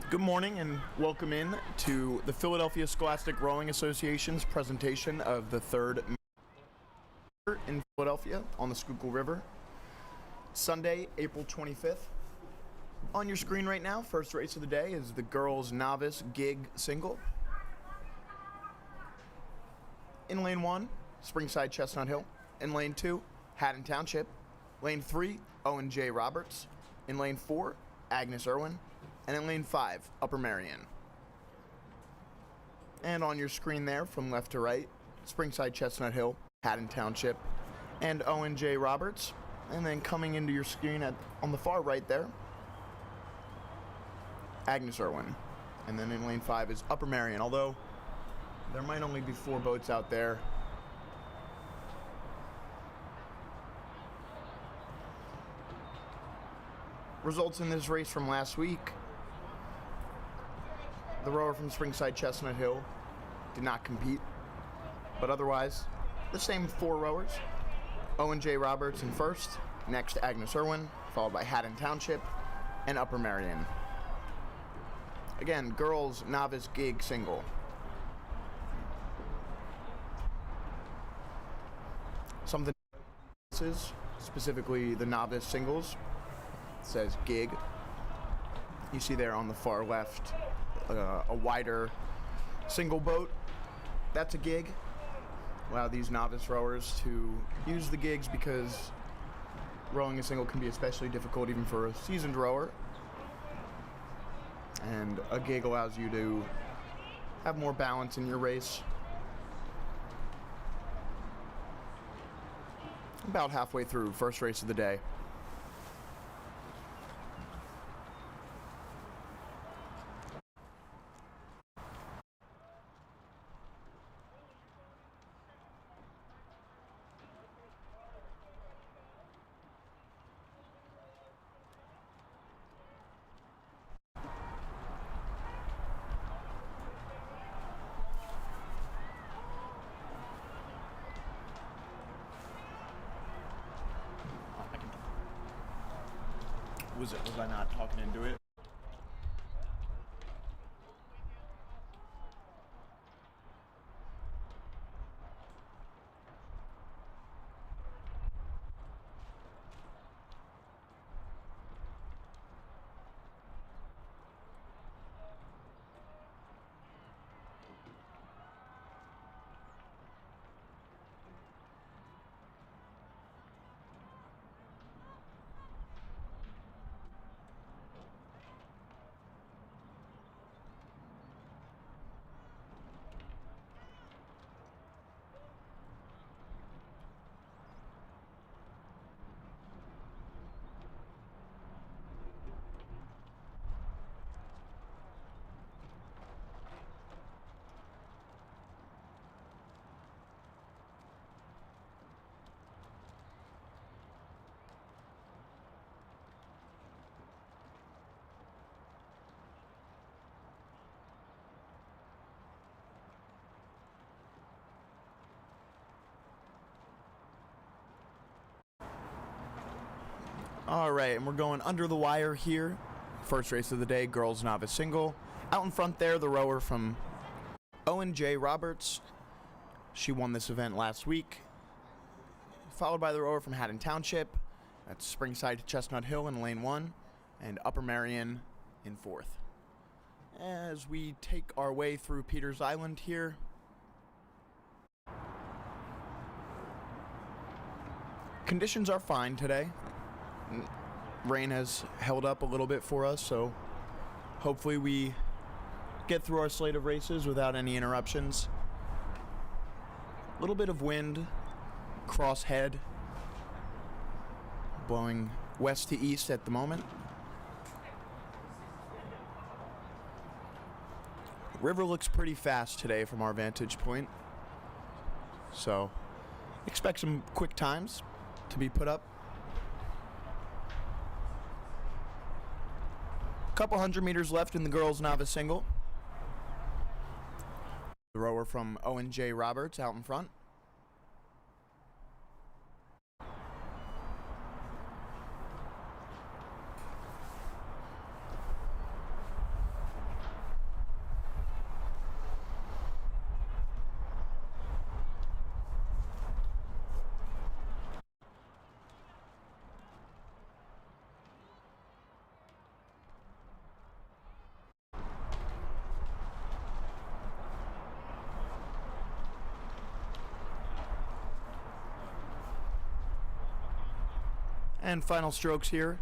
Good morning and welcome in to the Philadelphia Scholastic Rowing Association's presentation of the third in Philadelphia on the Schuylkill River. Sunday, April 25th. On your screen right now, first race of the day is the girls novice gig single. In lane 1, Springside Chestnut Hill. In lane 2, Haddon Township. Lane 3, Owen J. Roberts. In lane 4, Agnes Irwin. And in lane 5, Upper Merion. And on your screen there, from left to right, Springside Chestnut Hill, Haddon Township, and Owen J. Roberts. And then coming into your screen on the far right there, Agnes Irwin. And then in lane 5 is Upper Merion, although there might only be 4 boats out there. Results in this race from last week. The rower from Springside Chestnut Hill did not compete, but otherwise, the same 4 rowers. Owen J. Roberts in first, next Agnes Irwin, followed by Haddon Township, and Upper Merion. Again, girls novice gig single. Some of the novices, specifically the novice singles, says gig. You see there on the far left, a wider single boat. That's a gig. Allow these novice rowers to use the gigs because rowing a single can be especially difficult even for a seasoned rower. And a gig allows you to have more balance in your race. About halfway through, first race of the day. Was I not talking into it? All right, and we're going under the wire here. First race of the day, girls novice single. Out in front there, the rower from Owen J. Roberts. She won this event last week. Followed by the rower from Haddon Township. That's Springside Chestnut Hill in lane 1, and Upper Merion in 4th. As we take our way through Peters Island here, conditions are fine today. Rain has held up a little bit for us, so Hopefully we get through our slate of races without any interruptions. A little bit of wind, crosshead, blowing west to east at the moment. River looks pretty fast today from our vantage point, so expect some quick times to be put up. Couple 100 meters left in the girls' novice single. The rower from O&J Roberts out in front. And final strokes here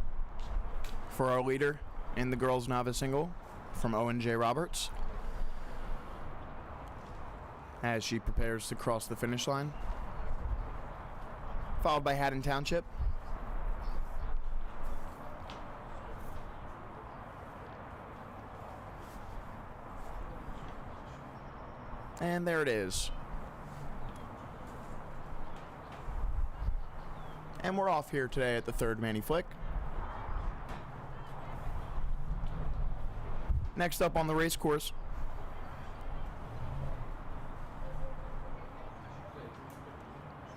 for our leader in the girls' novice single from O&J Roberts as she prepares to cross the finish line, followed by Haddon Township. And there it is. And we're off here today at the third Manny Flick. Next up on the race course,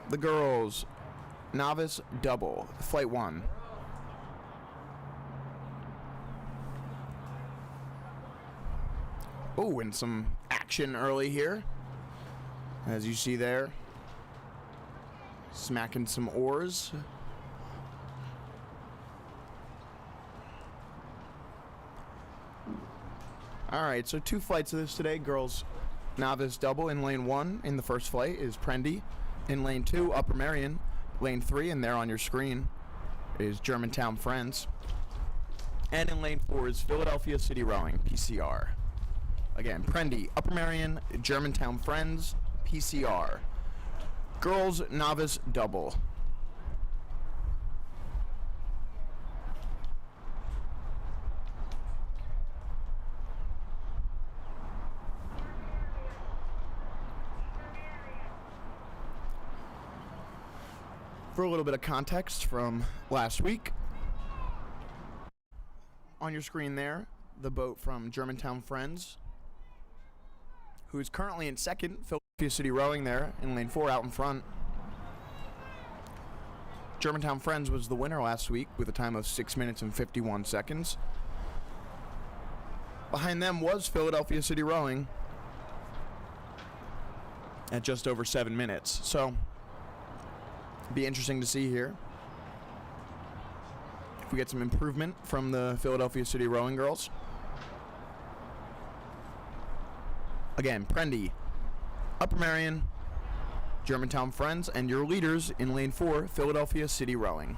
the girls' novice double, flight 1. Oh, and some action early here, as you see there. Smacking some oars. Alright, so 2 flights of this today. Girls novice double in lane 1 in the first flight is Prendy. In lane 2, Upper Marion. Lane 3, and there on your screen, is Germantown Friends. And in lane 4 is Philadelphia City Rowing, PCR. Again, Prendy, Upper Marion, Germantown Friends, PCR. Girls novice double. For a little bit of context from last week, on your screen there, the boat from Germantown Friends, who is currently in second, Philadelphia City Rowing there in lane 4 out in front. Germantown Friends was the winner last week with a time of 6 minutes and 51 seconds. Behind them was Philadelphia City Rowing at just over 7 minutes. So, be interesting to see here if we get some improvement from the Philadelphia City Rowing girls. Again, Prendy, Upper Marion, Germantown Friends, and your leaders in lane 4, Philadelphia City Rowing.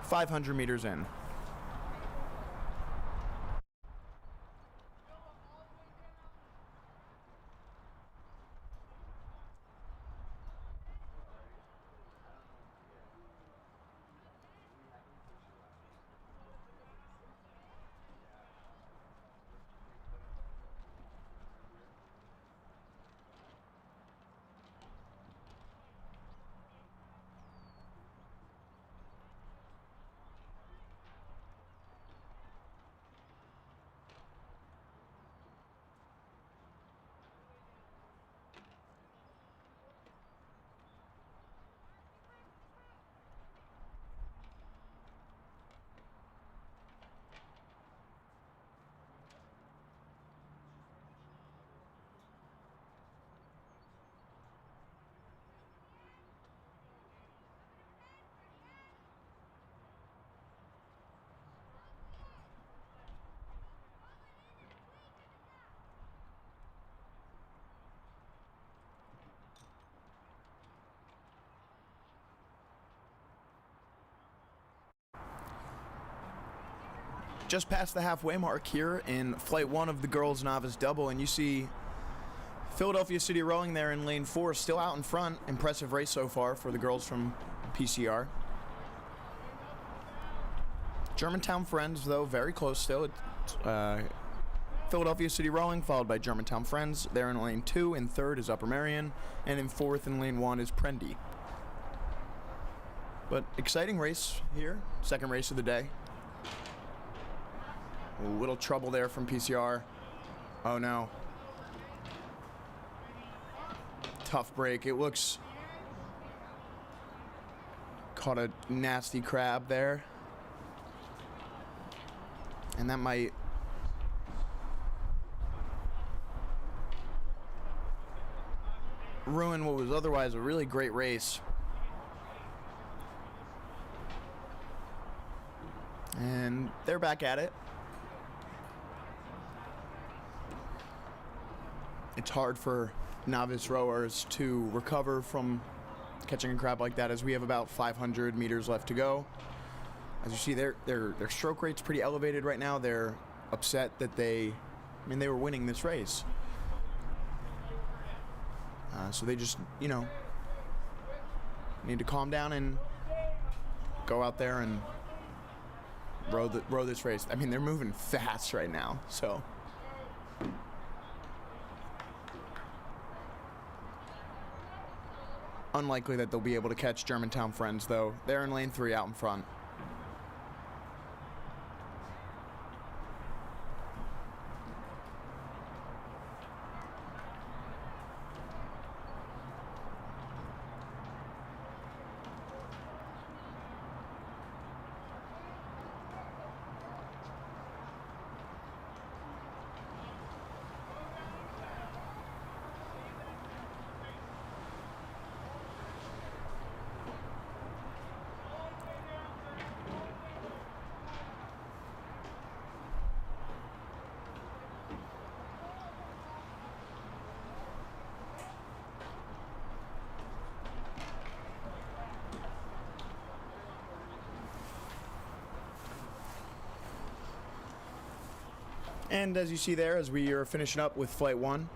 .500 meters in. just past the halfway mark here in Flight 1 of the girls' novice double, and you see Philadelphia City Rowing there in lane 4, still out in front. Impressive race so far for the girls from PCR. Germantown Friends, though, very close still. It's, Philadelphia City Rowing, followed by Germantown Friends. There in lane 2. In third is Upper Merion. And in fourth in lane 1 is Prendy. But exciting race here. Second race of the day. A little trouble there from PCR. Oh, no. Tough break. It looks... Caught a nasty crab there. And that might... ruin what was otherwise a really great race. And they're back at it. It's hard for novice rowers to recover from catching a crab like that, as we have about 500 meters left to go. As you see, their stroke rate's pretty elevated right now. They're upset that they were winning this race. So they just, need to calm down and go out there and row this race. I mean, they're moving fast right now, so. Unlikely that they'll be able to catch Germantown Friends, though. They're in lane 3 out in front. And as you see there, as we are finishing up with Flight 1,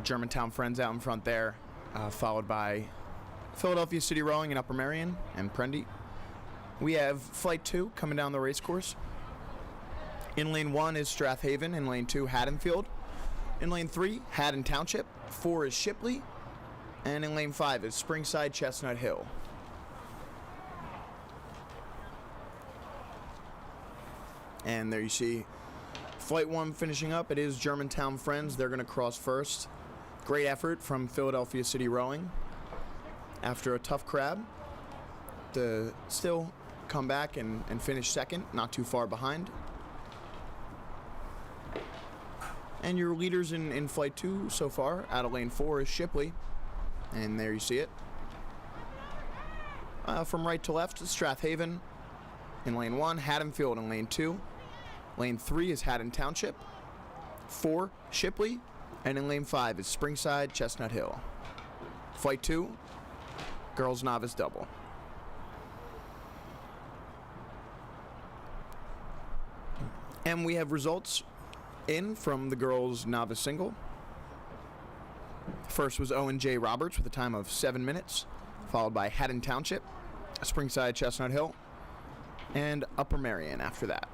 Germantown Friends out in front there, followed by Philadelphia City Rowing in Upper Merion and Prendy. We have Flight 2 coming down the race course. In lane 1 is Strathaven. In lane 2, Haddonfield. In lane 3, Haddon Township. 4 is Shipley. And in lane 5 is Springside Chestnut Hill. And there you see Flight 1 finishing up. It is Germantown Friends. They're going to cross first. Great effort from Philadelphia City Rowing after a tough crab to still come back and finish second, not too far behind. And your leaders in Flight 2 so far, out of lane 4, is Shipley. And there you see it. From right to left is Strathaven in lane 1, Haddonfield in lane 2. Lane 3 is Haddon Township. 4, Shipley. And in lane 5 is Springside Chestnut Hill. Flight 2, girls novice double. And we have results in from the girls novice single. First was Owen J. Roberts with a time of 7 minutes, followed by Haddon Township, Springside Chestnut Hill, and Upper Merion after that.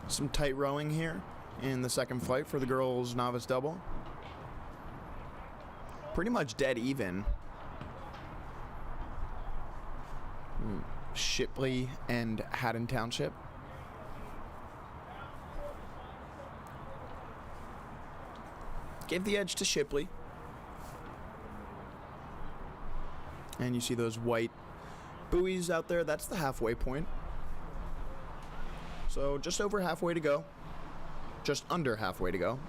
Some tight rowing here in the second flight for the girls novice double. Pretty much dead even. Shipley and Haddon Township. Gave the edge to Shipley. And you see those white buoys out there. That's the halfway point. So just over halfway to go. Just under halfway to go.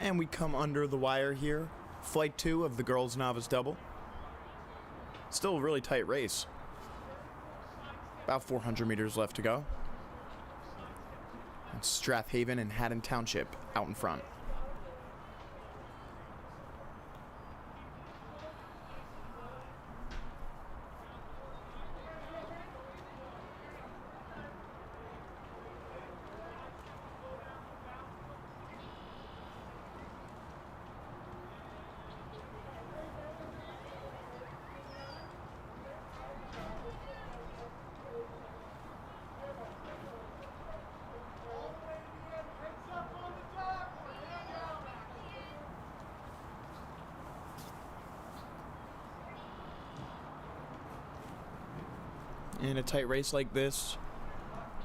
And we come under the wire here. Flight 2 of the girls' novice double. Still a really tight race. About 400 meters left to go. It's Strathaven and Haddon Township out in front. In a tight race like this,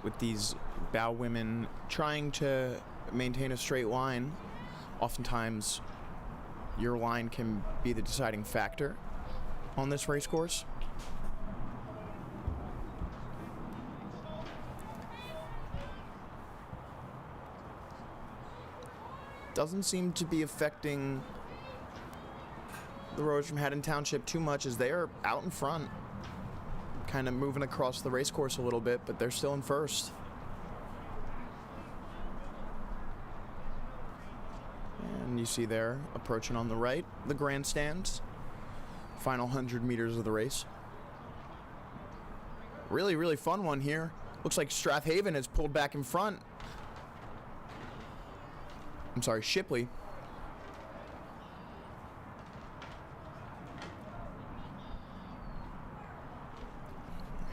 with these bow women trying to maintain a straight line, oftentimes your line can be the deciding factor on this race course. Doesn't seem to be affecting the rowers from Haddon Township too much, as they are out in front, kind of moving across the race course a little bit, but they're still in first. And you see there, approaching on the right, the grandstands. Final 100 meters of the race. Really, really fun one here. Looks like Strathaven has pulled back in front. I'm sorry, Shipley.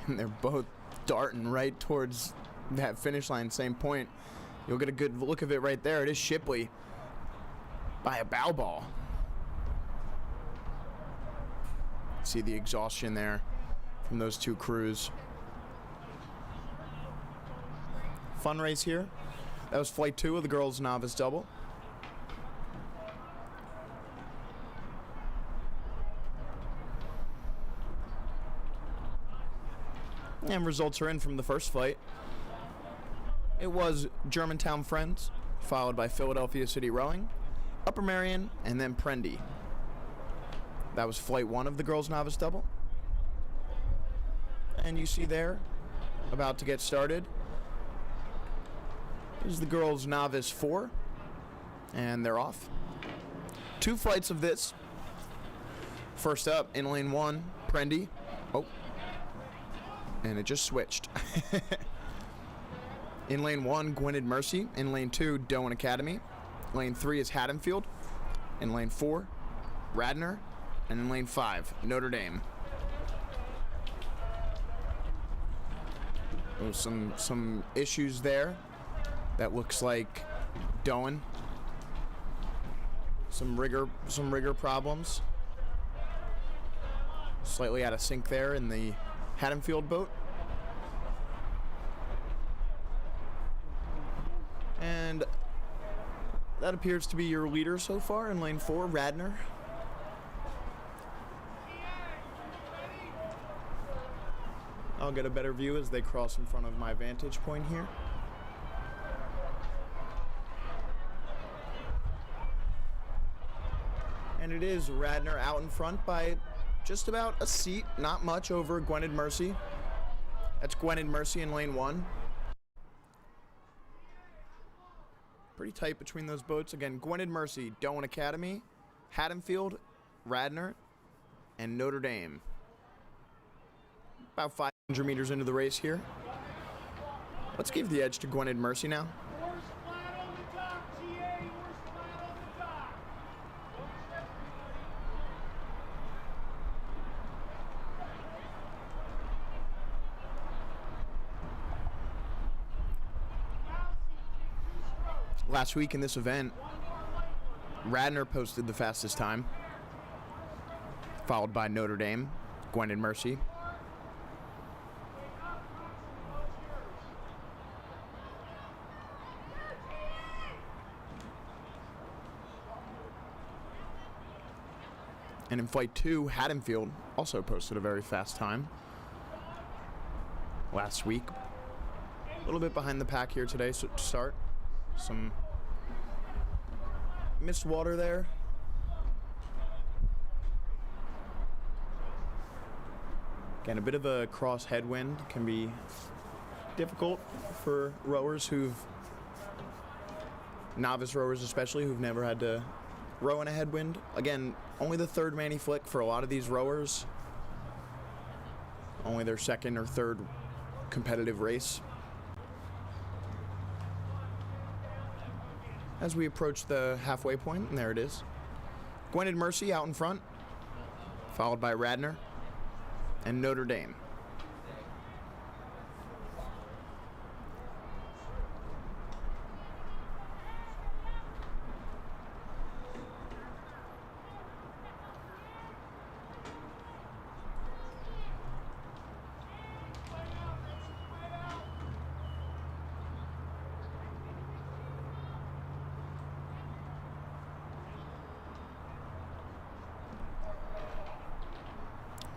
And they're both darting right towards that finish line, same point. You'll get a good look of it right there. It is Shipley by a bow ball. See the exhaustion there from those two crews. Fun race here. That was flight 2 of the girls' novice double. And results are in from the first flight. It was Germantown Friends, followed by Philadelphia City Rowing, Upper Merion, and then Prendy. That was flight 1 of the girls' novice double. And you see there, about to get started, is the girls' novice 4, and they're off. 2 flights of this. First up, in lane 1, Prendy. Oh. And it just switched. In lane 1, Gwynedd Mercy. In lane 2, Doan Academy. Lane 3 is Haddonfield. In lane 4, Radnor. And in lane 5, Notre Dame. Oh, some issues there. That looks like Doan. Some rigger problems. Slightly out of sync there in the Haddonfield boat. And that appears to be your leader so far in lane 4, Radnor. I'll get a better view as they cross in front of my vantage point here. And it is Radnor out in front by just about a seat, not much, over Gwynedd Mercy. That's Gwynedd Mercy in lane 1. Pretty tight between those boats. Again, Gwynedd Mercy, Doan Academy, Haddonfield, Radnor, and Notre Dame. About 500 meters into the race here. Let's give the edge to Gwynedd Mercy now. Last week in this event, Radnor posted the fastest time, followed by Notre Dame, Gwynedd Mercy. And in flight 2, Haddonfield also posted a very fast time last week. A little bit behind the pack here today, so to start. Some missed water there. Again, a bit of a cross headwind can be difficult for rowers novice rowers especially, who've never had to row in a headwind. Again, only the third Manny flick for a lot of these rowers. Only their second or third competitive race. As we approach the halfway point, and there it is. Gwen and Mercy out in front, followed by Radner and Notre Dame.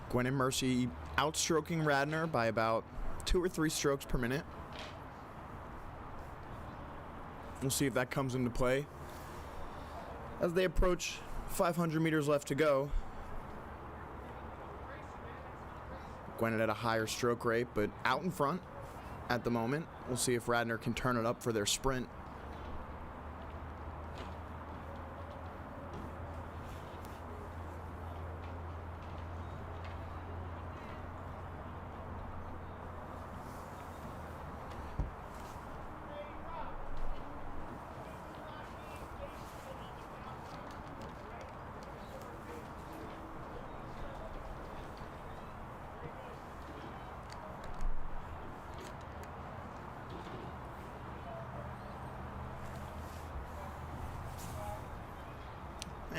Gwen and Mercy outstroking Radner by about 2 or 3 strokes per minute. We'll see if that comes into play. As they approach 500 meters left to go, Gwen at a higher stroke rate, but out in front at the moment. We'll see if Radner can turn it up for their sprint.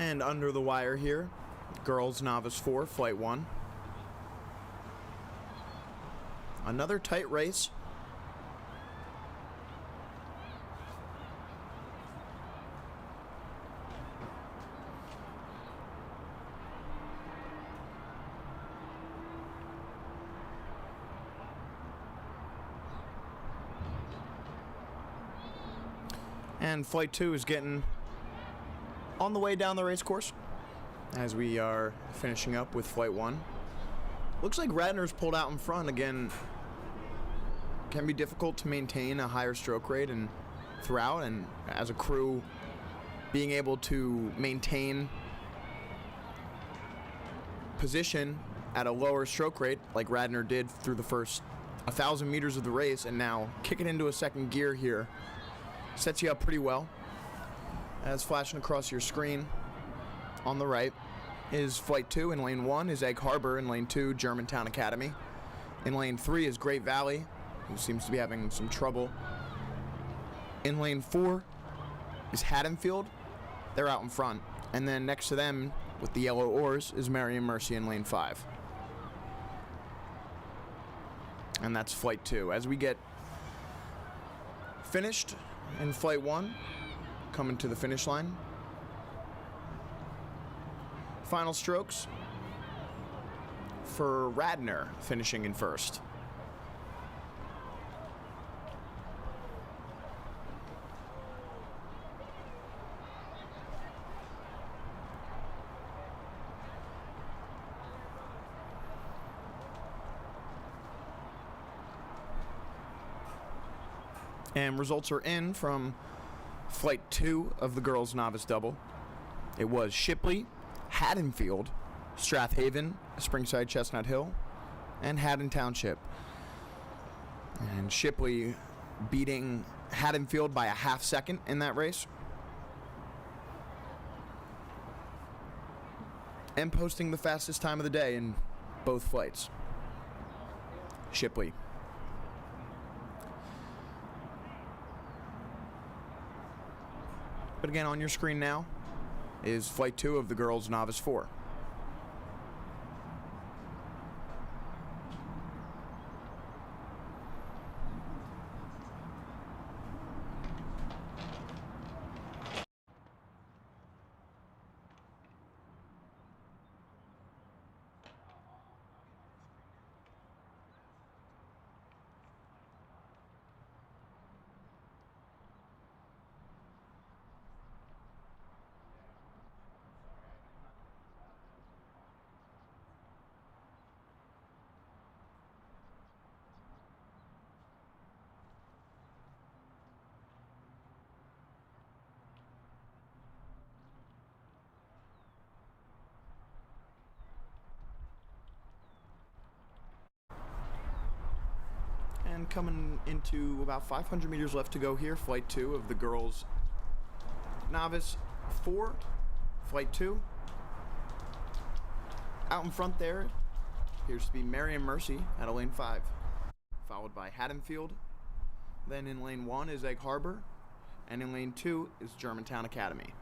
And under the wire here, girls novice 4, flight 1. Another tight race. And flight 2 is getting on the way down the race course as we are finishing up with flight 1. Looks like Radner's pulled out in front again. Can be difficult to maintain a higher stroke rate and throughout, and as a crew being able to maintain position at a lower stroke rate like Radner did through the first 1,000 meters of the race, and now kick it into a second gear here sets you up pretty well. As flashing across your screen on the right is flight 2. In lane 1 is Egg Harbor. In lane 2, Germantown Academy. In lane 3 is Great Valley, who seems to be having some trouble. In lane 4 is Haddonfield. They're out in front. And then next to them with the yellow oars is Mary and Mercy in lane 5. And that's flight 2. As we get finished in flight 1, coming to the finish line. Final strokes for Radner finishing in first. And results are in from flight 2 of the girls' novice double. It was Shipley, Haddonfield, Strathaven, Springside Chestnut Hill, and Haddon Township. And Shipley beating Haddonfield by a half second in that race. And posting the fastest time of the day in both flights. Shipley. But again, on your screen now is flight 2 of the girls' novice 4. And coming into about 500 meters left to go here, flight 2 of the girls novice 4, flight 2. Out in front there appears to be Mary and Mercy out of lane 5, followed by Haddonfield. Then in lane 1 is Egg Harbor, and in lane 2 is Germantown Academy.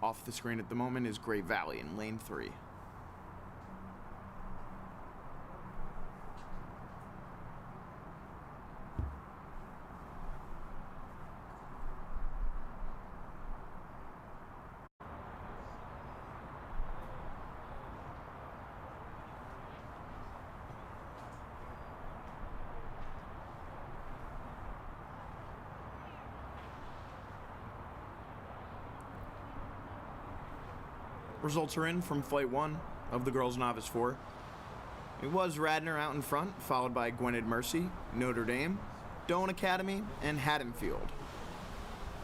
Off the screen at the moment is Great Valley in lane 3. Results are in from flight 1 of the girls novice 4. It was Radnor out in front, followed by Gwynedd Mercy, Notre Dame, Doane Academy, and Haddonfield.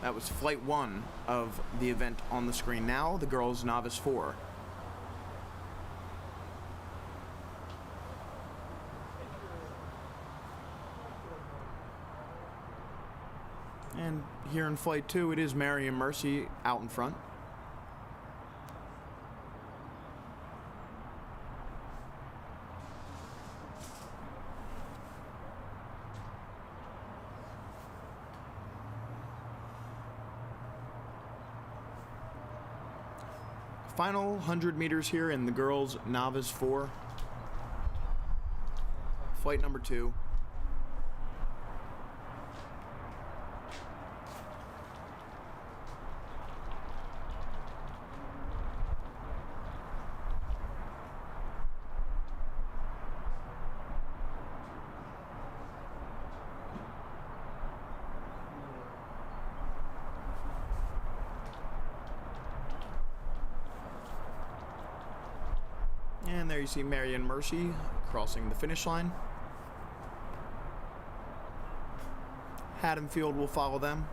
That was flight 1 of the event on the screen now, the girls novice 4. And here in flight 2, it is Mary and Mercy out in front. Final 100 meters here in the girls novice 4. Flight number 2. And there you see Mary and Mercy crossing the finish line. Haddonfield will follow them.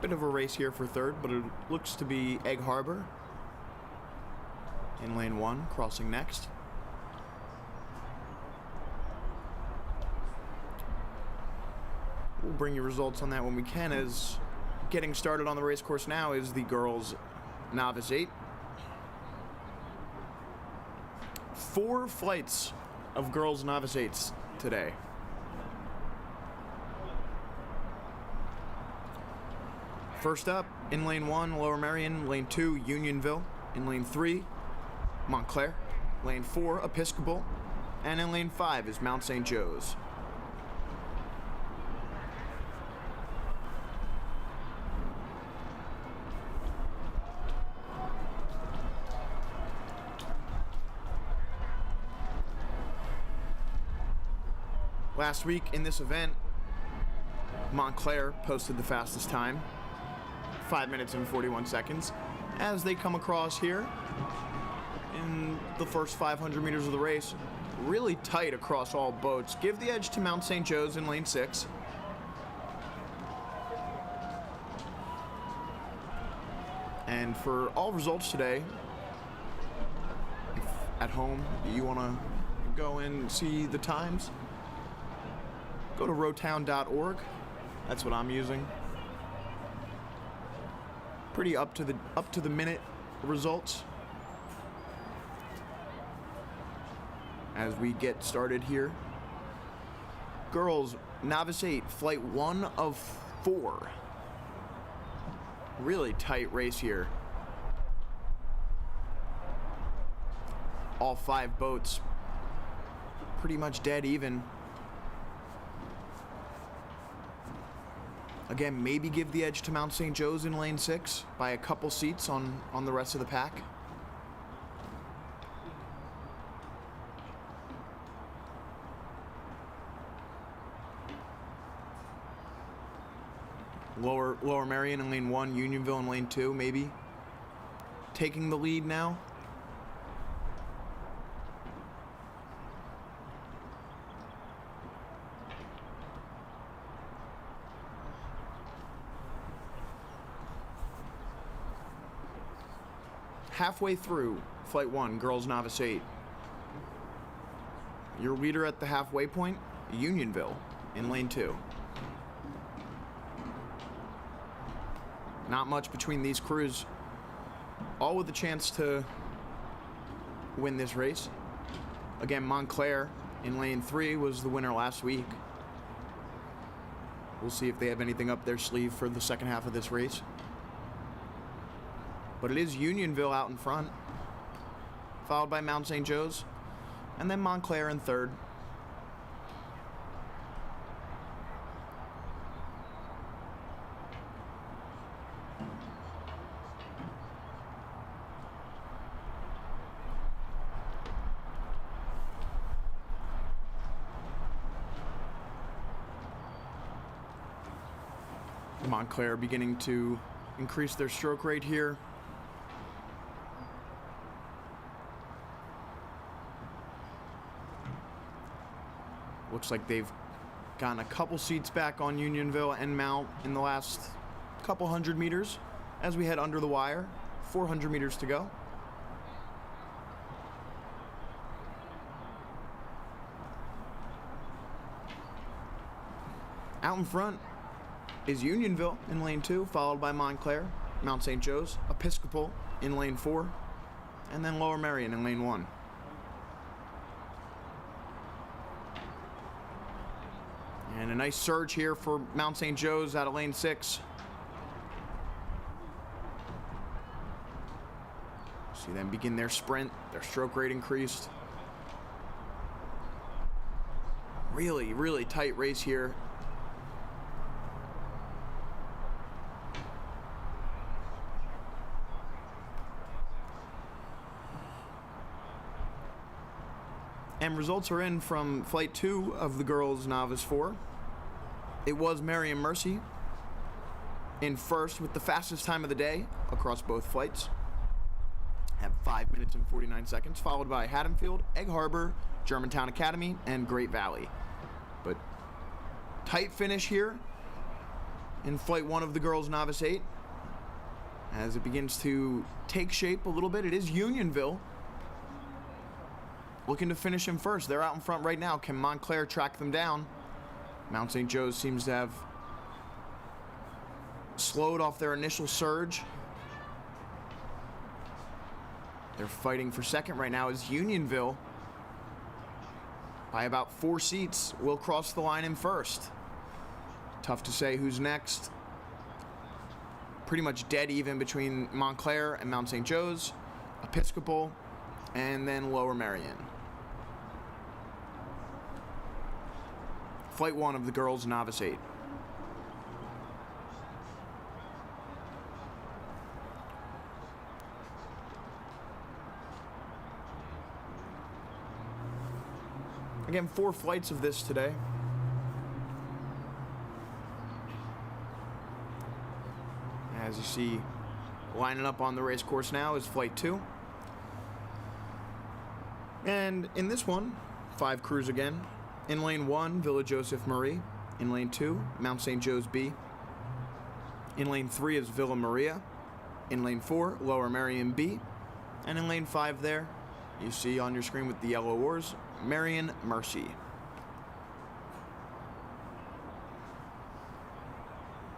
Bit of a race here for third, but it looks to be Egg Harbor in lane 1, crossing next. We'll bring you results on that when we can, as getting started on the race course now is the girls novice 8. 4 flights of girls novice 8s today. First up, in lane 1, Lower Merion, lane 2, Unionville, in lane 3, Montclair, lane 4, Episcopal, and in lane 5 is Mount St. Joe's. Last week in this event, Montclair posted the fastest time, 5 minutes and 41 seconds, as they come across here in the first 500 meters of the race. Really tight across all boats. Give the edge to Mount St. Joe's in lane 6. And for all results today, if at home you want to go in and see the times, go to rotown.org. That's what I'm using. Pretty up to the minute results. As we get started here. Girls novice 8, flight 1 of 4. Really tight race here. All 5 boats pretty much dead even. Again, maybe give the edge to Mount St. Joe's in lane 6 by a couple seats on the rest of the pack. Lower Merion in lane 1, Unionville in lane 2, maybe taking the lead now. halfway through Flight 1, Girls Novice 8. Your leader at the halfway point, Unionville, in lane 2. Not much between these crews, all with a chance to win this race. Again, Montclair in lane 3 was the winner last week. We'll see if they have anything up their sleeve for the second half of this race. But it is Unionville out in front, followed by Mount St. Joe's, and then Montclair in third. Montclair beginning to increase their stroke rate here. Looks like they've gotten a couple seats back on Unionville and Mount in the last couple hundred meters as we head under the wire. 400 meters to go. Out in front is Unionville in lane 2, followed by Montclair, Mount St. Joe's, Episcopal in lane 4, and then Lower Merion in lane 1. And a nice surge here for Mount St. Joe's out of lane 6. See them begin their sprint, their stroke rate increased. Really, really tight race here. And results are in from Flight 2 of the Girls Novice 4. It was Marion Mercy in first with the fastest time of the day across both flights at 5 minutes and 49 seconds, followed by Haddonfield, Egg Harbor, Germantown Academy, and Great Valley. But tight finish here in Flight 1 of the Girls Novice 8 as it begins to take shape a little bit. It is Unionville looking to finish him first. They're out in front right now. Can Montclair track them down? Mount St. Joe's seems to have slowed off their initial surge. They're fighting for second right now as Unionville, by about 4 seats, will cross the line in first. Tough to say who's next. Pretty much dead even between Montclair and Mount St. Joe's, Episcopal, and then Lower Merion. Flight 1 of the Girls Novice 8. Again, 4 flights of this today. As you see, lining up on the race course now is Flight 2. And in this one, 5 crews again. In lane 1, Villa Joseph Marie. In lane 2, Mount St. Joe's B. In lane 3 is Villa Maria. In lane 4, Lower Merion B. And in lane 5 there, you see on your screen with the yellow oars, Marion Mercy.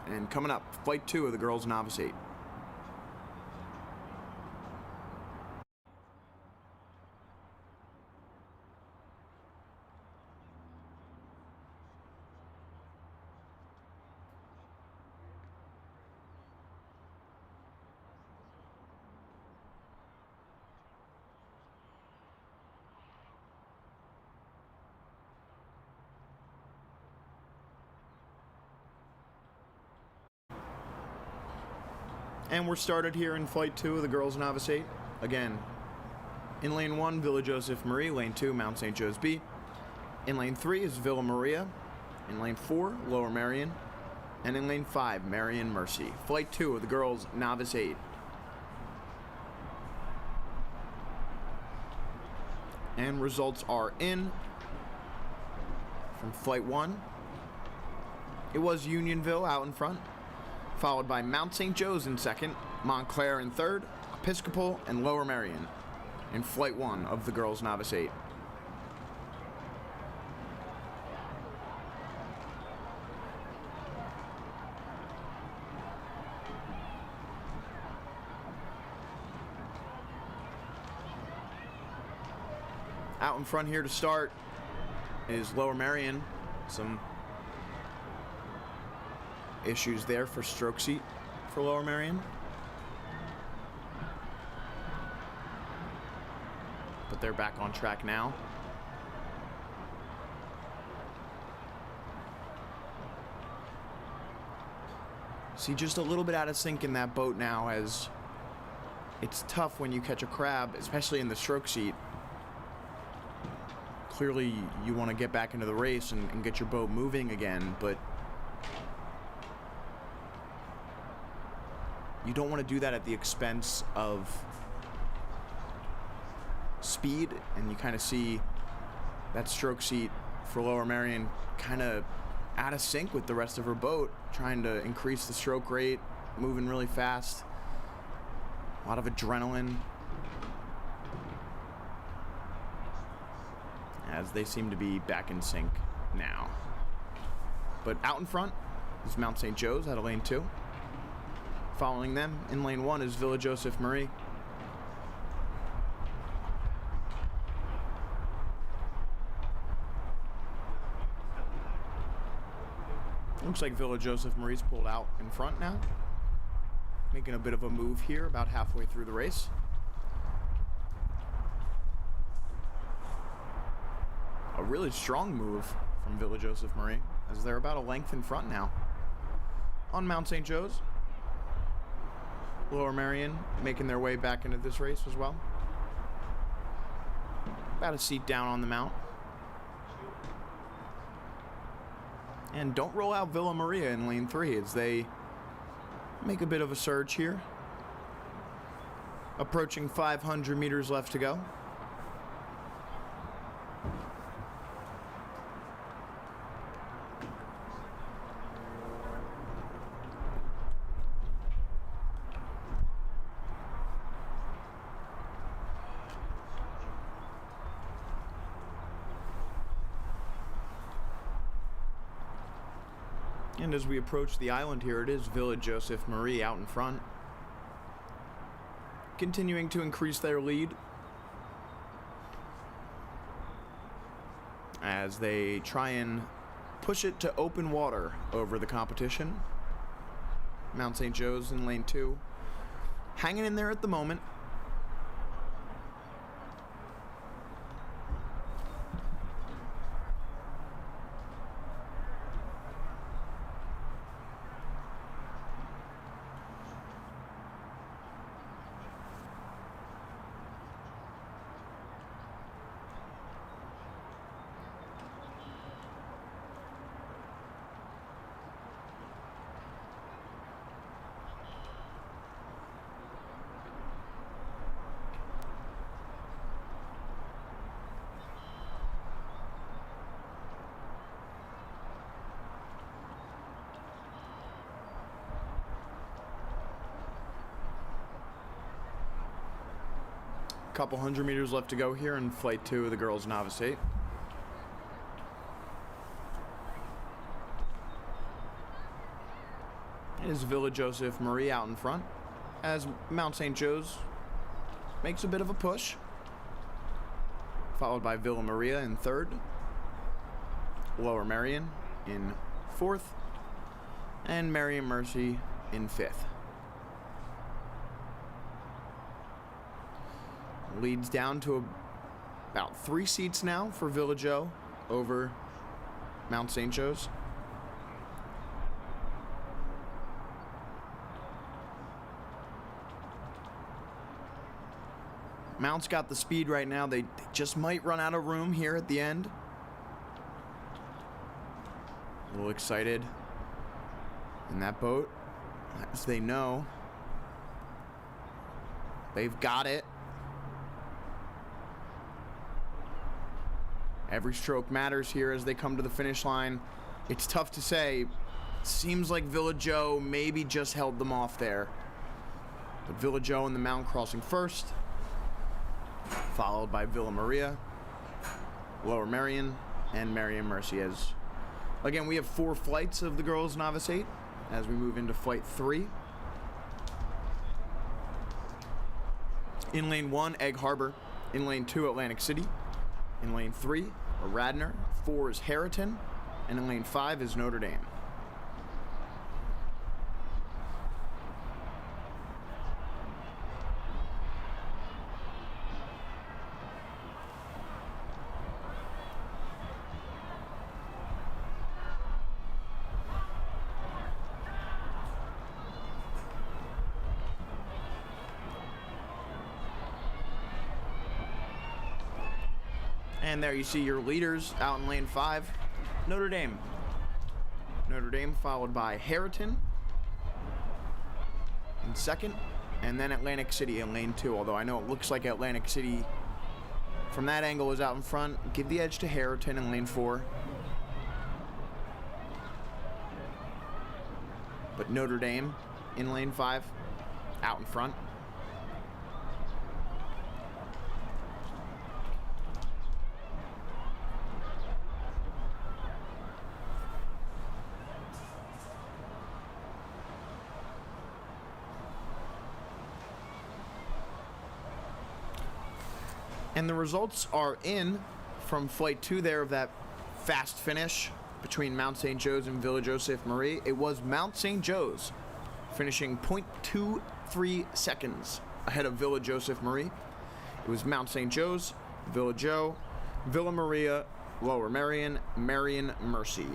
And coming up, Flight 2 of the Girls Novice 8. And we're started here in Flight 2 of the Girls Novice 8. Again, in lane 1, Villa Joseph Marie. Lane 2, Mount St. Joe's B. In lane 3 is Villa Maria. In lane 4, Lower Merion. And in lane 5, Marion Mercy. Flight 2 of the Girls Novice 8. And results are in from Flight 1. It was Unionville out in front, followed by Mount St. Joe's in second, Montclair in third, Episcopal and Lower Merion in Flight 1 of the Girls Novice 8. Out in front here to start is Lower Merion. Some issues there for stroke seat for Lower Merion. But they're back on track now. See, just a little bit out of sync in that boat now, as it's tough when you catch a crab, especially in the stroke seat. Clearly, you want to get back into the race and get your boat moving again, but you don't want to do that at the expense of speed, and you kind of see that stroke seat for Lower Merion kind of out of sync with the rest of her boat, trying to increase the stroke rate, moving really fast. A lot of adrenaline, as they seem to be back in sync now. But out in front is Mount St. Joe's out of lane 2. Following them in lane 1 is Villa Joseph Marie. Looks like Villa Joseph Marie's pulled out in front now, making a bit of a move here about halfway through the race. A really strong move from Villa Joseph Marie, as they're about a length in front now. On Mount St. Joe's, Lower Merion making their way back into this race as well. About a seat down on the mount. And don't roll out Villa Maria in lane 3 as they make a bit of a surge here. Approaching 500 meters left to go. And as we approach the island here, it is Villa Joseph Marie out in front, continuing to increase their lead as they try and push it to open water over the competition. Mount St. Joe's in lane 2, hanging in there at the moment. Couple hundred meters left to go here in Flight 2 of the Girls Novice 8. It is Villa Joseph Marie out in front, as Mount St. Joe's makes a bit of a push, followed by Villa Maria in 3rd, Lower Merion in 4th, and Marion Mercy in 5th. Leads down to about 3 seats now for Villa Joe over Mount St. Joe's. Mount's got the speed right now. They just might run out of room here at the end. A little excited in that boat, as they know they've got it. Every stroke matters here as they come to the finish line. It's tough to say. Seems like Villa Joe maybe just held them off there. But Villa Joe in the mount crossing first, followed by Villa Maria, Lower Marion, and Marion Mercy. As again, we have 4 flights of the girls Novice 8 as we move into flight 3. In lane 1, Egg Harbor. In lane 2, Atlantic City. In lane 3, Radnor. 4 is Harriton. And in lane 5 is Notre Dame. And there you see your leaders out in lane 5. Notre Dame. Notre Dame followed by Harriton in second. And then Atlantic City in lane 2. Although I know it looks like Atlantic City from that angle is out in front. Give the edge to Harriton in lane 4. But Notre Dame in lane 5 out in front. And the results are in from flight 2 there of that fast finish between Mount St. Joe's and Villa Joseph Marie. It was Mount St. Joe's finishing 0.23 seconds ahead of Villa Joseph Marie. It was Mount St. Joe's, Villa Joe, Villa Maria, Lower Marion, Marion Mercy.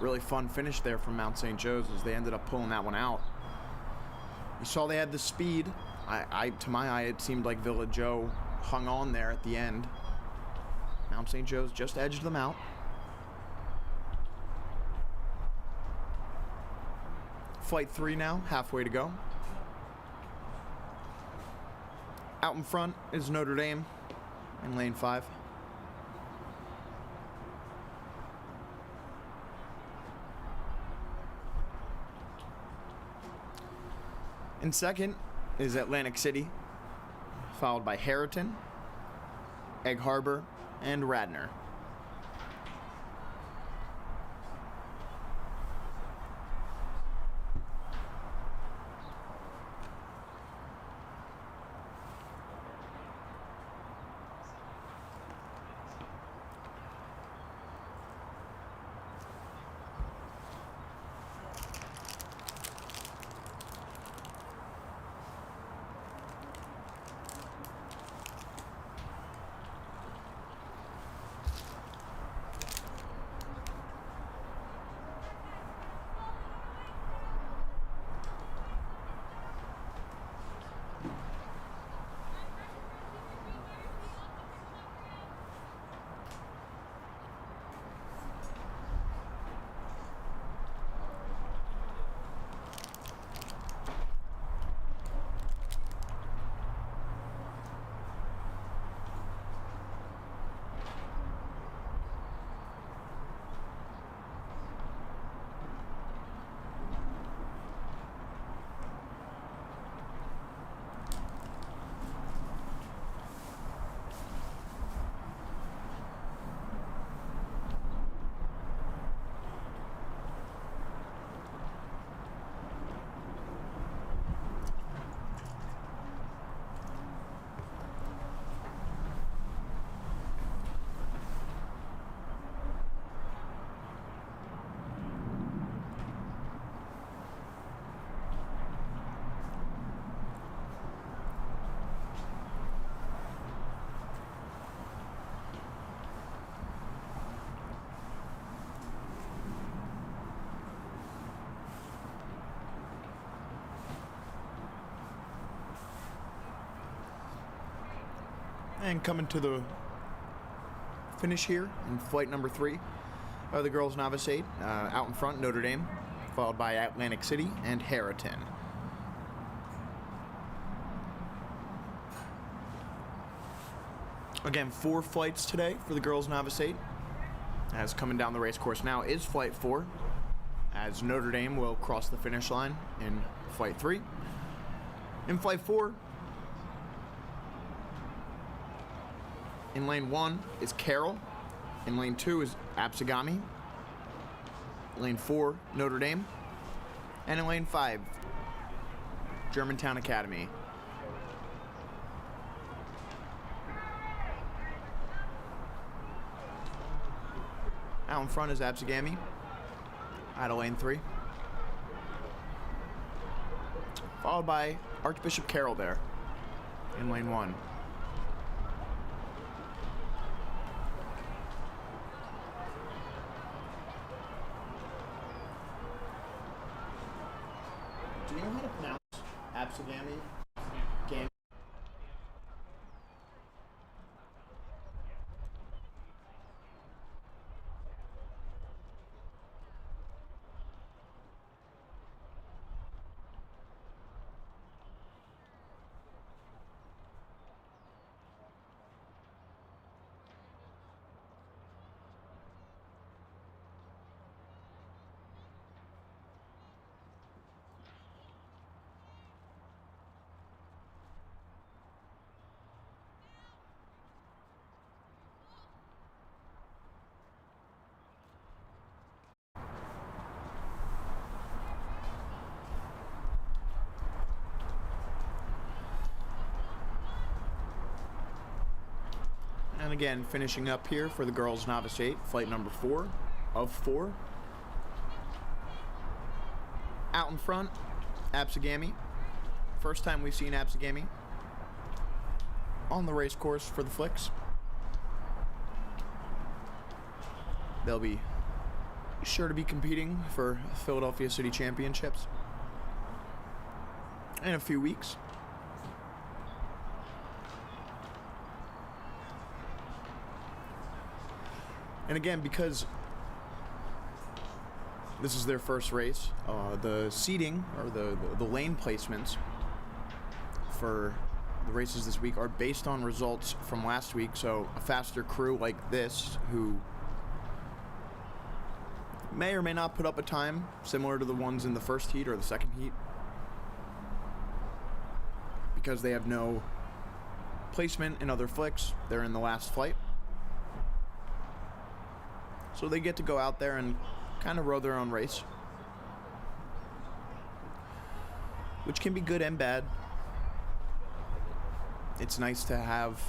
Really fun finish there from Mount St. Joe's as they ended up pulling that one out. You saw they had the speed. To my eye, it seemed like Villa Joe hung on there at the end. Mount St. Joe's just edged them out. Flight 3 now, halfway to go. Out in front is Notre Dame in lane 5. In second is Atlantic City, followed by Harriton, Egg Harbor, and Radnor. And coming to the finish here in flight number 3, The girls Novice 8, out in front, Notre Dame, followed by Atlantic City and Harriton. Again, 4 flights today for the girls Novice 8. As coming down the race course now is Flight 4, as Notre Dame will cross the finish line in Flight 3. In Flight 4, in Lane 1 is Carroll. In Lane 2 is Absegami. Lane 4, Notre Dame. And in Lane 5, Germantown Academy. Out in front is Absegami, out of Lane 3. Followed by Archbishop Carroll there in Lane 1. Do you know how to pronounce Absegami? Game. And again, finishing up here for the girls Novice 8, flight number 4 of 4. Out in front, Absegami. First time we've seen Absegami on the race course for the Flicks. They'll be sure to be competing for Philadelphia City Championships in a few weeks. And again, because this is their first race, the seating or the lane placements for the races this week are based on results from last week. So a faster crew like this, who may or may not put up a time similar to the ones in the first heat or the second heat, because they have no placement in other flicks, they're in the last flight. So they get to go out there and kind of row their own race, which can be good and bad. It's nice to have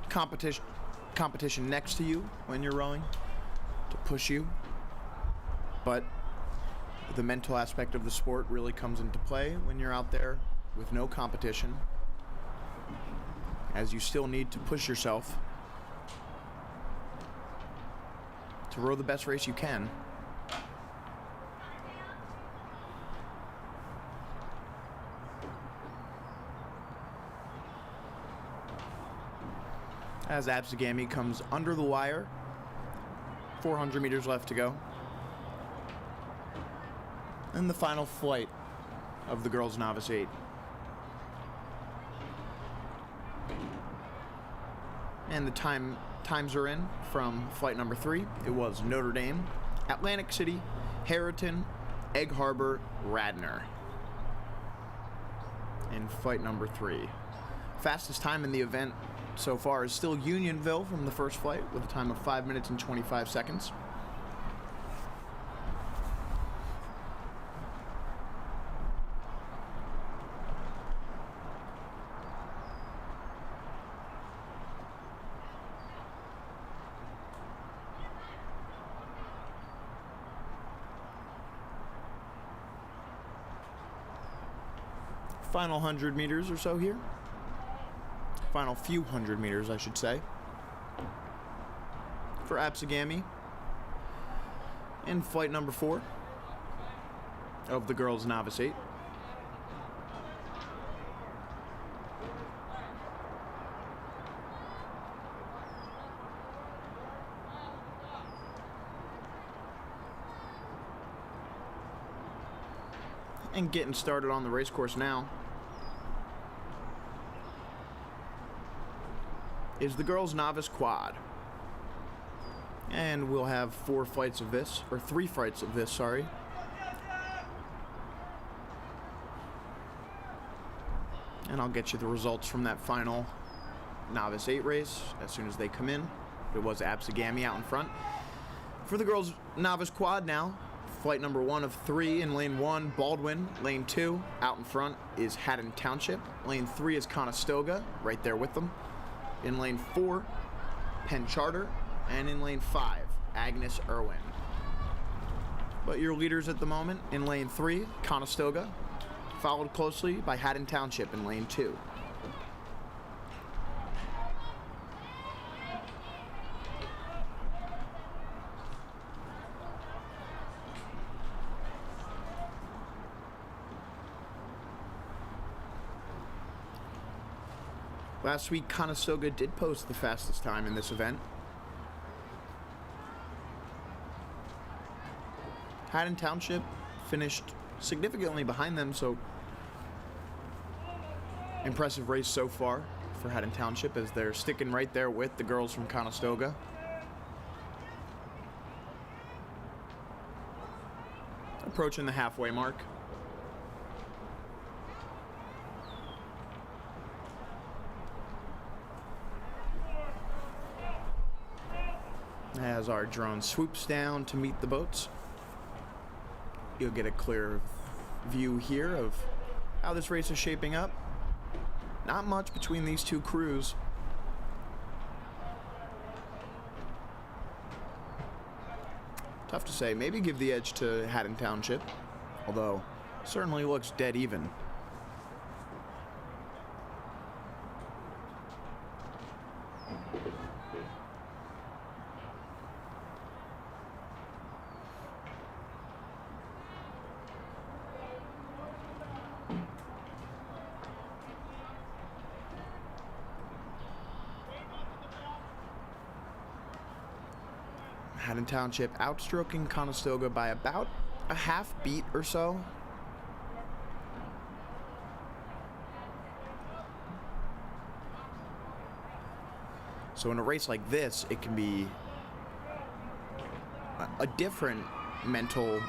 competition next to you when you're rowing to push you, but the mental aspect of the sport really comes into play when you're out there with no competition, as you still need to push yourself to row the best race you can. As Absegami comes under the wire, 400 meters left to go. And the final flight of the girls Novice 8. And the times are in from flight number 3. It was Notre Dame, Atlantic City, Harriton, Egg Harbor, Radnor in flight number 3. Fastest time in the event so far is still Unionville from the first flight with a time of 5 minutes and 25 seconds. Final 100 meters or so here. Final few hundred meters, I should say, for Absegami in flight number 4 of the girls Novice 8. And getting started on the race course now is the girls' novice quad. And we'll have 3 flights of this, sorry. And I'll get you the results from that final novice 8 race as soon as they come in. It was Absegami out in front. For the girls' novice quad now, flight number 1 of 3 in lane 1, Baldwin. Lane 2, out in front, is Haddon Township. Lane 3 is Conestoga, right there with them. In lane 4, Penn Charter. And in lane 5, Agnes Irwin. But your leaders at the moment, in lane 3, Conestoga, followed closely by Haddon Township in lane 2. Last week, Conestoga did post the fastest time in this event. Haddon Township finished significantly behind them, so impressive race so far for Haddon Township as they're sticking right there with the girls from Conestoga. Approaching the halfway mark. As our drone swoops down to meet the boats, you'll get a clear view here of how this race is shaping up. Not much between these two crews. Tough to say. Maybe give the edge to Haddon Township, although certainly looks dead even. Haddon Township outstroking Conestoga by about a half beat or so. So in a race like this, it can be a different mental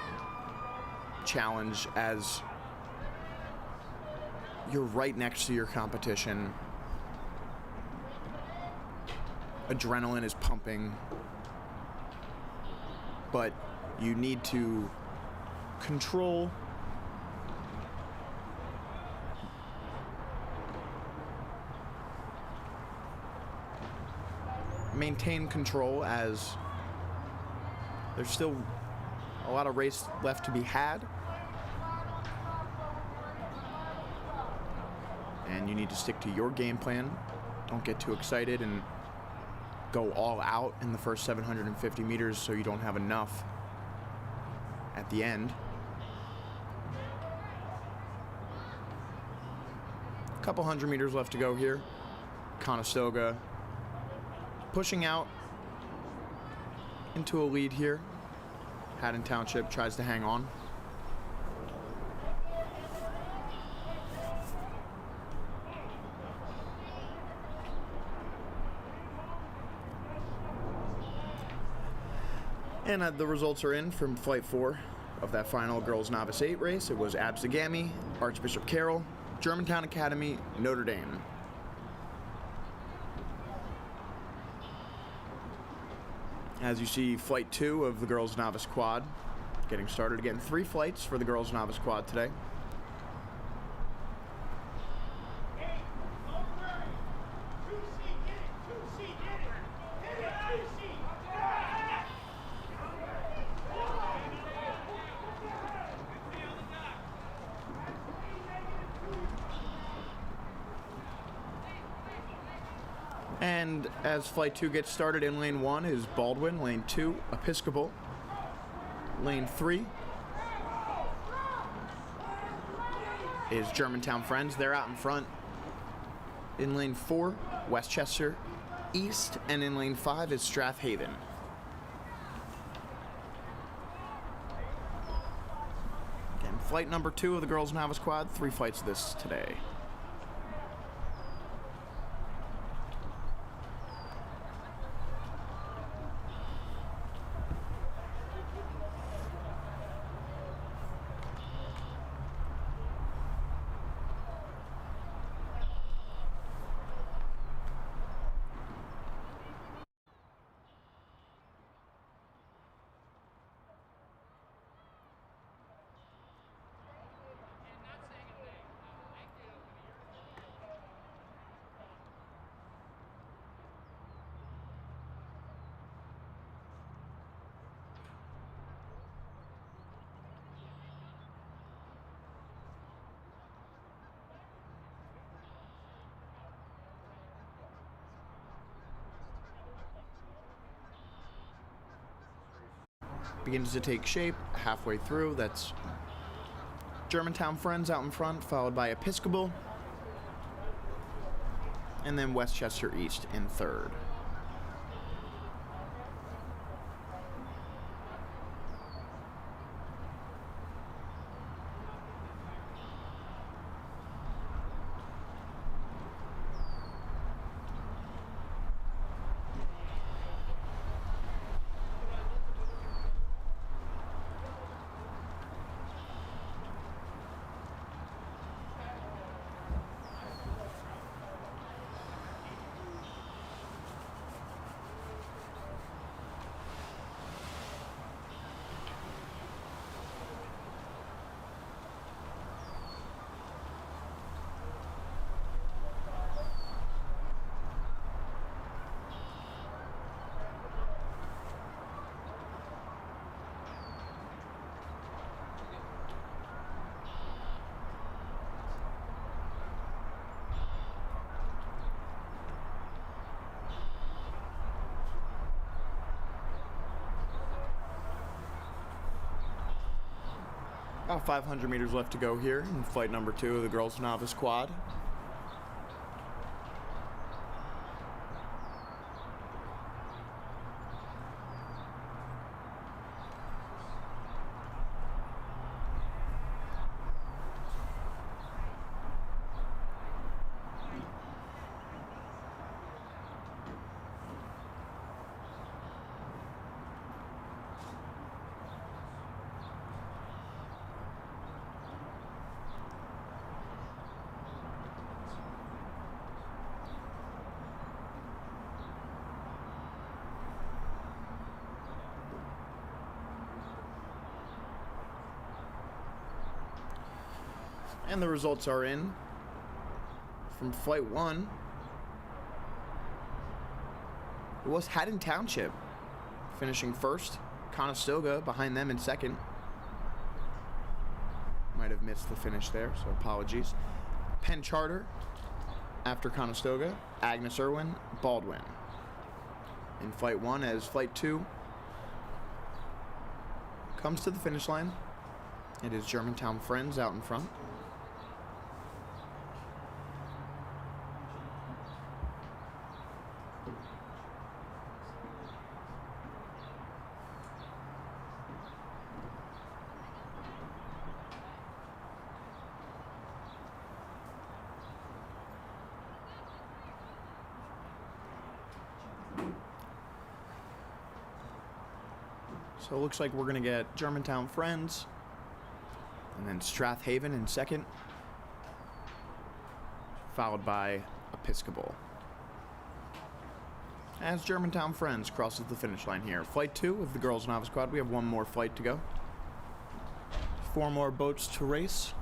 challenge as you're right next to your competition. Adrenaline is pumping. But you need to control maintain control as there's still a lot of race left to be had. And you need to stick to your game plan. Don't get too excited and go all out in the first 750 meters so you don't have enough at the end. A couple hundred meters left to go here. Conestoga pushing out into a lead here. Haddon Township tries to hang on. And the results are in from Flight 4 of that final Girls Novice 8 race. It was Absegami, Archbishop Carroll, Germantown Academy, Notre Dame. As you see, Flight 2 of the Girls Novice Quad getting started again. 3 flights for the Girls Novice Quad today. And as Flight 2 gets started, in Lane 1 is Baldwin, Lane 2, Episcopal, Lane 3 is Germantown Friends. They're out in front. In Lane 4, Westchester East, and in Lane 5 is Strathaven. Again, flight number 2 of the girls novice quad. 3 flights of this today. Begins to take shape halfway through. That's Germantown Friends out in front, followed by Episcopal, and then Westchester East in third. About 500 meters left to go here in flight number 2 of the girls novice quad. And the results are in. From flight 1, it was Haddon Township finishing first. Conestoga behind them in second. Might have missed the finish there, so apologies. Penn Charter after Conestoga. Agnes Irwin, Baldwin. In flight 1 as flight 2 comes to the finish line. It is Germantown Friends out in front. So it looks like we're going to get Germantown Friends, and then Strathaven in second, followed by Episcopal. As Germantown Friends crosses the finish line here. Flight 2 of the girls novice quad. We have one more flight to go. 4 more boats to race.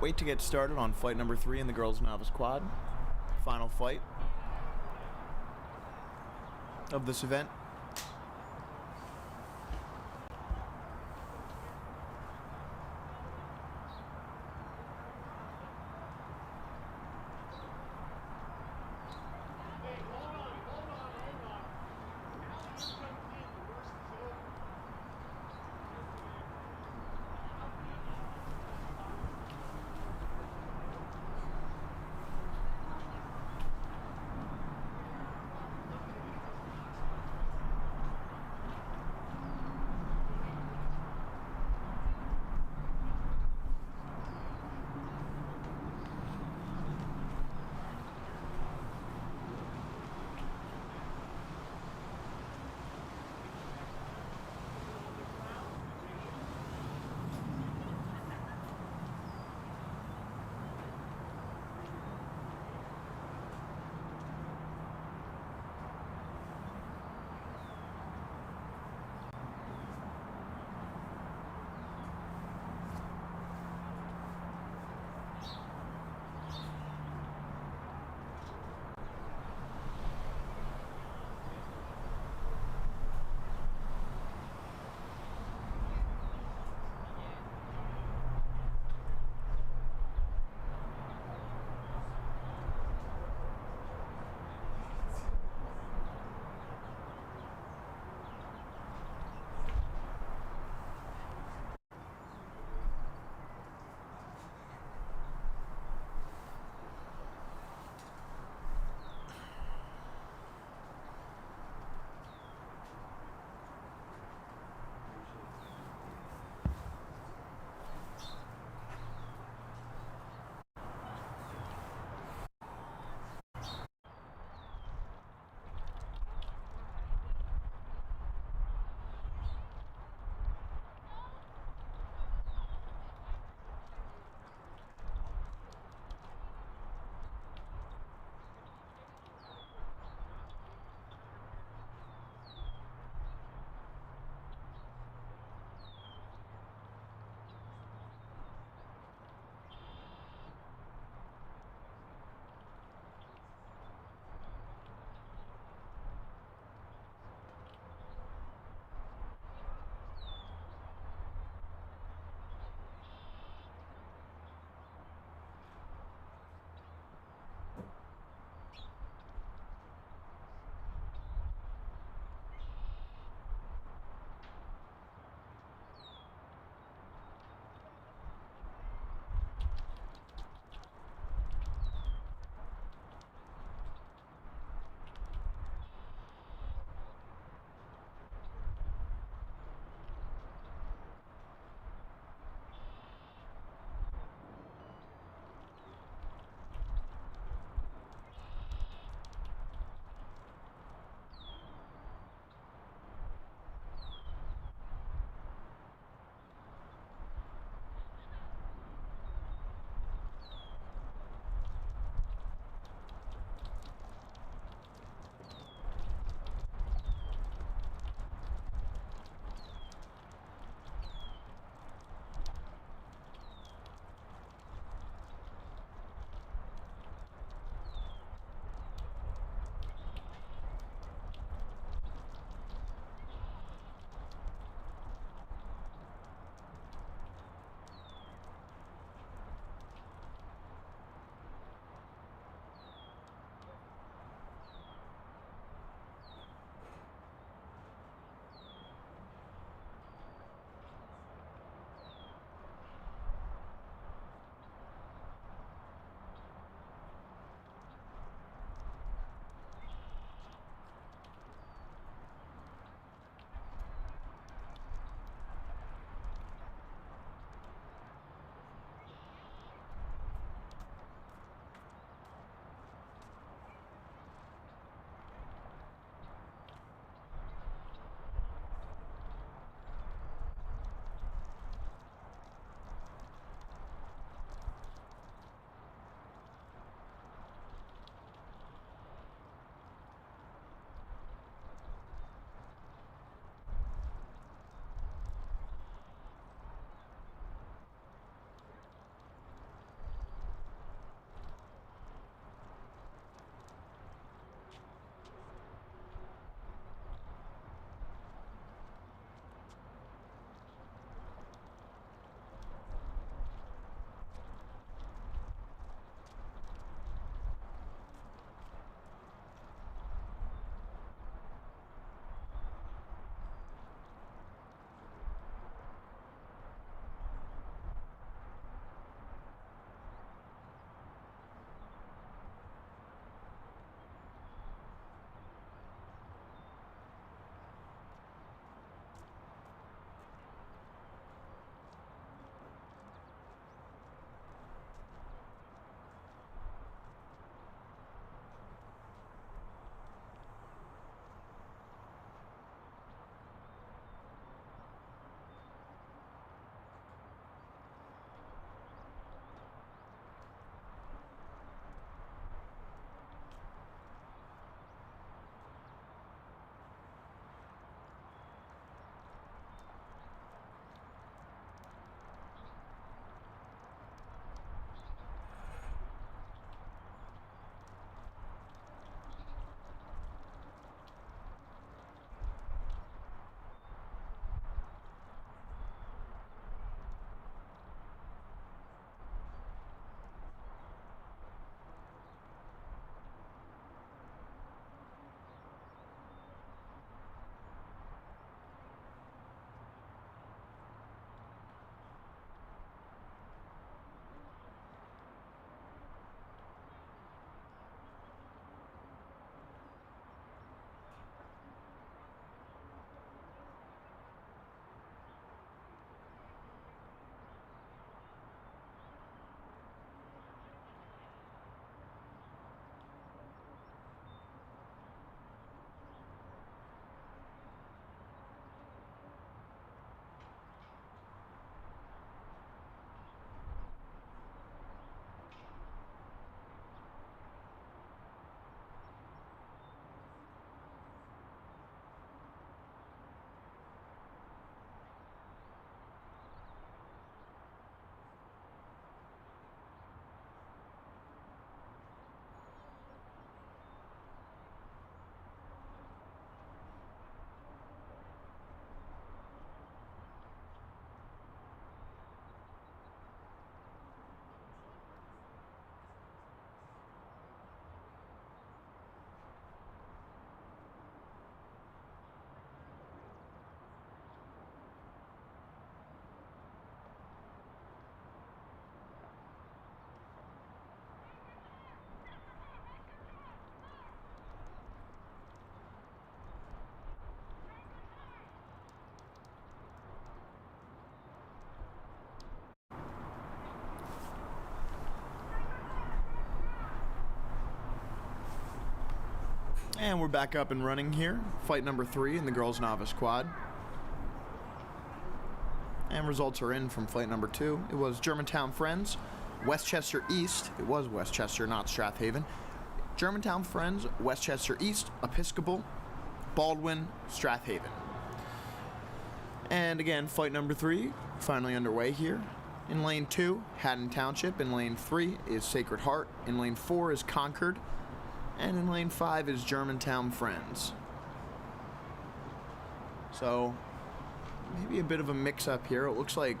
wait to get started on fight number 3 in the girls novice quad. Final fight of this event. And we're back up and running here. Fight number 3 in the girls novice quad. And results are in from fight number 2. It was Germantown Friends, Westchester East. It was Westchester, not Strathaven. Germantown Friends, Westchester East, Episcopal, Baldwin, Strathaven. And again, fight number 3, finally underway here. In lane 2, Haddon Township. In lane 3 is Sacred Heart. In lane 4 is Concord. And in lane 5 is Germantown Friends. So, maybe a bit of a mix-up here. It looks like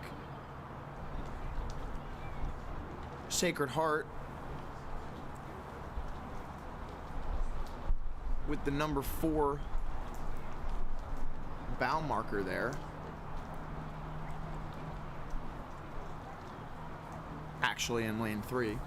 Sacred Heart with the number 4 bow marker there. Actually in lane 3.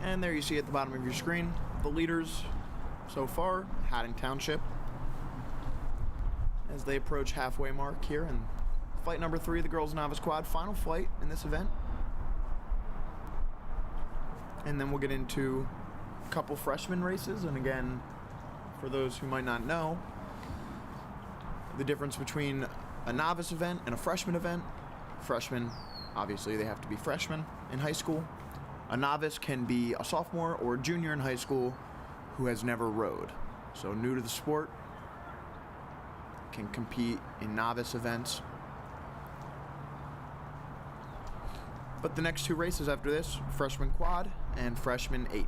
And there you see at the bottom of your screen, the leaders so far, Haddon Township, as they approach halfway mark here in fight number 3 of the girls novice quad, final fight in this event. And then we'll get into a couple freshman races, and again, for those who might not know, the difference between a novice event and a freshman event. Freshmen, obviously they have to be freshmen in high school. A novice can be a sophomore or a junior in high school who has never rowed. So new to the sport, can compete in novice events. But the next 2 races after this, freshman quad and freshman 8.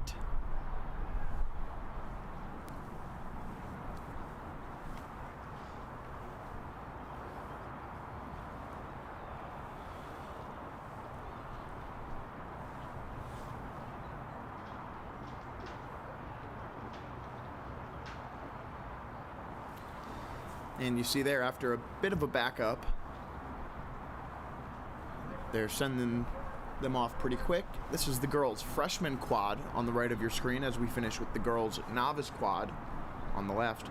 And you see there, after a bit of a backup, they're sending them off pretty quick. This is the girls' freshman quad on the right of your screen as we finish with the girls' novice quad on the left.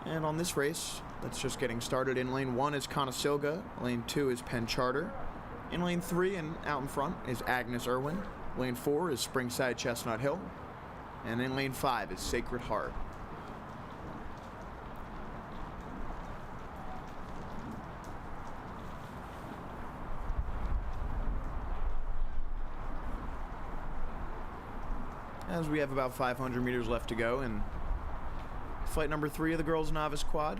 And on this race, that's just getting started. In lane 1 is Conesilga. Lane 2 is Penn Charter. In lane 3 and out in front is Agnes Irwin. Lane 4 is Springside Chestnut Hill. And in lane 5 is Sacred Heart. As we have about 500 meters left to go in fight number 3 of the girls novice quad.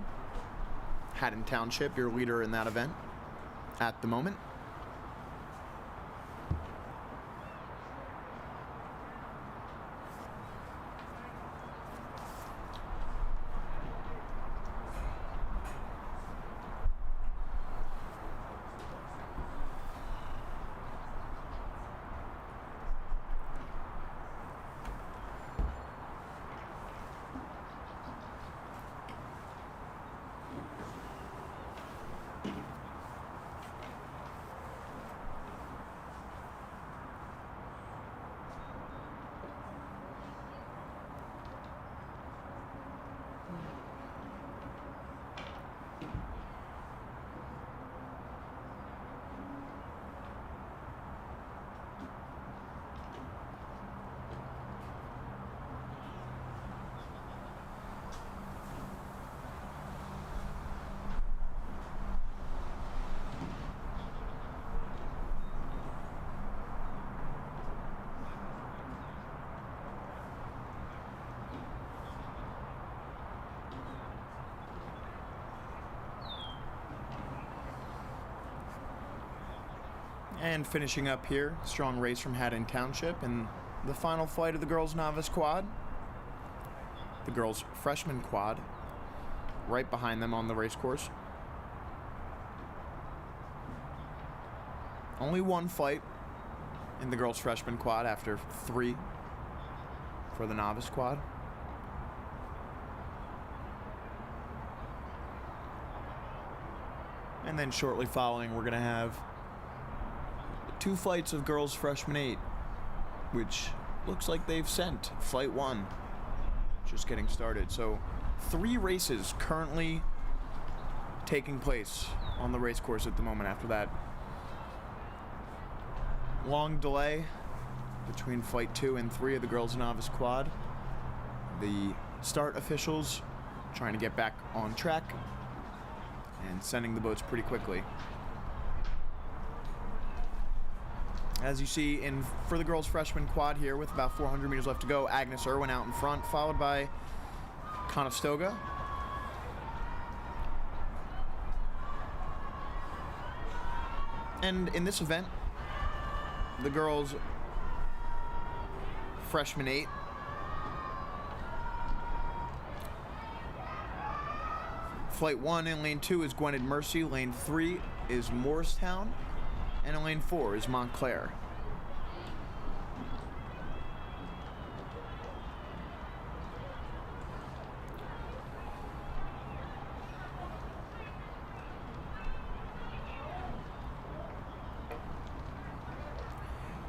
Haddon Township, your leader in that event at the moment. And finishing up here, strong race from Haddon Township in the final fight of the girls novice quad. The girls freshman quad, right behind them on the race course. Only one fight in the girls freshman quad after 3. for the novice quad. And then shortly following, we're going to have 2 flights of girls freshman 8, which looks like they've sent flight 1. Just getting started. So 3 races currently taking place on the race course at the moment after that long delay between flight 2 and 3 of the girls novice quad. The start officials trying to get back on track and sending the boats pretty quickly. As you see, for the girls freshman quad here with about 400 meters left to go, Agnes Irwin out in front, followed by Conestoga. And in this event, the girls freshman 8 flight 1 in lane 2 is Gwynedd Mercy, lane 3 is Morristown, and in lane 4 is Montclair.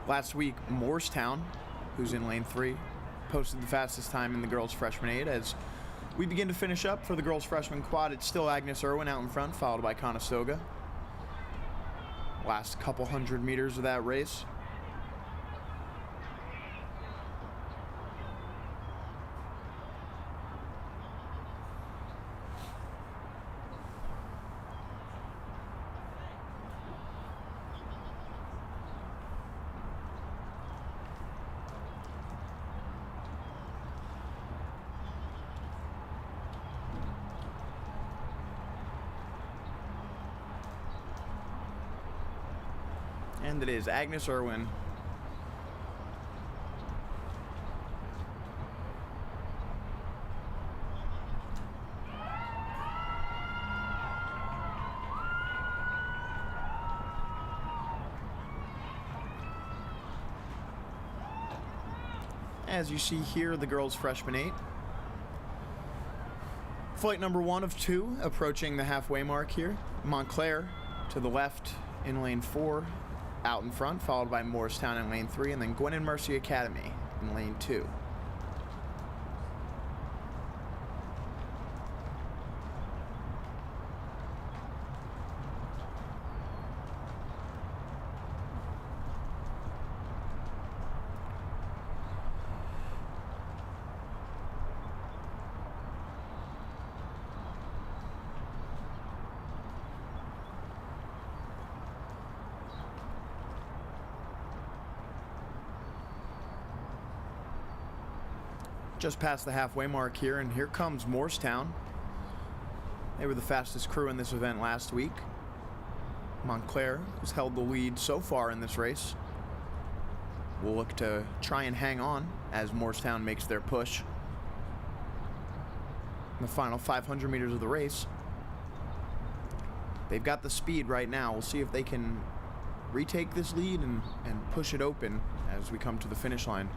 Last week, Morristown, who's in lane 3, posted the fastest time in the girls freshman 8. As we begin to finish up for the girls freshman quad, it's still Agnes Irwin out in front, followed by Conestoga. Last couple hundred meters of that race. And it is Agnes Irwin. As you see here, the girls freshman 8. Flight number 1 of 2 approaching the halfway mark here. Montclair to the left in lane 4. Out in front, followed by Morristown in lane 3, and then Gwynedd Mercy Academy in lane 2. Just past the halfway mark here, and here comes Morristown. They were the fastest crew in this event last week. Montclair has held the lead so far in this race. Will look to try and hang on as Morristown makes their push. In the final 500 meters of the race, they've got the speed right now. We'll see if they can retake this lead and push it open as we come to the finish line.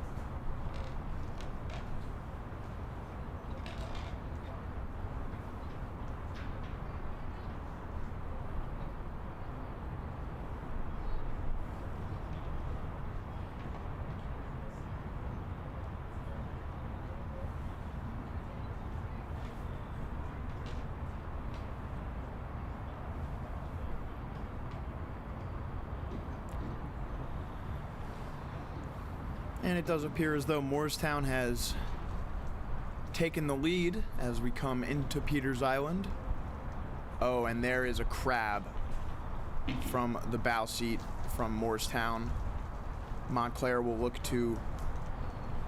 And it does appear as though Morristown has taken the lead as we come into Peters Island. Oh, and there is a crab from the bow seat from Morristown. Montclair will look to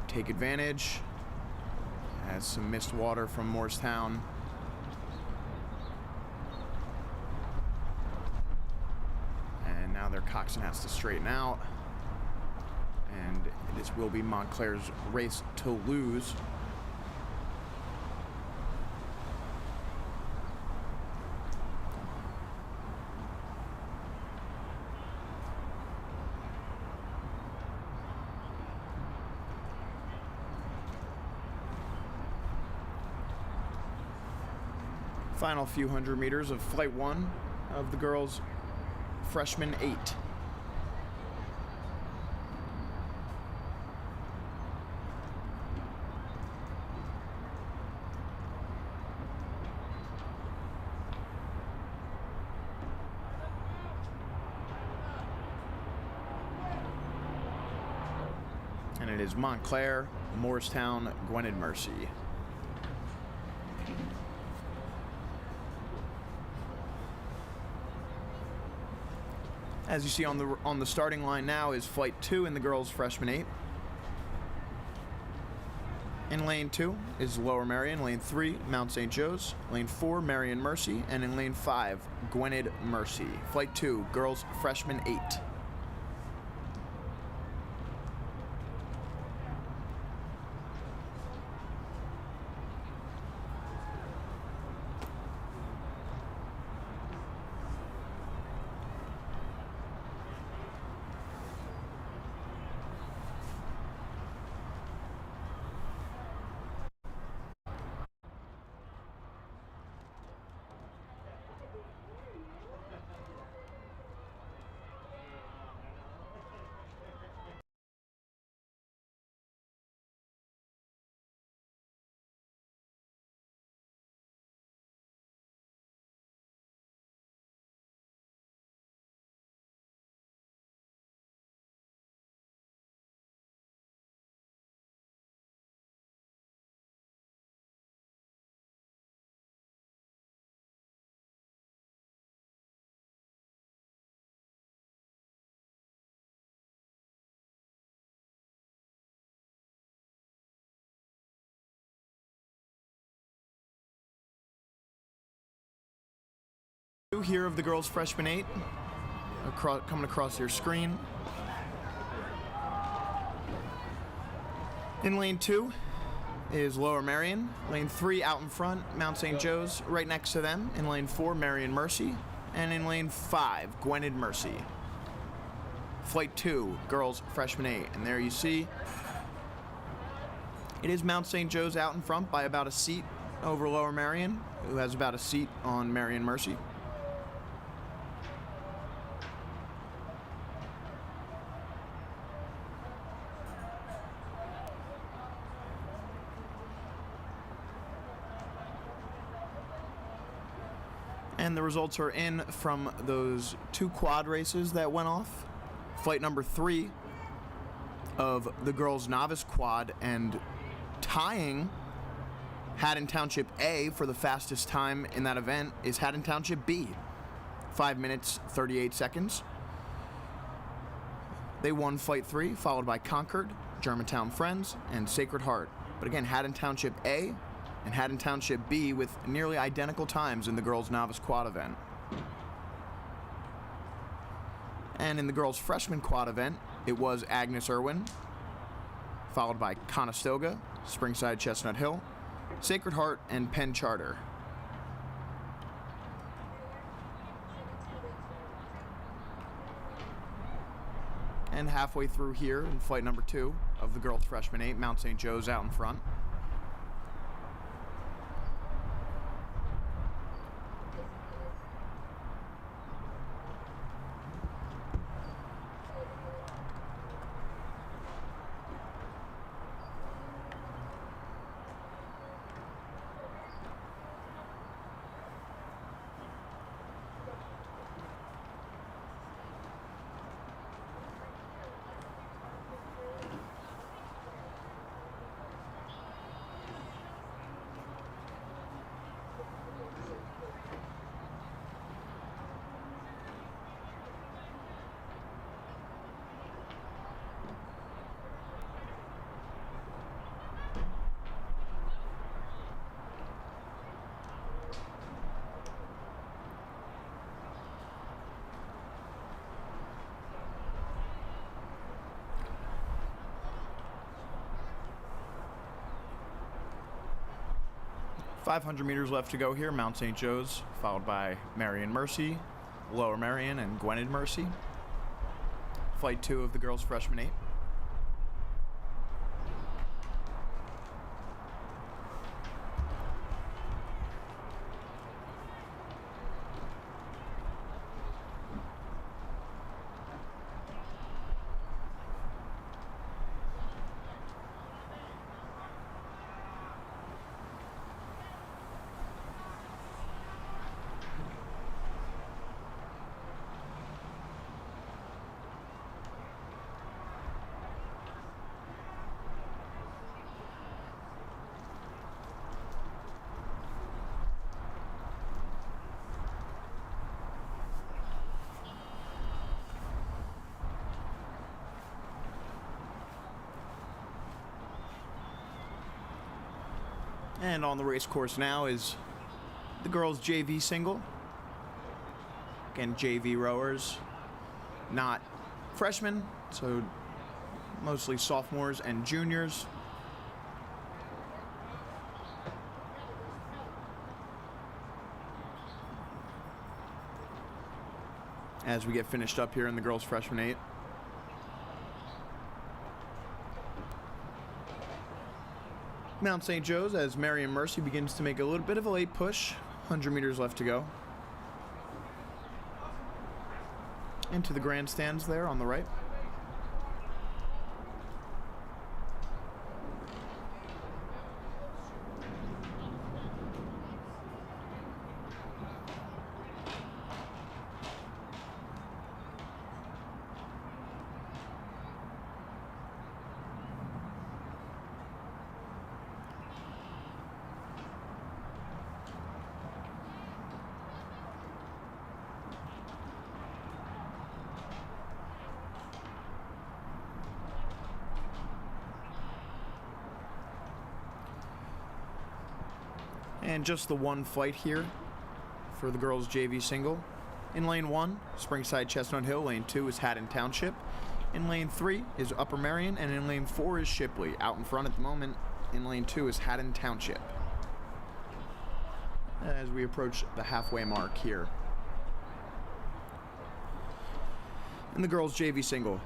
take advantage as some missed water from Morristown. And now their coxswain has to straighten out. And this will be Montclair's race to lose. Final few hundred meters of flight 1 of the girls' freshman 8. And it is Montclair, Morristown, Gwynedd Mercy. As you see on the starting line now is flight 2 in the girls' freshman 8. In lane 2 is Lower Merion, lane 3, Mount St. Joe's, lane 4, Marion Mercy, and in lane 5, Gwynedd Mercy. Flight 2, girls' freshman 8. Here of the girls' freshman 8, coming across your screen. In lane 2 is Lower Merion. Lane 3 out in front, Mount St. Joe's. Right next to them, in lane 4, Marion Mercy. And in lane 5, Gwynedd Mercy. Flight 2, girls' freshman 8. And there you see, it is Mount St. Joe's out in front by about a seat over Lower Merion, who has about a seat on Marion Mercy. And the results are in from those 2 quad races that went off. Flight number 3 of the girls' novice quad, and tying Haddon Township A for the fastest time in that event is Haddon Township B. 5 minutes, 38 seconds. They won Flight 3, followed by Concord, Germantown Friends, and Sacred Heart. But again, Haddon Township A and Haddon Township B with nearly identical times in the girls' novice quad event. And in the girls' freshman quad event, it was Agnes Irwin, followed by Conestoga, Springside Chestnut Hill, Sacred Heart, and Penn Charter. And halfway through here in flight number 2 of the girls' freshman 8, Mount St. Joe's out in front. .500 meters left to go here. Mount St. Joe's, followed by Marion Mercy, Lower Merion, and Gwynedd Mercy. Flight 2 of the girls' freshman 8. And on the race course now is the girls' JV single. Again, JV rowers, not freshmen, so mostly sophomores and juniors. As we get finished up here in the girls' freshman 8. Mount St. Joe's as Marion Mercy begins to make a little bit of a late push. 100 meters left to go. Into the grandstands there on the right. And just the one flight here for the girls' JV single. In lane 1, Springside Chestnut Hill. Lane 2 is Haddon Township. In lane 3 is Upper Marion. And in lane 4 is Shipley. Out in front at the moment in lane 2 is Haddon Township. As we approach the halfway mark here. In the girls' JV single.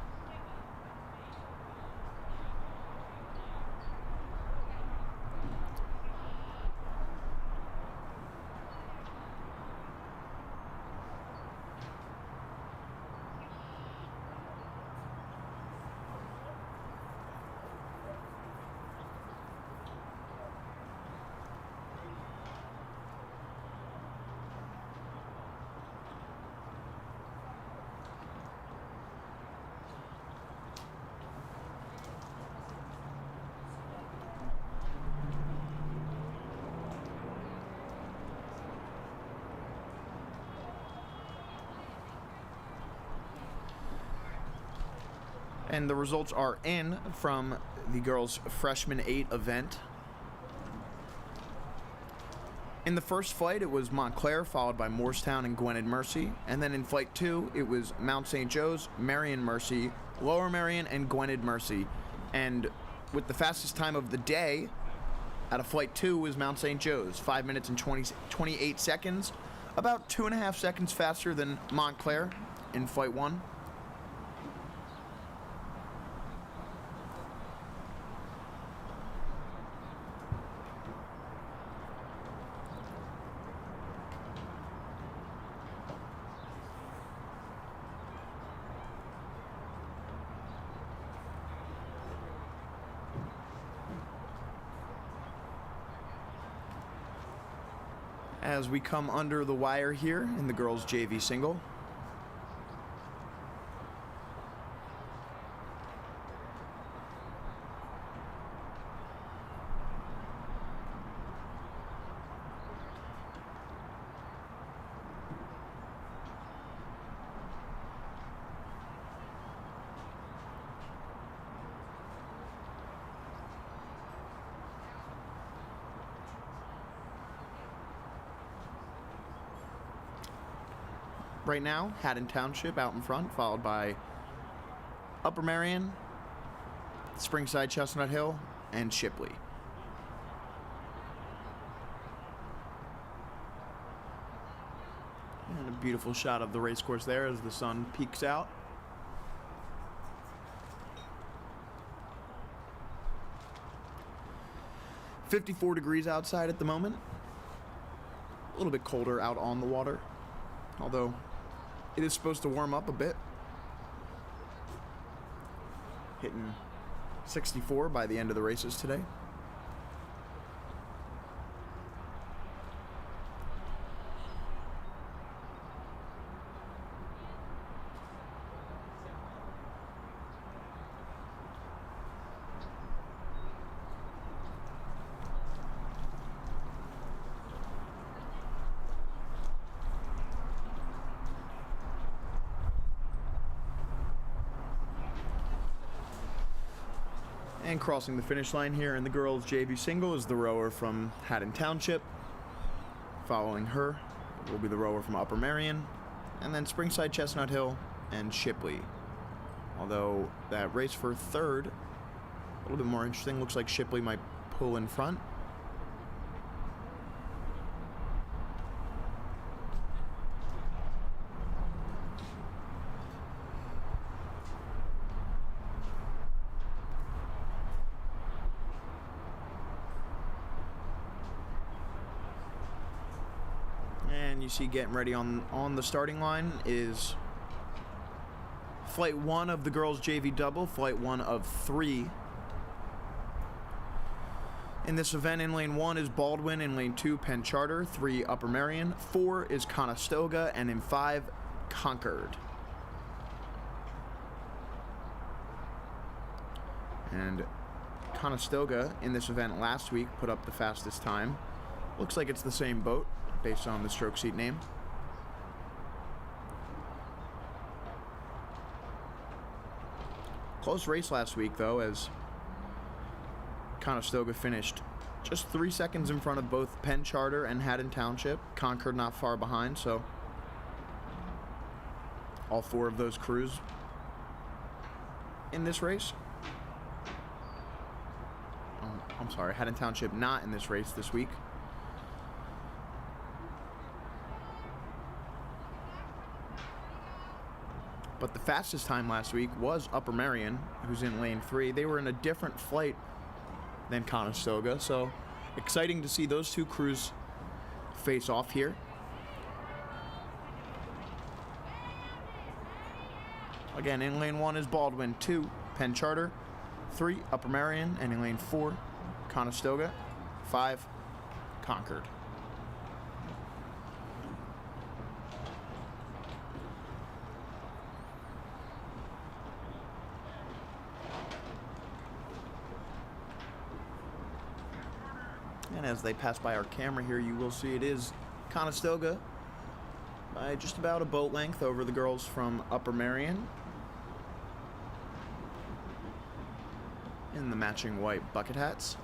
And the results are in from the girls' freshman 8 event. In the first flight, it was Montclair, followed by Morristown and Gwynedd Mercy. And then in flight 2, it was Mount St. Joe's, Marion Mercy, Lower Marion, and Gwynedd Mercy. And with the fastest time of the day, out of flight 2 was Mount St. Joe's, 5 minutes and 28 seconds, about 2.5 seconds faster than Montclair in flight 1. As we come under the wire here in the girls' JV single. Right now, Haddon Township out in front, followed by Upper Marion, Springside Chestnut Hill, and Shipley. And a beautiful shot of the race course there as the sun peeks out. "54 degrees outside at the moment. A little bit colder out on the water, although it is supposed to warm up a bit. Hitting 64 by the end of the races today. And crossing the finish line here in the girls' JV single is the rower from Haddon Township. Following her will be the rower from Upper Merion, and then Springside, Chestnut Hill, and Shipley. Although that race for third, a little bit more interesting. Looks like Shipley might pull in front. And you see getting ready on the starting line is Flight 1 of the girls' JV double, Flight 1 of 3. In this event, in lane 1 is Baldwin, in lane 2, Penn Charter, 3, Upper Merion, 4 is Conestoga, and in 5, Concord. And Conestoga, in this event last week, put up the fastest time. Looks like it's the same boat, based on the stroke seat name. Close race last week, though, as Conestoga finished just 3 seconds in front of both Penn Charter and Haddon Township. Concord not far behind, so all 4 of those crews in this race. I'm sorry, Haddon Township not in this race this week. But the fastest time last week was Upper Merion, who's in lane 3. They were in a different flight than Conestoga, so exciting to see those two crews face off here. Again, in lane 1 is Baldwin, 2, Penn Charter, 3, Upper Merion, and in lane 4, Conestoga, 5, Concord. And as they pass by our camera here, you will see it is Conestoga by just about a boat length over the girls from Upper Merion in the matching white bucket hats.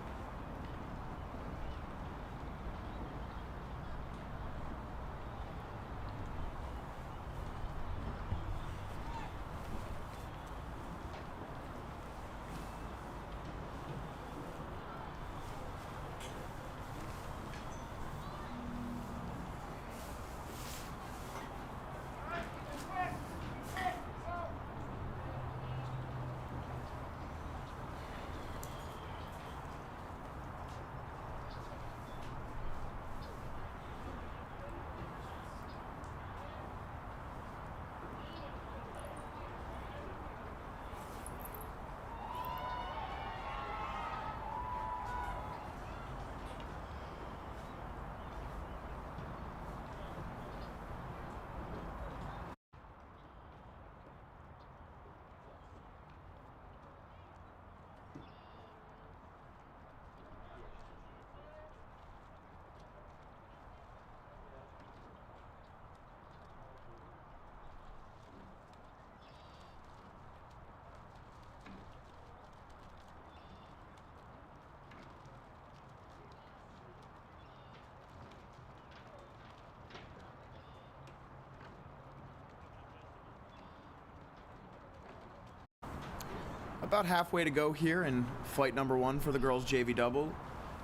About halfway to go here in flight number 1 for the girls' JV double.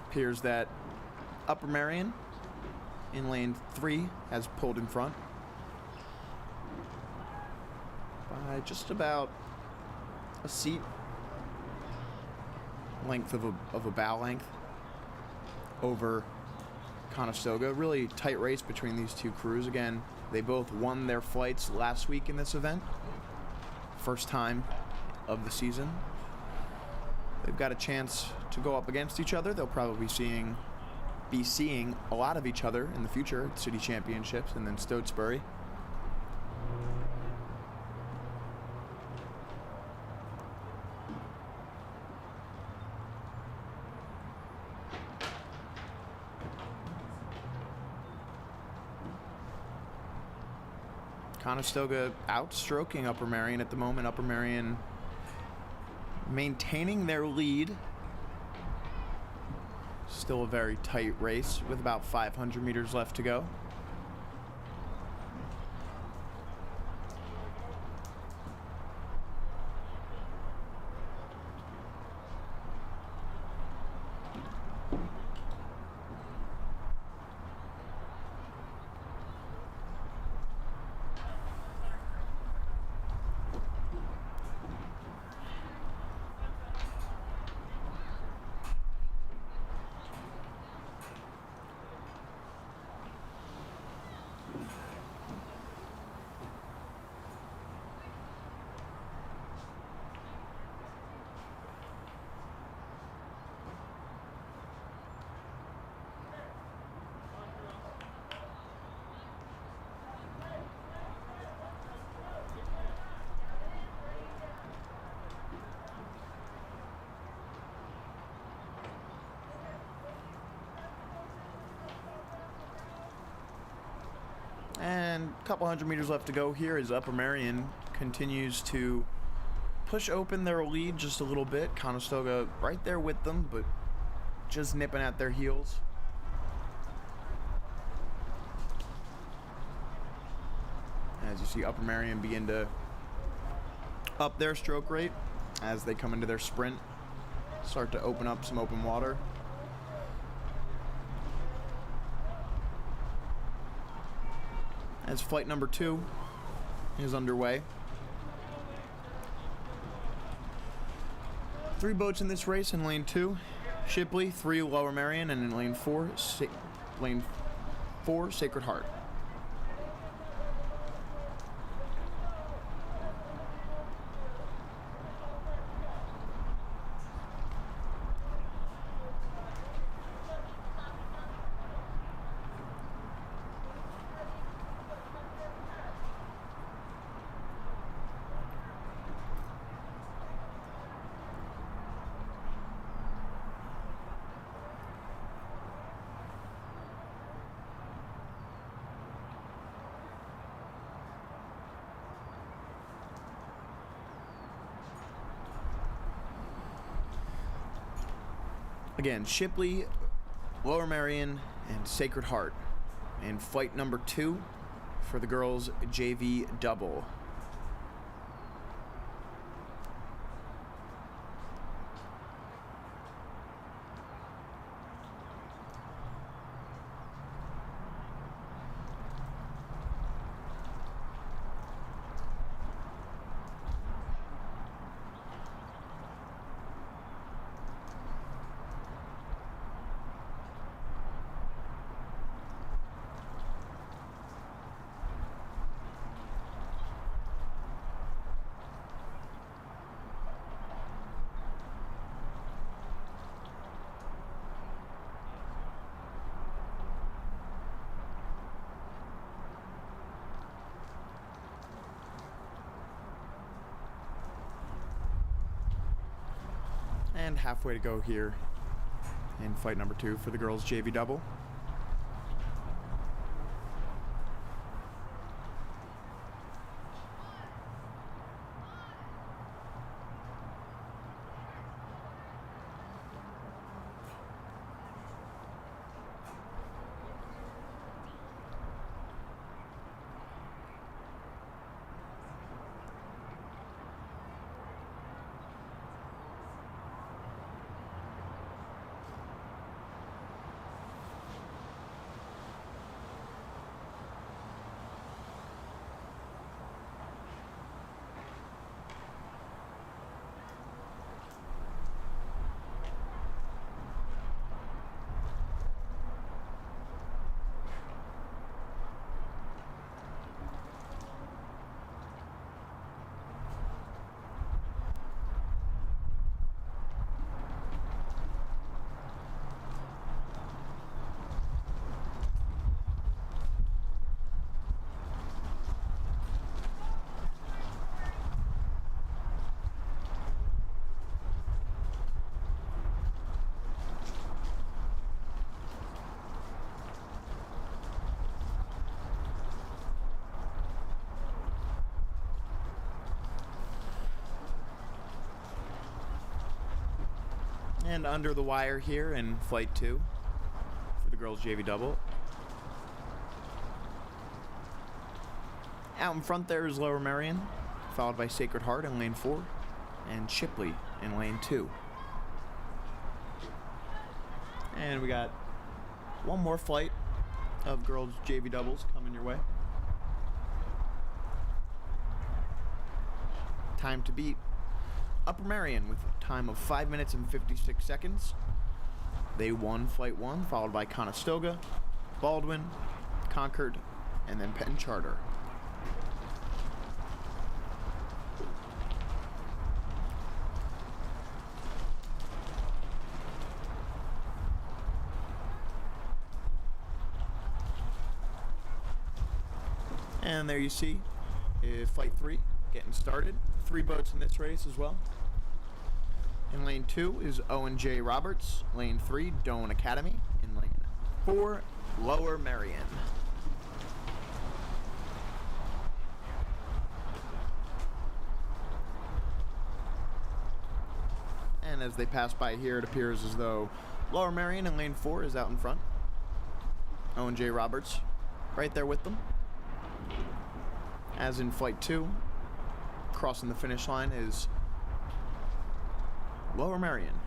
Appears that Upper Merion in lane 3 has pulled in front by just about a seat length of a bow length over Conestoga. Really tight race between these two crews. Again, they both won their flights last week in this event. First time of the season. They've got a chance to go up against each other. They'll probably be seeing a lot of each other in the future at City Championships and then Stotesbury. Conestoga outstroking Upper Merion at the moment. Upper Merion maintaining their lead. Still a very tight race with about 500 meters left to go. And a couple hundred meters left to go here as Upper Merion continues to push open their lead just a little bit. Conestoga right there with them, but just nipping at their heels. As you see Upper Merion begin to up their stroke rate as they come into their sprint, start to open up some open water. As flight number 2 is underway. 3 boats in this race in lane 2. Shipley, 3 Lower Merion, and in lane 4, Sacred Heart. Again, Shipley, Lower Merion, and Sacred Heart. And flight number 2 for the girls' JV double. And halfway to go here in flight number 2 for the girls' JV double. And under the wire here in Flight 2 for the girls JV double. Out in front there is Lower Merion, followed by Sacred Heart in lane 4, and Shipley in lane 2. And we got one more flight of girls JV doubles coming your way. Time to beat Upper Merion with a time of 5 minutes and 56 seconds. They won Flight 1, followed by Conestoga, Baldwin, Concord, and then Penn Charter. And there you see Flight 3 getting started. 3 boats in this race as well. In lane 2 is O&J Roberts. Lane 3, Doan Academy. In lane 4, Lower Merion. And as they pass by here, it appears as though Lower Merion in lane 4 is out in front. O&J Roberts right there with them. As in Flight 2, crossing the finish line is Lower Merion.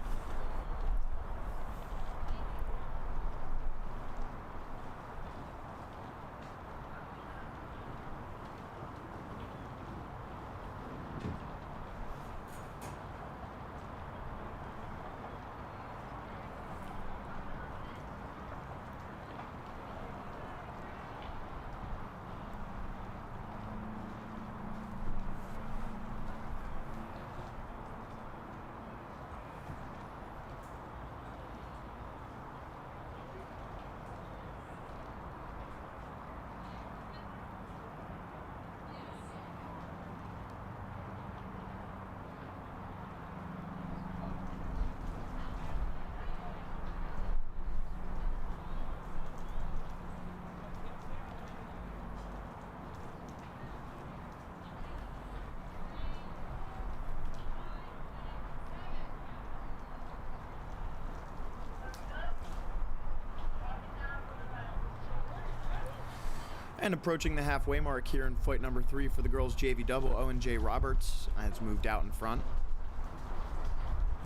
And approaching the halfway mark here in flight number 3 for the girls JV double, O&J Roberts has moved out in front,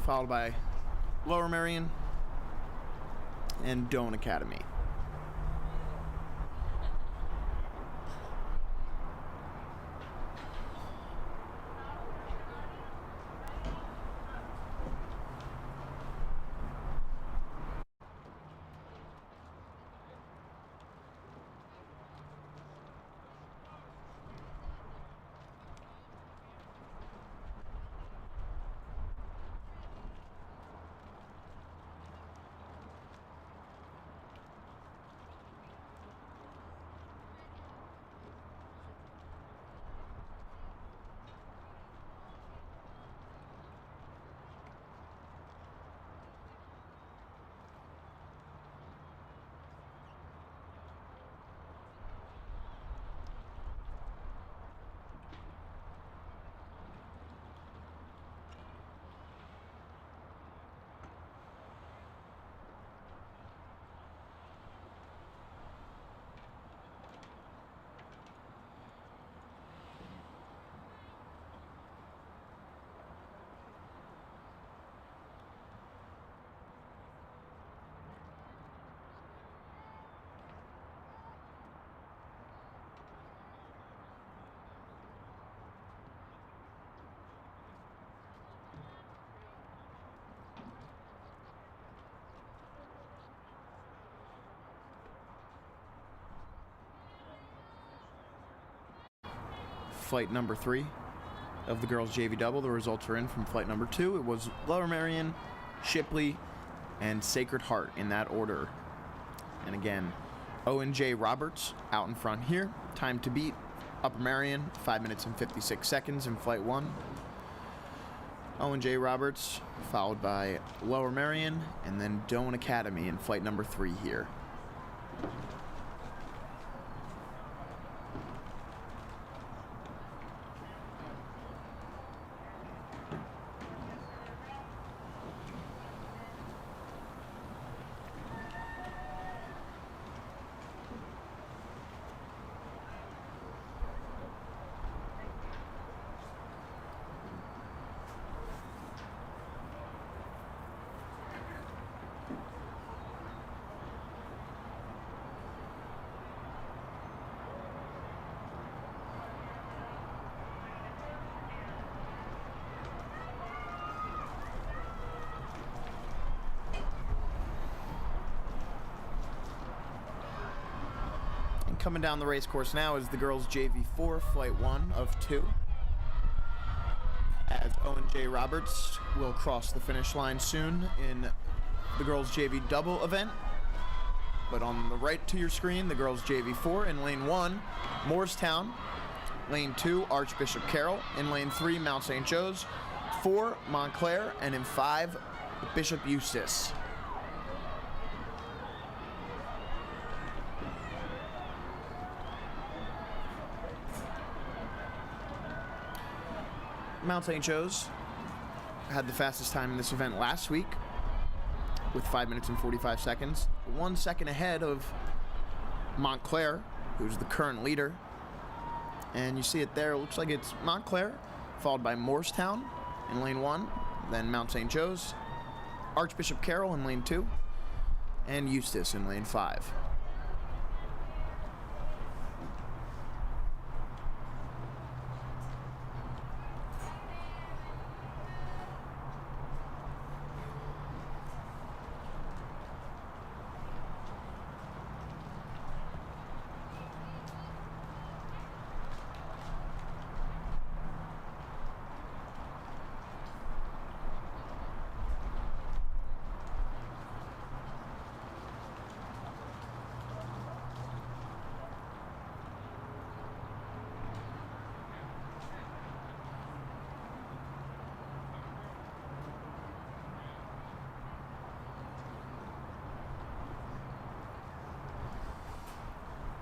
followed by Lower Merion and Doan Academy. Flight number 3 of the girls JV double. The results are in from flight number 2. It was Lower Merion, Shipley, and Sacred Heart in that order. And again, O&J Roberts out in front here. Time to beat Upper Merion, 5 minutes and 56 seconds in flight 1. O&J Roberts followed by Lower Merion and then Doan Academy in flight number 3 here. coming down the race course now is the girls JV4, flight 1 of 2. As Owen J. Roberts will cross the finish line soon in the girls JV double event. But on the right to your screen, the girls JV4 in lane 1, Morristown. Lane 2, Archbishop Carroll. In lane 3, Mount St. Joe's. 4, Montclair. And in 5, Bishop Eustace. Mount St. Joe's had the fastest time in this event last week with 5 minutes and 45 seconds. 1 second ahead of Montclair, who's the current leader. And you see it there. It looks like it's Montclair, followed by Morristown in lane 1, then Mount St. Joe's, Archbishop Carroll in lane 2, and Eustace in lane 5.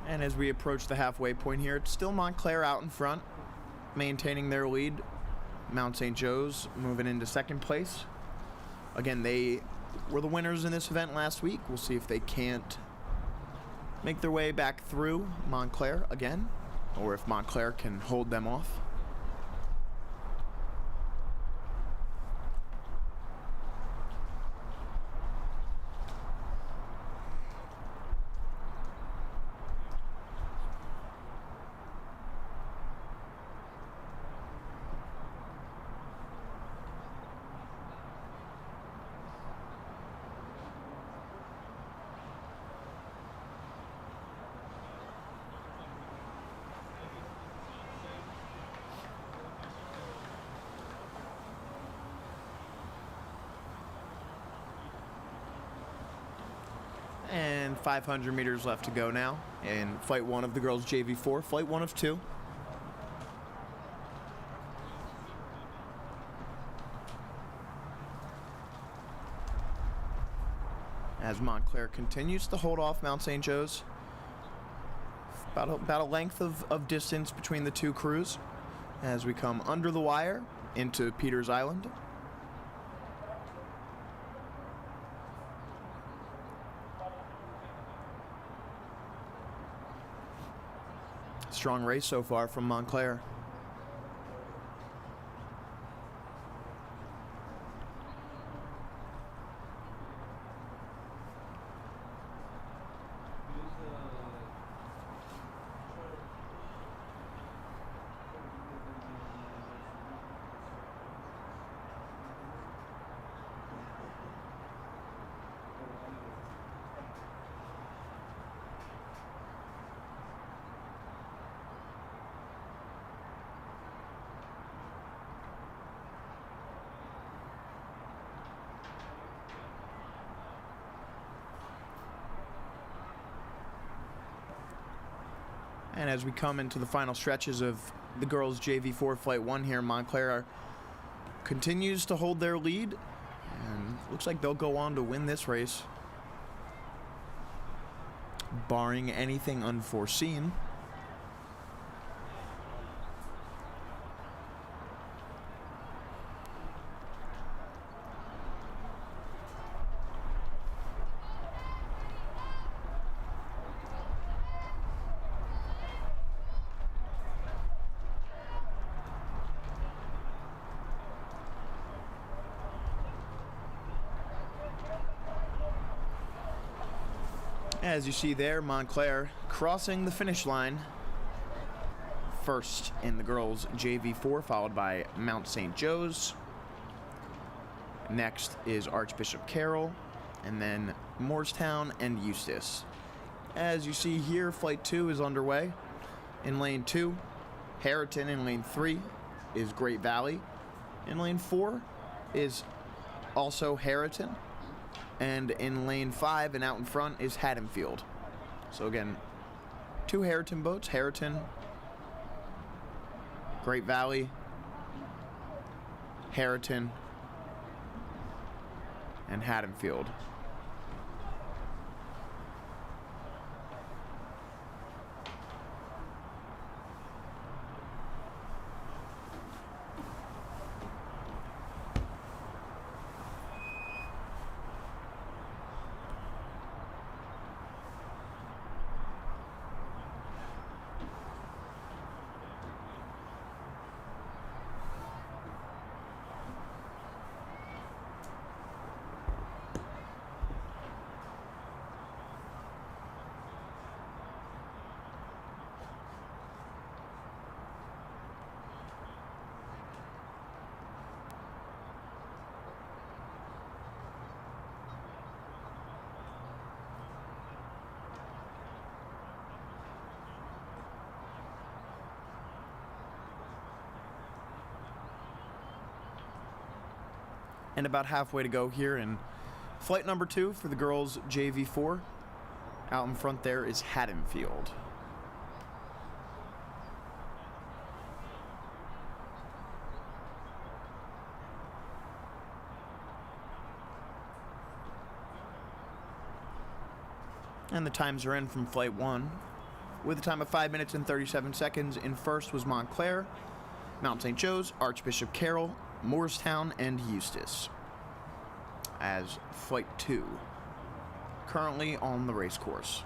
And as we approach the halfway point here, it's still Montclair out in front, maintaining their lead. Mount St. Joe's moving into second place. Again, they were the winners in this event last week. We'll see if they can't make their way back through Montclair again, or if Montclair can hold them off. And 500 meters left to go now in flight 1 of the girls JV4, flight 1 of 2. As Montclair continues to hold off Mount St. Joe's. About a length of distance between the two crews as we come under the wire into Peters Island. Strong race so far from Montclair. And as we come into the final stretches of the girls JV4 flight 1 here, Montclair continues to hold their lead, and looks like they'll go on to win this race, barring anything unforeseen. As you see there, Montclair crossing the finish line first in the girls JV4, followed by Mount St. Joe's. Next is Archbishop Carroll, and then Morristown and Eustace. As you see here, Flight 2 is underway. In lane 2, Harriton. In lane 3 is Great Valley. In lane 4 is also Harriton. And in lane 5 and out in front is Haddonfield. So again, 2 Harriton boats, Harriton, Great Valley, Harriton, and Haddonfield. And about halfway to go here in flight number 2 for the girls JV4. Out in front there is Haddonfield. And the times are in from flight 1 with a time of 5 minutes and 37 seconds. In first was Montclair, Mount St. Joe's, Archbishop Carroll, Moorestown, and Eustis as Flight 2 currently on the race course.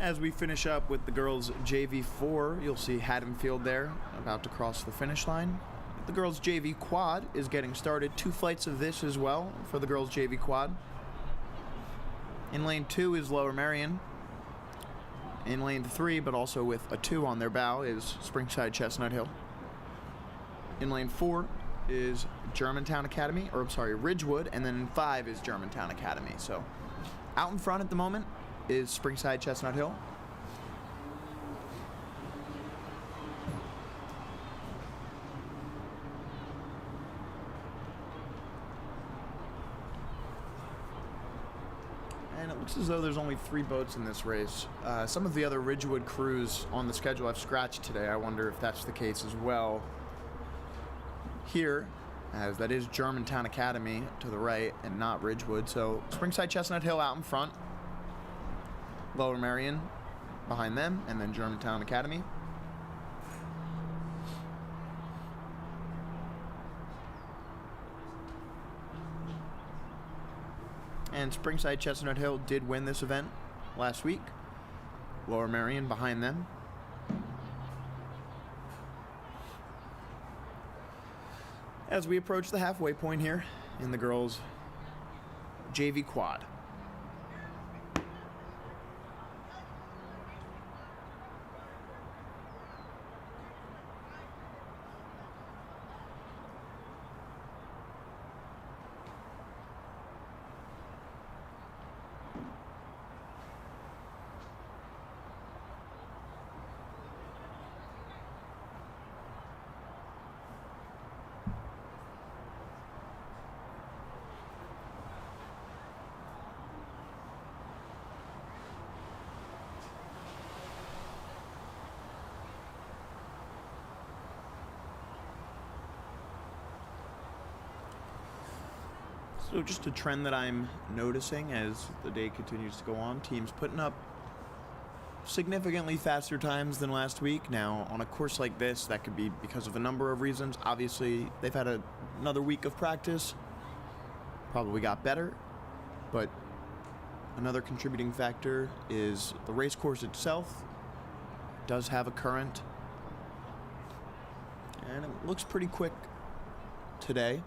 As we finish up with the girls JV4, you'll see Haddonfield there, about to cross the finish line. The girls JV Quad is getting started. 2 flights of this as well for the girls JV Quad. In lane 2 is Lower Merion. In lane 3, but also with a 2 on their bow, is Springside Chestnut Hill. In lane 4 is Germantown Academy, or I'm sorry, Ridgewood, and then in 5 is Germantown Academy. So out in front at the moment is Springside Chestnut Hill. And it looks as though there's only 3 boats in this race. Some of the other Ridgewood crews on the schedule I've scratched today. I wonder if that's the case as well here, as that is Germantown Academy to the right and not Ridgewood. So Springside Chestnut Hill out in front, Lower Merion behind them, and then Germantown Academy. And Springside Chestnut Hill did win this event last week. Lower Merion behind them. as we approach the halfway point here in the girls' JV quad. So just a trend that I'm noticing as the day continues to go on, teams putting up significantly faster times than last week. Now, on a course like this, that could be because of a number of reasons. Obviously, they've had another week of practice, probably got better, but another contributing factor is the race course itself does have a current, and it looks pretty quick today.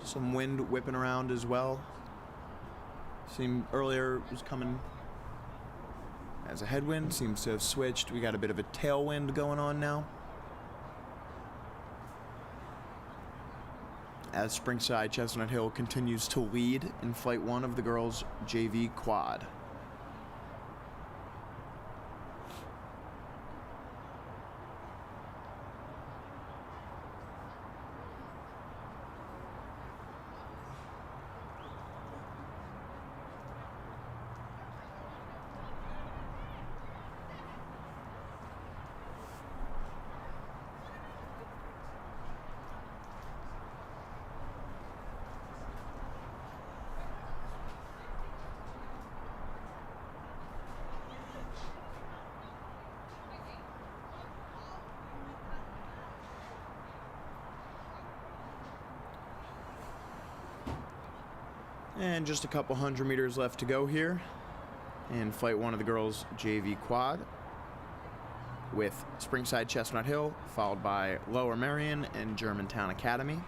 Some wind whipping around as well. Seemed earlier it was coming as a headwind, seems to have switched. We got a bit of a tailwind going on now, as Springside Chestnut Hill continues to lead in Flight 1 of the girls' JV quad. And just a couple hundred meters left to go here in Flight 1 of the girls' JV quad, with Springside Chestnut Hill, followed by Lower Merion and Germantown Academy.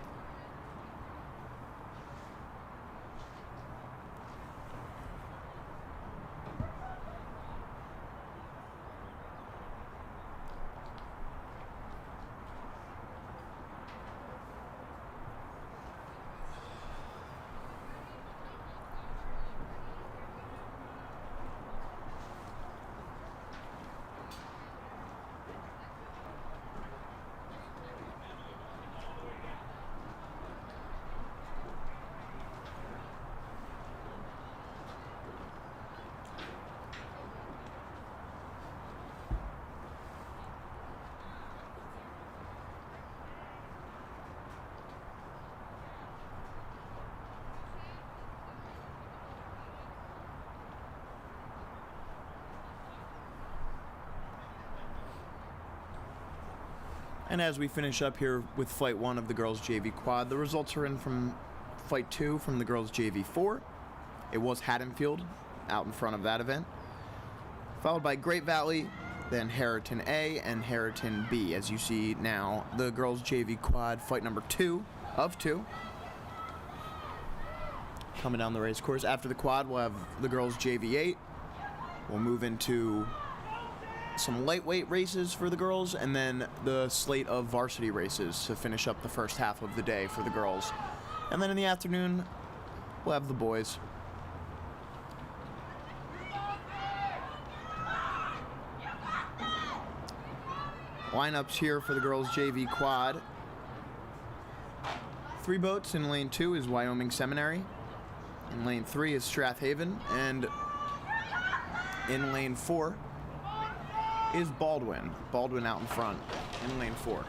And as we finish up here with Flight 1 of the girls' JV quad, the results are in from Flight 2 from the girls' JV 4. It was Haddonfield out in front of that event, followed by Great Valley, then Harriton A and Harriton B. As you see now, the girls' JV quad, flight number 2 of 2, coming down the race course. After the quad, we'll have the girls' JV 8. We'll move into some lightweight races for the girls, and then the slate of varsity races to finish up the first half of the day for the girls. And then in the afternoon, we'll have the boys. Lineups here for the girls' JV quad. 3 boats. In lane 2 is Wyoming Seminary. In lane 3 is Strathaven. And in lane 4 is Baldwin. Baldwin out in front in lane 4.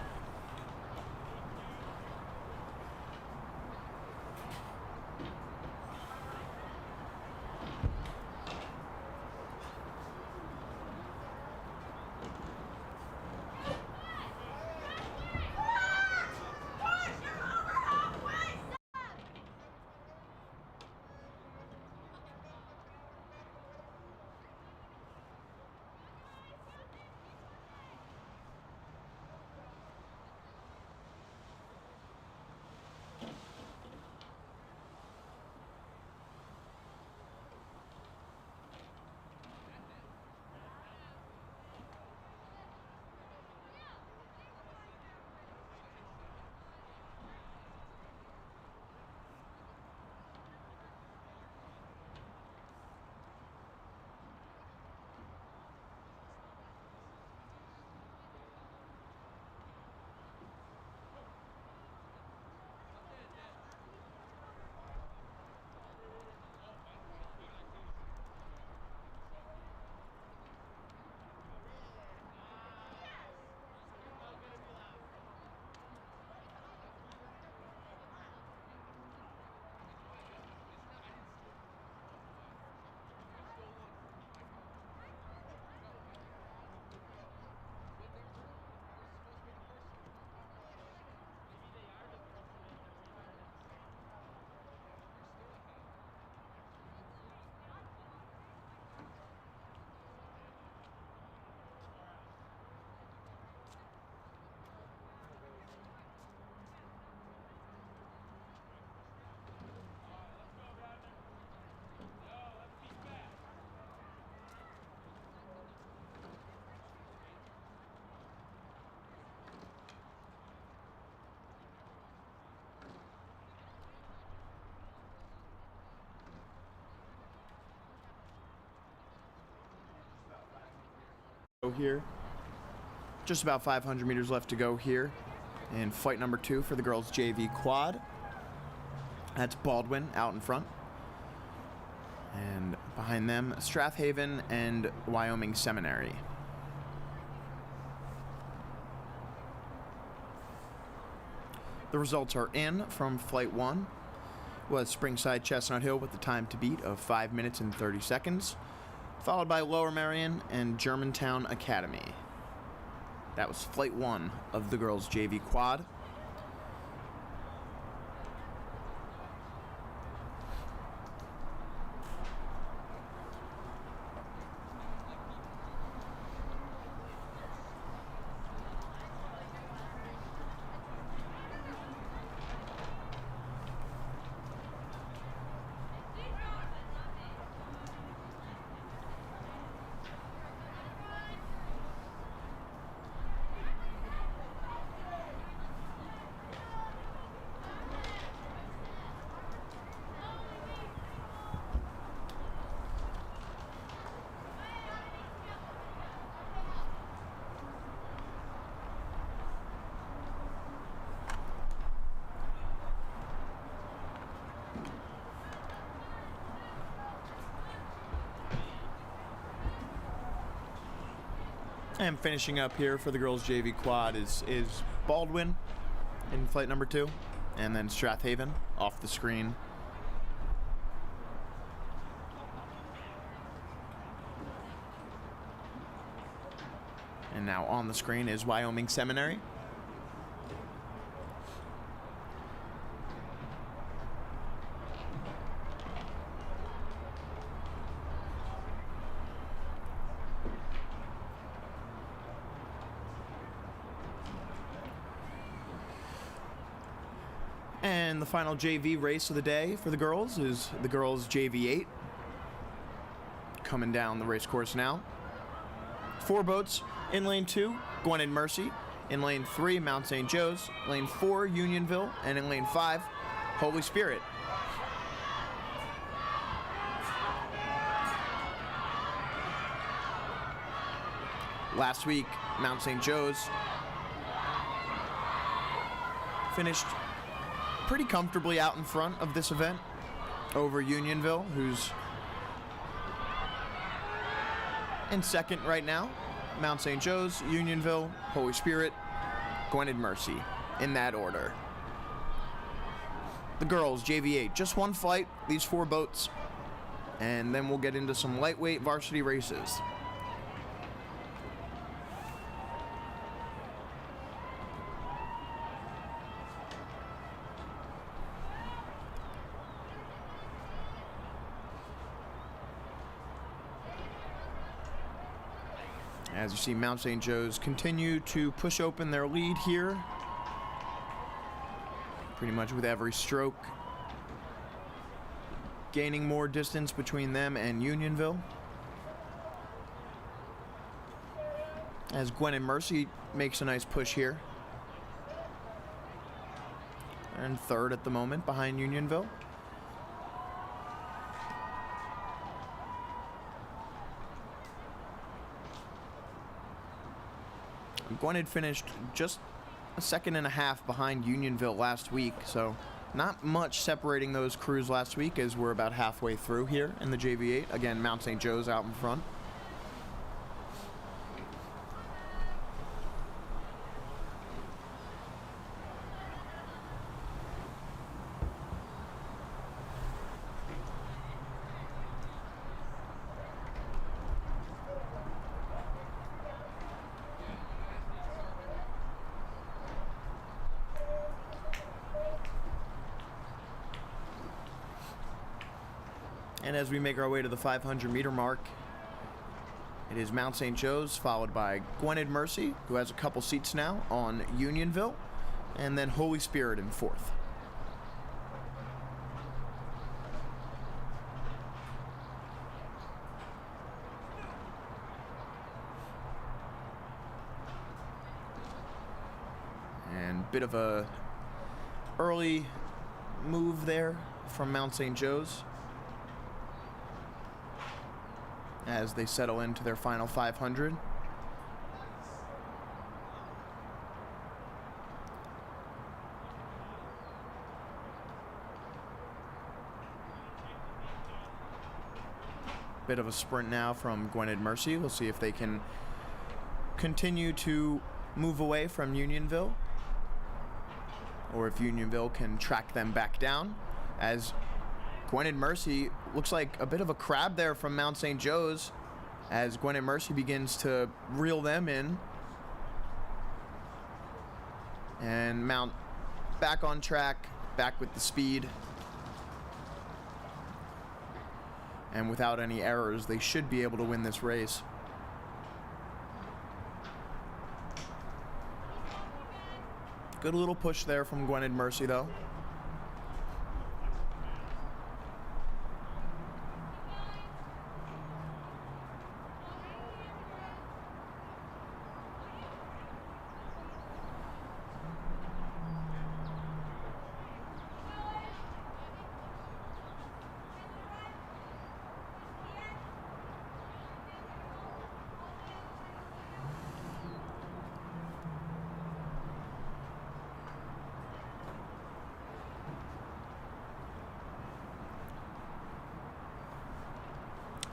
here. Just about 500 meters left to go here in flight number 2 for the girls JV quad. That's Baldwin out in front. And behind them, Strathaven and Wyoming Seminary. The results are in from flight 1. Was Springside Chestnut Hill with the time to beat of 5 minutes and 30 seconds, followed by Lower Merion and Germantown Academy. That was flight 1 of the girls JV quad. And finishing up here for the girls JV quad is Baldwin in flight number 2, and then Strathaven off the screen. And now on the screen is Wyoming Seminary. And the final JV race of the day for the girls is the girls JV 8. Coming down the race course now. 4 boats in lane 2, Gwinnett Mercy. In lane 3, Mount St. Joe's. Lane 4, Unionville. And in lane 5, Holy Spirit. Last week, Mount St. Joe's finished pretty comfortably out in front of this event over Unionville, who's in second right now. Mount St. Joe's, Unionville, Holy Spirit, Gwinnett Mercy, in that order. The girls, JV8, just one flight, these 4 boats, and then we'll get into some lightweight varsity races. As you see, Mount St. Joe's continue to push open their lead here, pretty much with every stroke, gaining more distance between them and Unionville. As Gwinnett Mercy makes a nice push here. They're in third at the moment behind Unionville. Gwinnett finished just a second and a half behind Unionville last week, so not much separating those crews last week, as we're about halfway through here in the JV8. Again, Mount St. Joe's out in front. And as we make our way to the 500-meter mark, it is Mount St. Joe's, followed by Gwinnett Mercy, who has a couple seats now on Unionville, and then Holy Spirit in 4th. And bit of a early move there from Mount St. Joe's as they settle into their final 500. Bit of a sprint now from Gwynedd Mercy. We'll see if they can continue to move away from Unionville, or if Unionville can track them back down, as Gwynedd Mercy looks like a bit of a crab there from Mount St. Joe's, as Gwynedd Mercy begins to reel them in. And Mount back on track, back with the speed. And without any errors, they should be able to win this race. Good little push there from Gwynedd Mercy, though.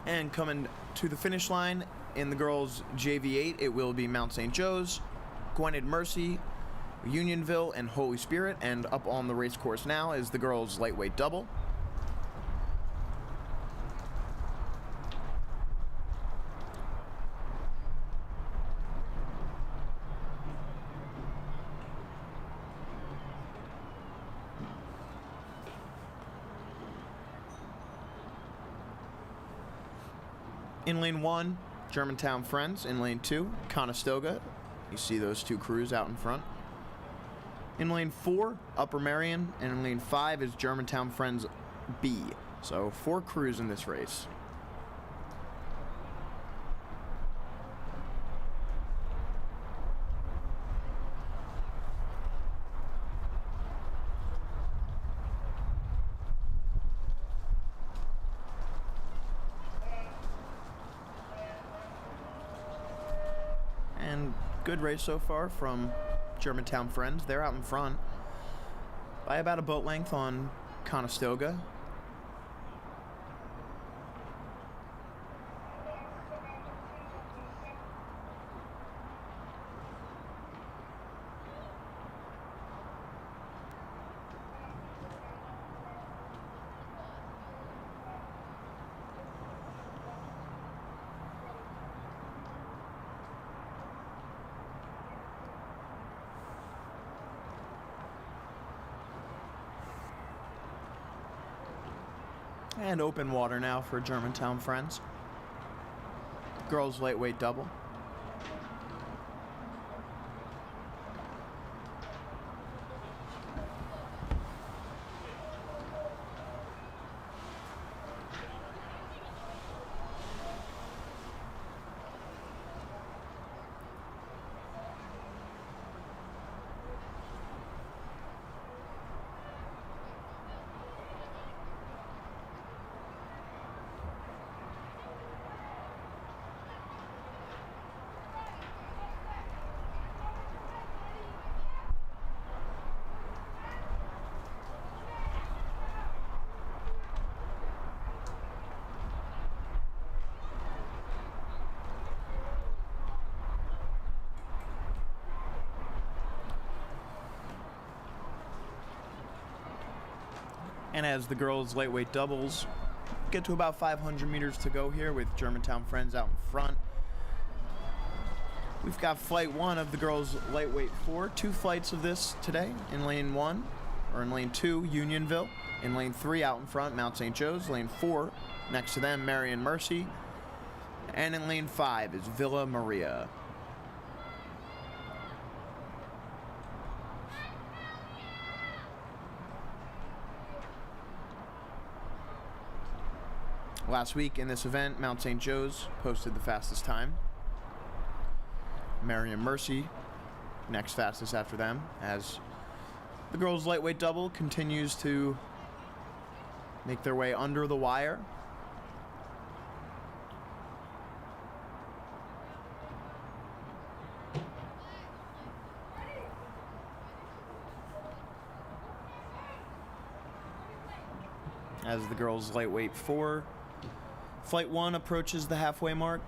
And coming to the finish line in the girls' JV8, it will be Mount St. Joe's, Gwynedd Mercy, Unionville, and Holy Spirit. And up on the race course now is the girls' lightweight double. In lane 1, Germantown Friends. In lane 2, Conestoga. You see those two crews out in front. In lane 4, Upper Marion. And in lane 5 is Germantown Friends B. So 4 crews in this race. And good race so far from Germantown Friends. They're out in front by about a boat length on Conestoga. And open water now for Germantown Friends. Girls lightweight double. And as the girls' lightweight doubles get to about 500 meters to go here with Germantown Friends out in front, we've got flight 1 of the girls' lightweight 4. 2 flights of this today. In lane 1, or in lane 2, Unionville. In lane 3, out in front, Mount St. Joe's. Lane 4, next to them, Marion Mercy. And in lane 5 is Villa Maria. Last week in this event, Mount St. Joe's posted the fastest time. Marion Mercy next fastest after them, as the girls' lightweight double continues to make their way under the wire. As the girls' lightweight 4 Flight 1 approaches the halfway mark.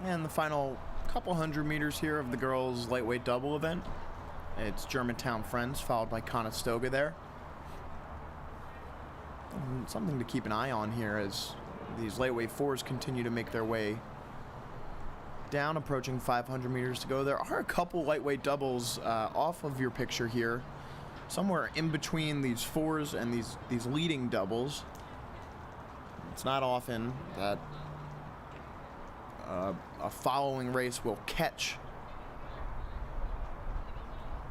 And the final couple hundred meters here of the girls' lightweight double event. It's Germantown Friends, followed by Conestoga there. And something to keep an eye on here as these lightweight fours continue to make their way down, approaching 500 meters to go. There are a couple lightweight doubles off of your picture here, somewhere in between these fours and these leading doubles. It's not often that a following race will catch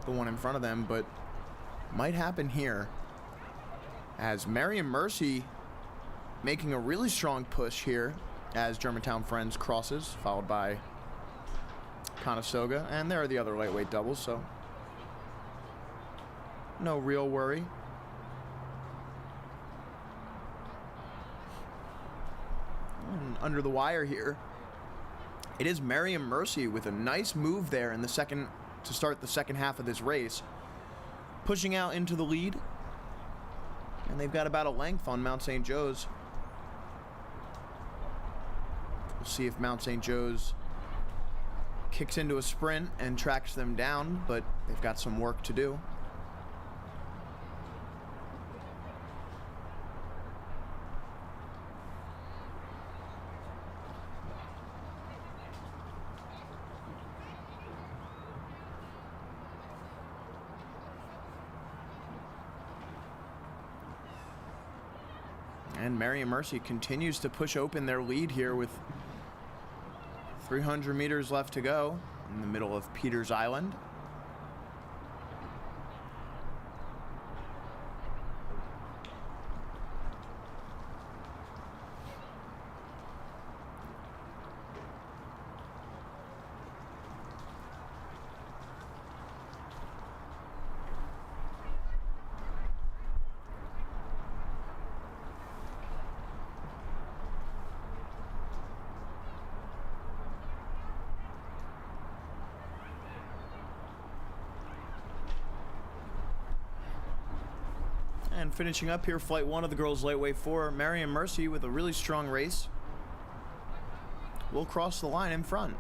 the one in front of them, but might happen here as Mary and Mercy making a really strong push here as Germantown Friends crosses, followed by Conestoga, and there are the other lightweight doubles, so no real worry. And under the wire here, it is Mary and Mercy with a nice move there in the second to start the second half of this race, pushing out into the lead, and they've got about a length on Mount St. Joe's. We'll see if Mount St. Joe's kicks into a sprint and tracks them down, but they've got some work to do. And Mary and Mercy continues to push open their lead here with 300 meters left to go in the middle of Peters Island. And finishing up here, Flight 1 of the girls' lightweight 4, Mary and Mercy with a really strong race will cross the line in front,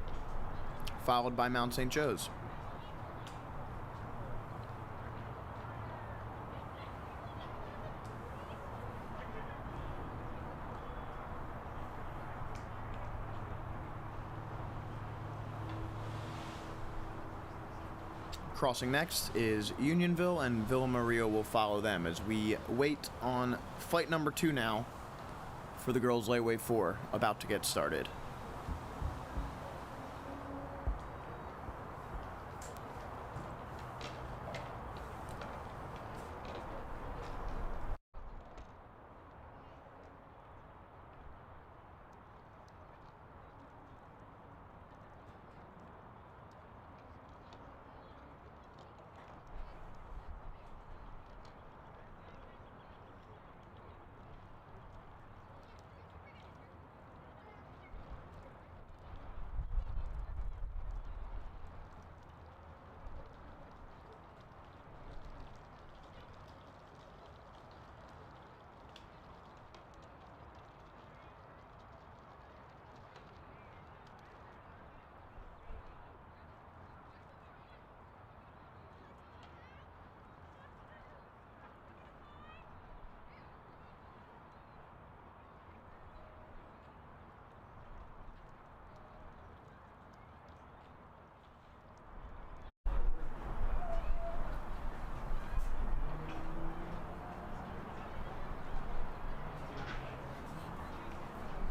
followed by Mount St. Joe's. Crossing next is Unionville, and Villa Maria will follow them as we wait on flight number 2 now for the girls' lightweight 4, about to get started.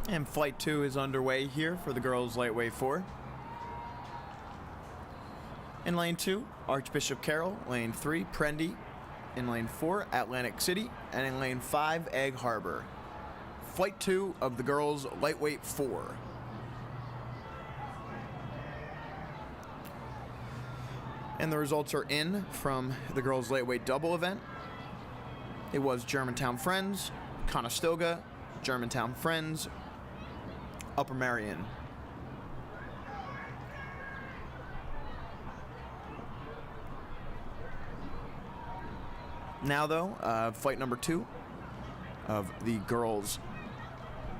And flight 2 is underway here for the girls lightweight 4. In lane 2, Archbishop Carroll. Lane 3, Prendy. In lane 4, Atlantic City. And in lane 5, Egg Harbor. Flight 2 of the girls lightweight 4. And the results are in from the girls lightweight double event. It was Germantown Friends, Conestoga, Germantown Friends, Upper Marion. Now though, flight number 2 of the girls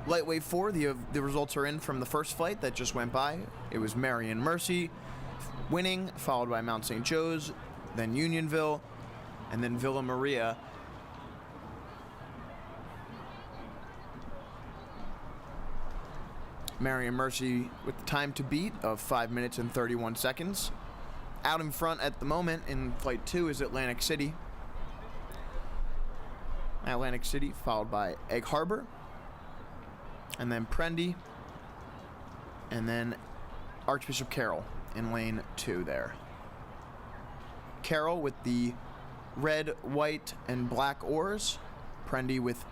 lightweight 4. The results are in from the first flight that just went by. It was Marion Mercy winning, followed by Mount St. Joe's, then Unionville, and then Villa Maria. Marion Mercy with the time to beat of 5 minutes and 31 seconds. Out in front at the moment in flight 2 is Atlantic City. Atlantic City followed by Egg Harbor, and then Prendy, and then Archbishop Carroll in lane 2 there. Carroll with the red, white, and black oars. Prendy with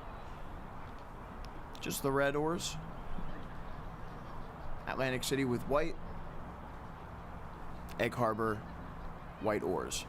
just the red oars. Atlantic City with white. Egg Harbor, white oars.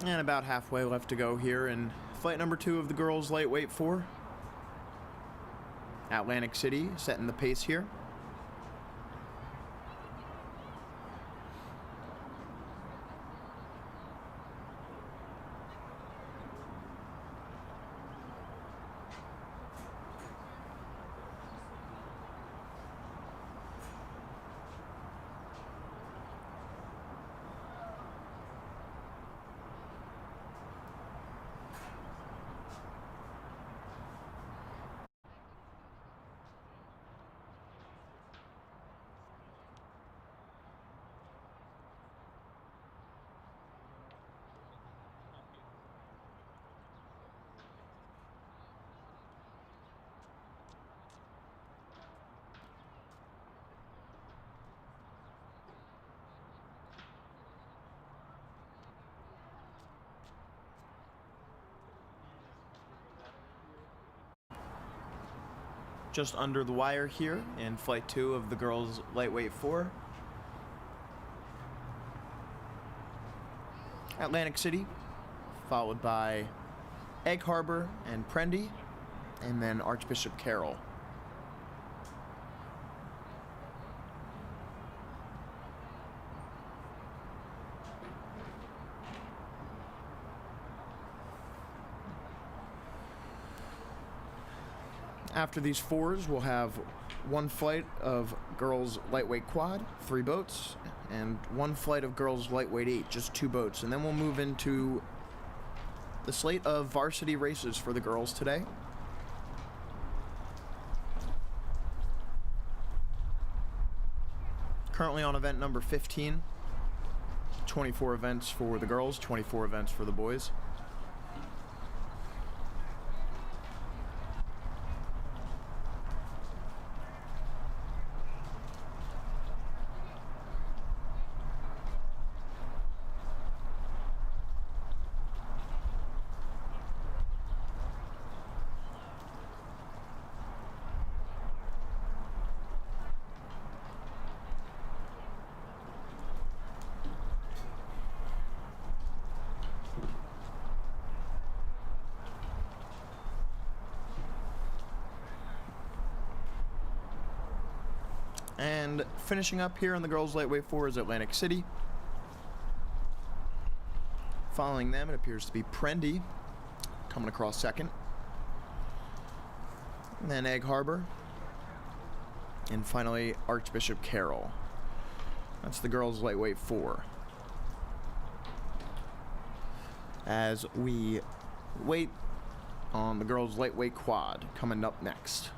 And about halfway left to go here in flight number 2 of the girls lightweight 4. Atlantic City setting the pace here. Just under the wire here in flight 2 of the girls lightweight 4. Atlantic City, followed by Egg Harbor and Prendy, and then Archbishop Carroll. After these 4s, we'll have one flight of girls lightweight quad, 3 boats, and one flight of girls lightweight 8, just 2 boats. And then we'll move into the slate of varsity races for the girls today. Currently on event number 15, 24 events for the girls, 24 events for the boys. And finishing up here in the girls' lightweight 4 is Atlantic City. Following them, it appears to be Prendy coming across second. And then Egg Harbor. And finally, Archbishop Carroll. That's the girls' lightweight 4. As we wait on the girls' lightweight quad coming up next.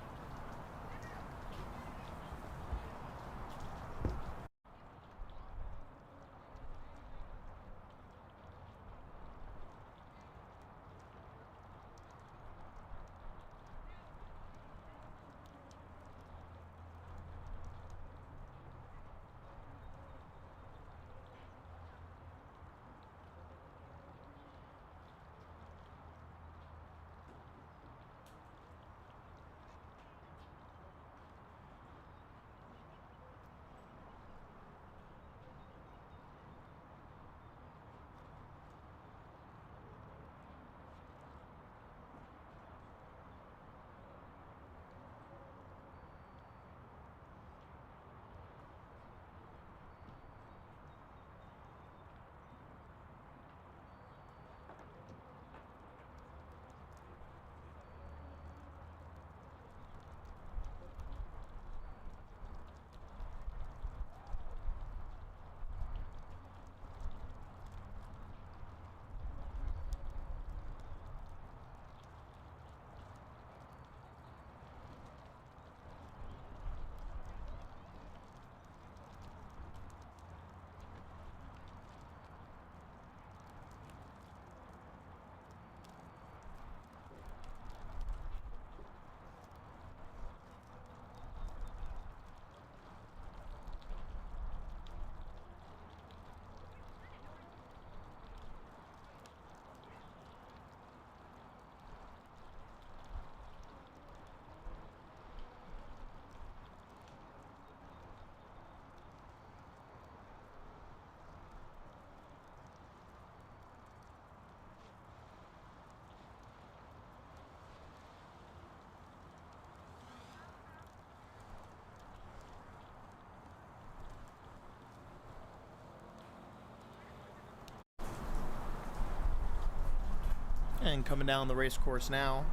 And coming down the race course now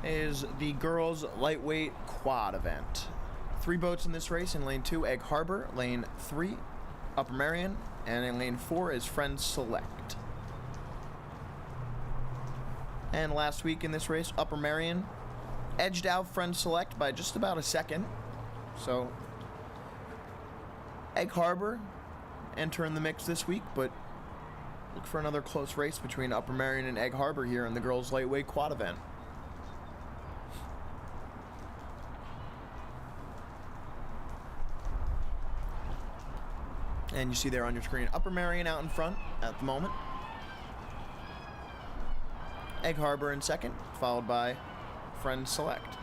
is the girls' lightweight quad event. 3 boats in this race. In lane 2, Egg Harbor. Lane 3, Upper Marion. And in lane 4 is Friends Select. And last week in this race, Upper Marion edged out Friends Select by just about a second. So Egg Harbor entering the mix this week, but look for another close race between Upper Marion and Egg Harbor here in the girls' lightweight quad event. And you see there on your screen, Upper Marion out in front at the moment. Egg Harbor in second, followed by Friends Select.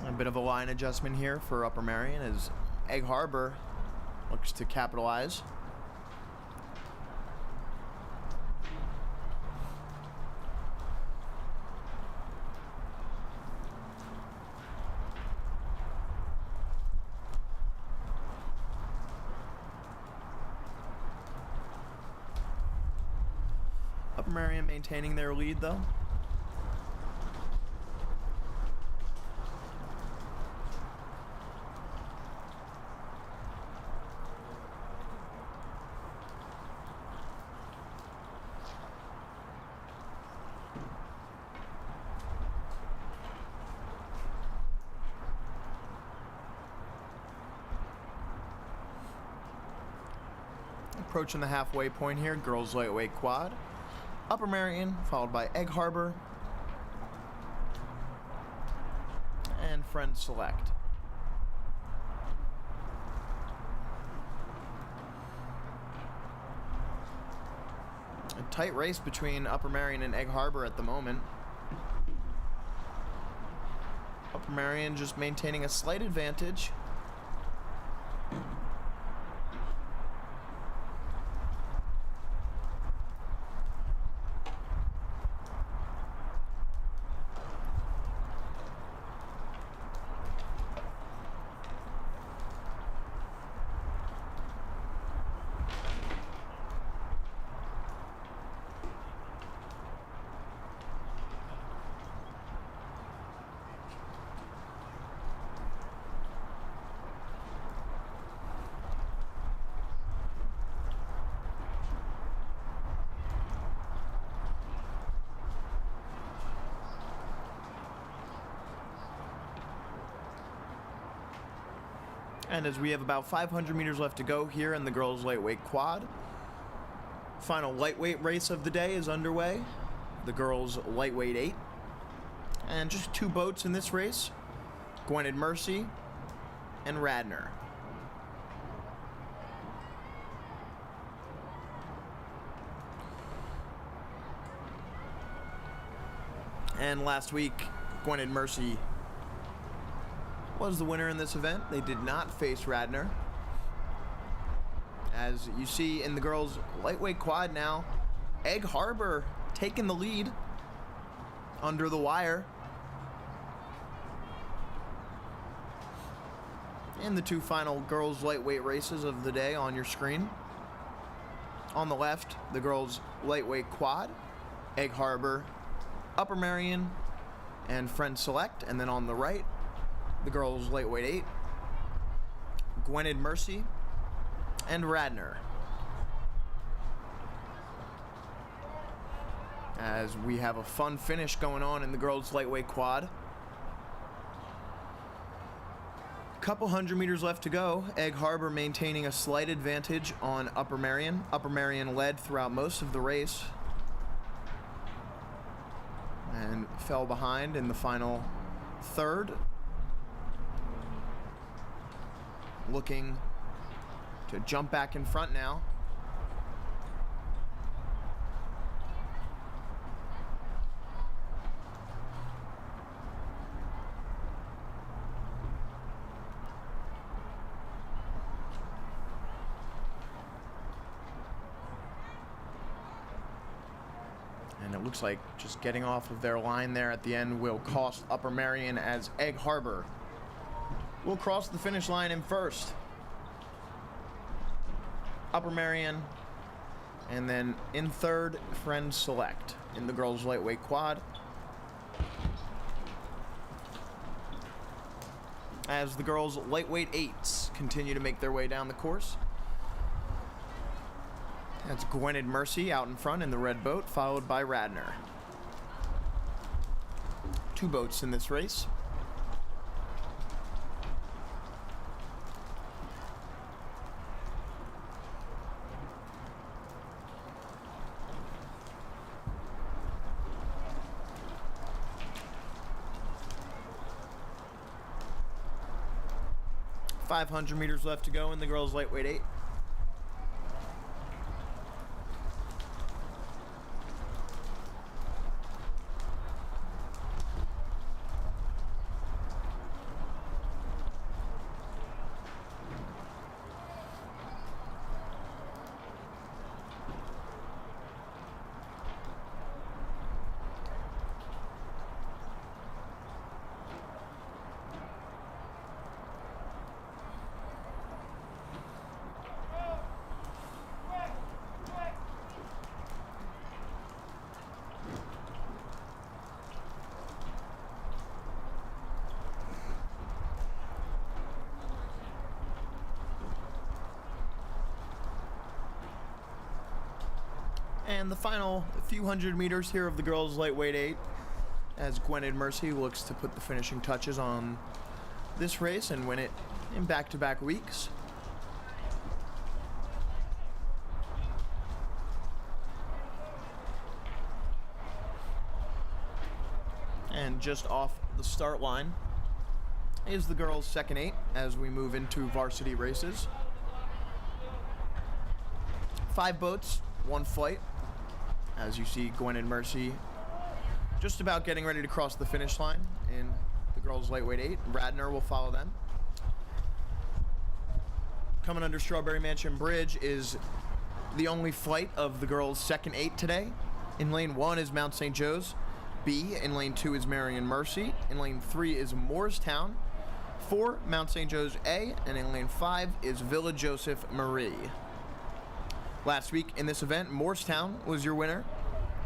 A bit of a line adjustment here for Upper Marion as Egg Harbor looks to capitalize. Upper Marion maintaining their lead though. Approaching the halfway point here, girls lightweight quad. Upper Marion, followed by Egg Harbor and Friends Select. A tight race between Upper Marion and Egg Harbor at the moment. Upper Marion just maintaining a slight advantage. And as we have about 500 meters left to go here in the girls' lightweight quad, final lightweight race of the day is underway. The girls' lightweight 8. And just 2 boats in this race, Gwynedd Mercy and Radnor. And last week, Gwynedd Mercy was the winner in this event. They did not face Radnor. As you see in the girls' lightweight quad now, Egg Harbor taking the lead under the wire. And the 2 final girls' lightweight races of the day on your screen. On the left, the girls' lightweight quad, Egg Harbor, Upper Marion, and Friend Select. And then on the right, the girls' lightweight 8, Gwynedd Mercy and Radnor. As we have a fun finish going on in the girls' lightweight quad. Couple hundred meters left to go. Egg Harbor maintaining a slight advantage on Upper Marion. Upper Marion led throughout most of the race and fell behind in the final third. Looking to jump back in front now. And it looks like just getting off of their line there at the end will cost Upper Marion, as Egg Harbor will cross the finish line in first. Upper Marion, and then in third, Friend Select in the girls' lightweight quad. As the girls' lightweight 8s continue to make their way down the course. That's Gwynedd Mercy out in front in the red boat, followed by Radnor. 2 boats in this race. .500 meters left to go in the girls' lightweight 8. And the final few hundred meters here of the girls' lightweight 8, as Gwynedd Mercy looks to put the finishing touches on this race and win it in back-to-back weeks. And just off the start line is the girls' second 8 as we move into varsity races. 5 boats, 1 flight. as you see Gwen and Mercy just about getting ready to cross the finish line in the girls' lightweight 8. Radner will follow them. Coming under Strawberry Mansion Bridge is the only flight of the girls' second 8 today. In lane 1 is Mount St. Joe's B. In lane 2 is Marion Mercy. In lane 3 is Moorestown. 4, Mount St. Joe's A. And in lane 5 is Villa Joseph Marie. Last week in this event, Moorestown was your winner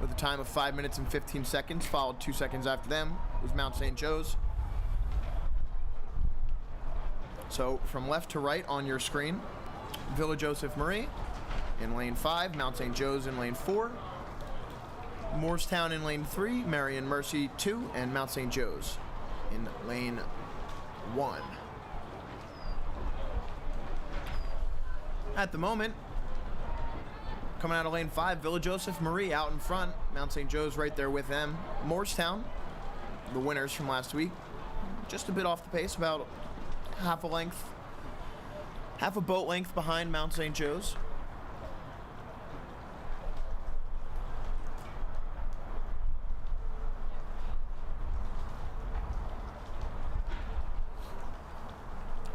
with a time of 5 minutes and 15 seconds. Followed 2 seconds after them was Mount St. Joe's. So from left to right on your screen, Villa Joseph Marie in lane 5, Mount St. Joe's in lane 4, Moorestown in lane 3, Marion Mercy 2, and Mount St. Joe's in lane 1. At the moment, coming out of lane 5, Villa Joseph Marie out in front, Mount St. Joe's right there with them. Moorestown, the winners from last week, just a bit off the pace, about half a boat length behind Mount St. Joe's.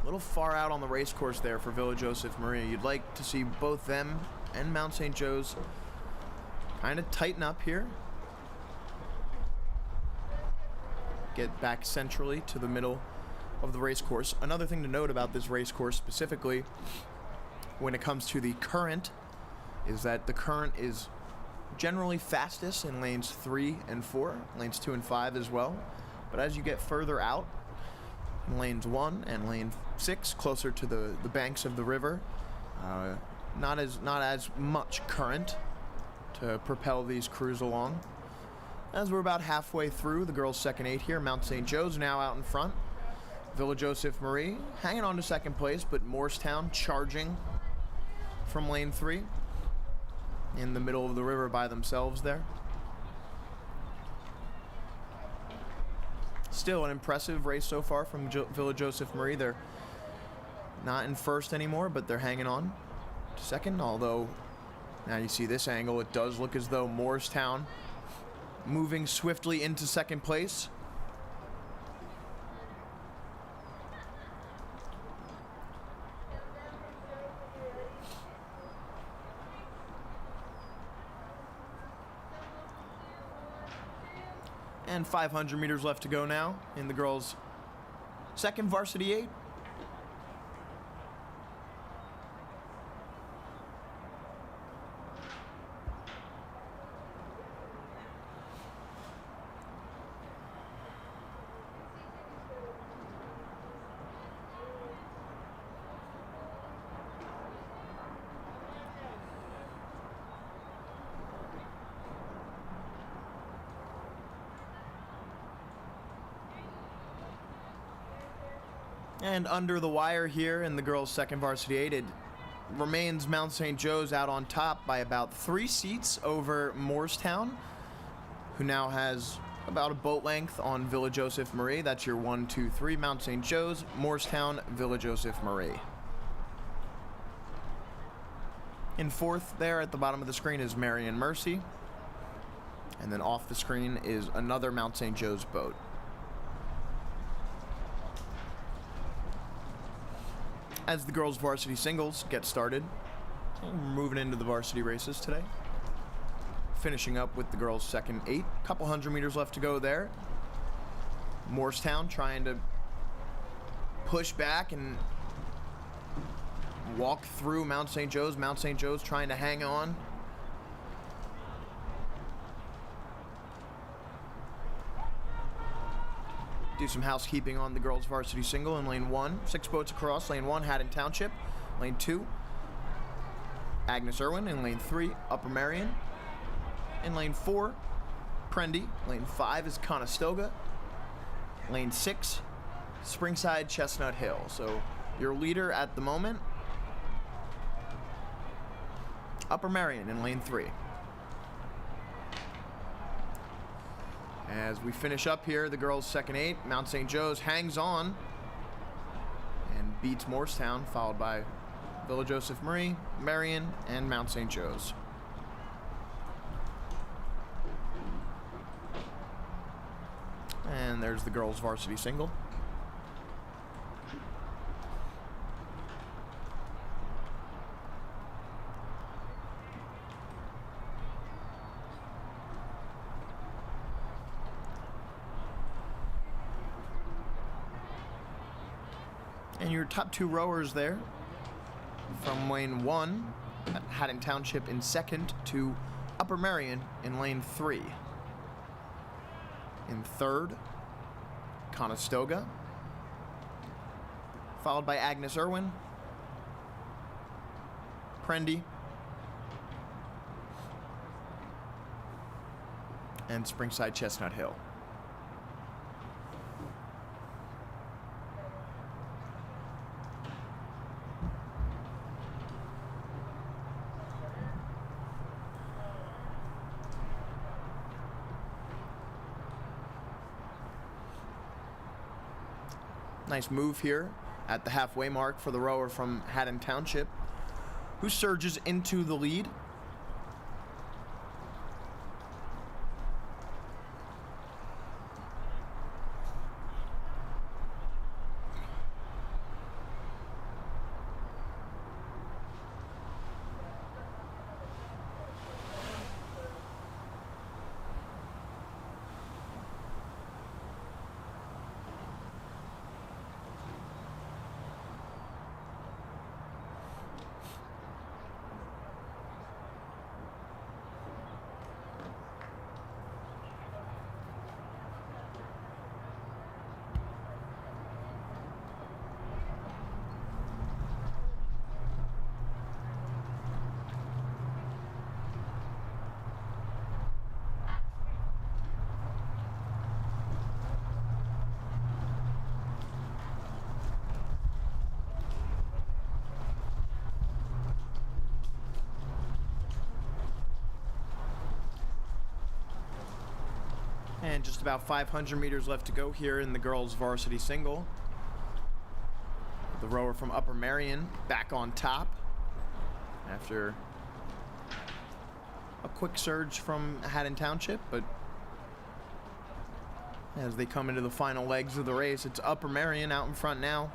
A little far out on the race course there for Villa Joseph Marie. You'd like to see both them and Mount St. Joe's kind of tighten up here. Get back centrally to the middle of the race course. Another thing to note about this race course specifically when it comes to the current is that the current is generally fastest in lanes 3 and 4, lanes 2 and 5 as well. But as you get further out in lanes 1 and lane 6, closer to the banks of the river, not as much current to propel these crews along. As we're about halfway through the girls' second 8 here, Mount St. Joe's now out in front. Villa Joseph Marie hanging on to second place, but Moorestown charging from lane 3 in the middle of the river by themselves there. Still an impressive race so far from Villa Joseph Marie. They're not in first anymore, but they're hanging on to second, although now you see this angle, it does look as though Moorestown moving swiftly into second place. And 500 meters left to go now in the girls' second varsity 8. And under the wire here in the girls' second varsity 8, it remains Mount St. Joe's out on top by about 3 seats over Moorestown, who now has about a boat length on Villa Joseph Marie. That's your 1, 2, 3, Mount St. Joe's, Moorestown, Villa Joseph Marie. In fourth there at the bottom of the screen is Marion Mercy. And then off the screen is another Mount St. Joe's boat. As the girls' varsity singles get started, we're moving into the varsity races today. Finishing up with the girls' second 8. Couple hundred meters left to go there. Moorestown trying to push back and walk through Mount St. Joe's. Mount St. Joe's trying to hang on. Do some housekeeping on the girls' varsity single in lane 1. 6 boats across. Lane 1, Haddon Township. Lane 2, Agnes Irwin. In lane 3, Upper Marion. In lane 4, Prendy. Lane 5 is Conestoga. Lane 6, Springside Chestnut Hill. So your leader at the moment, Upper Marion in lane 3. As we finish up here, the girls' second 8, Mount St. Joe's hangs on and beats Moorestown, followed by Villa Joseph Marie, Marion, and Mount St. Joe's. And there's the girls' varsity single. And your top two rowers there, from lane 1 at Haddon Township in second to Upper Merion in lane 3. In third, Conestoga, followed by Agnes Irwin, Prendy, and Springside Chestnut Hill. Nice move here at the halfway mark for the rower from Haddon Township, who surges into the lead. And just about 500 meters left to go here in the girls' varsity single. The rower from Upper Merion back on top after a quick surge from Haddon Township, but as they come into the final legs of the race, it's Upper Merion out in front now.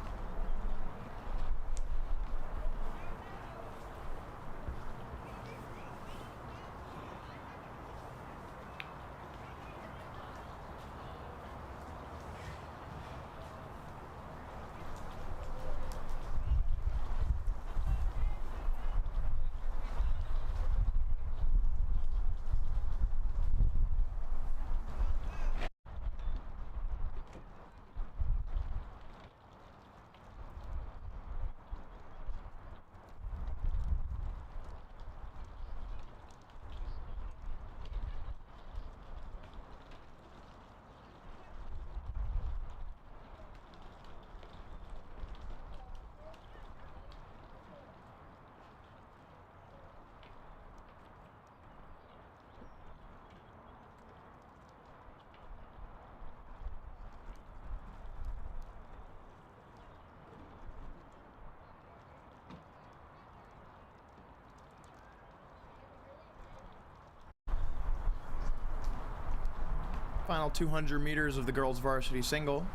Final 200 meters of the girls' varsity single.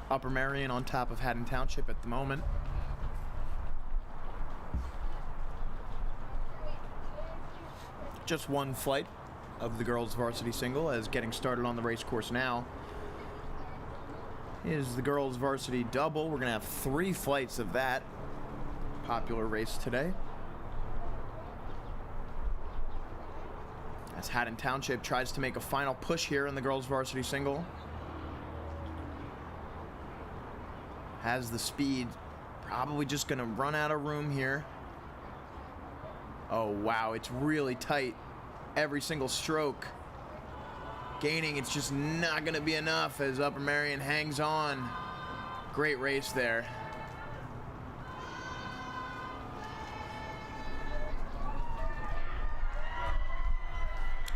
Upper Merion on top of Haddon Township at the moment. Just one flight of the girls' varsity single, as getting started on the race course now is the girls' varsity double. We're going to have 3 flights of that popular race today, as Haddon Township tries to make a final push here in the girls' varsity single. Has the speed, probably just going to run out of room here. Oh, wow, it's really tight every single stroke. Gaining, it's just not going to be enough as Upper Merion hangs on. Great race there.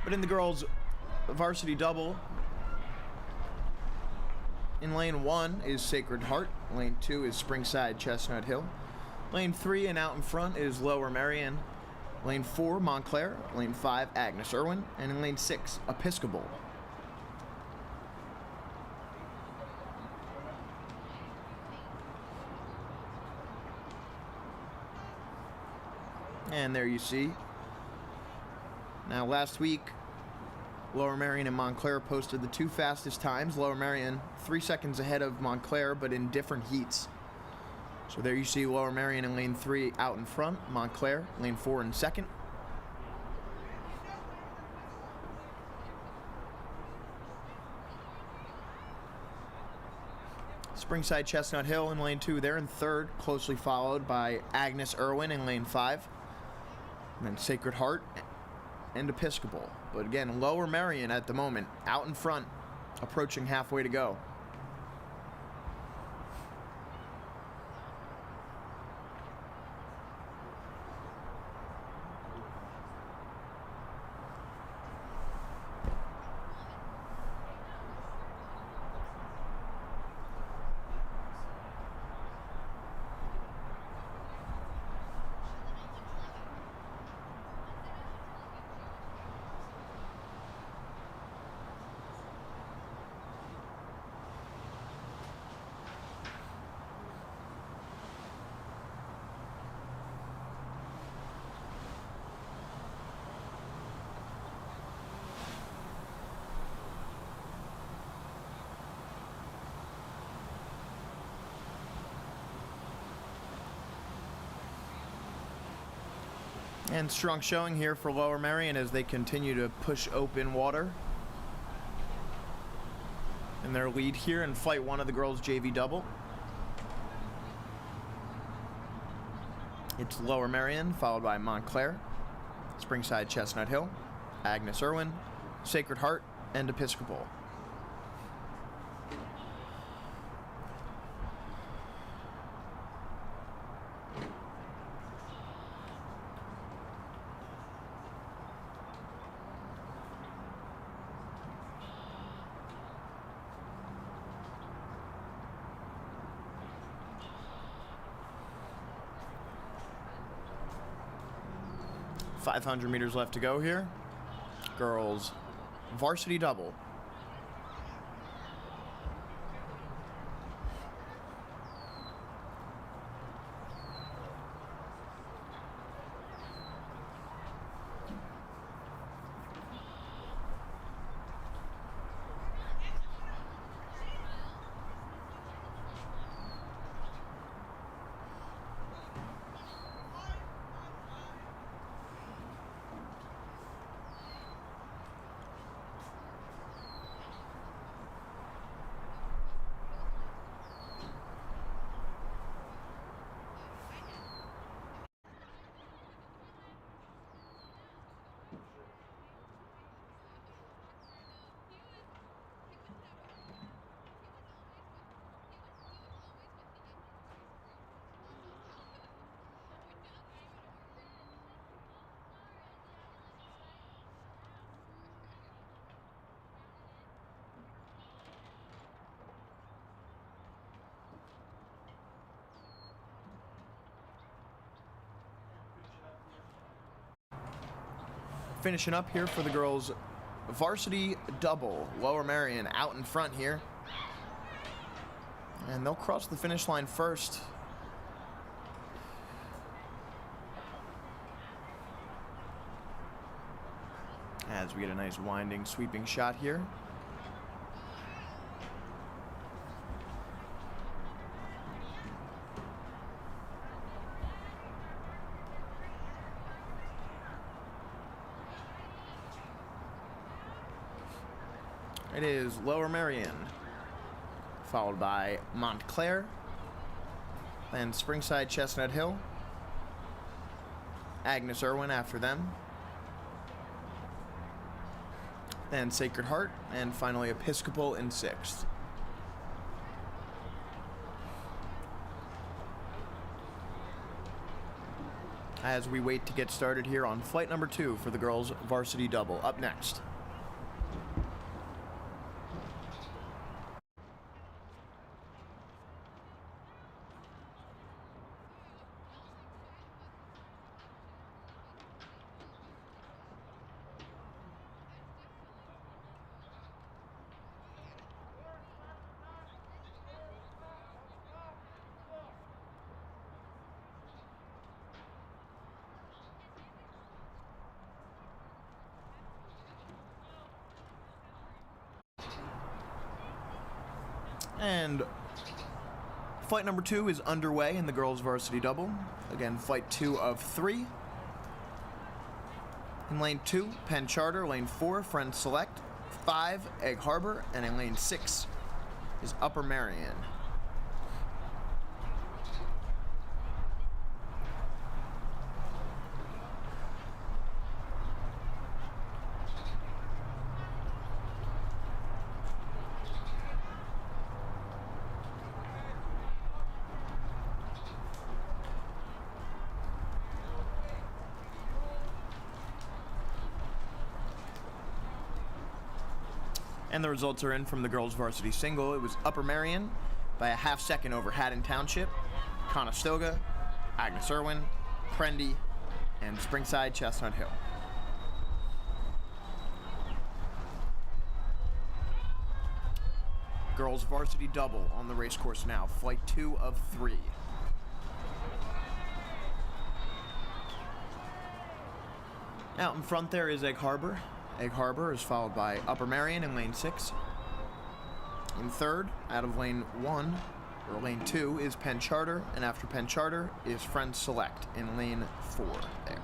But in the girls' varsity double, in lane 1 is Sacred Heart. Lane 2 is Springside Chestnut Hill. Lane 3 and out in front is Lower Merion. Lane 4, Montclair. Lane 5, Agnes Irwin. And in lane 6, Episcopal. And there you see. Now, last week, Lower Merion and Montclair posted the 2 fastest times. Lower Merion 3 seconds ahead of Montclair, but in different heats. So there you see Lower Merion in lane 3 out in front. Montclair, lane 4 in second. Springside Chestnut Hill in lane 2. They're in third, closely followed by Agnes Irwin in lane 5. And then Sacred Heart and Episcopal. But again, Lower Merion at the moment, out in front, approaching halfway to go. And strong showing here for Lower Merion as they continue to push open water in their lead here in Fight 1 of the girls' JV double. It's Lower Merion, followed by Montclair, Springside Chestnut Hill, Agnes Irwin, Sacred Heart, and Episcopal. .500 meters left to go here. Girls varsity double. Finishing up here for the girls' varsity double. Lower Merion out in front here. And they'll cross the finish line first. As we get a nice winding, sweeping shot here. It is Lower Merion, followed by Montclair, then Springside Chestnut Hill, Agnes Irwin after them, then Sacred Heart, and finally Episcopal in 6th. As we wait to get started here on flight number 2 for the girls' varsity double. Up next. And flight number 2 is underway in the girls varsity double. Again, flight 2 of 3. In lane 2, Penn Charter. Lane 4, Friends Select. 5, Egg Harbor. And in lane 6 is Upper Marion. And the results are in from the girls varsity single. It was Upper Marion by a half second over Haddon Township, Conestoga, Agnes Irwin, Prendy, and Springside Chestnut Hill. Girls varsity double on the race course now, flight 2 of 3. Out in front there is Egg Harbor. Egg Harbor is followed by Upper Marion in lane 6. In third, out of lane 1, or lane 2, is Penn Charter, and after Penn Charter is Friends Select in lane 4 there.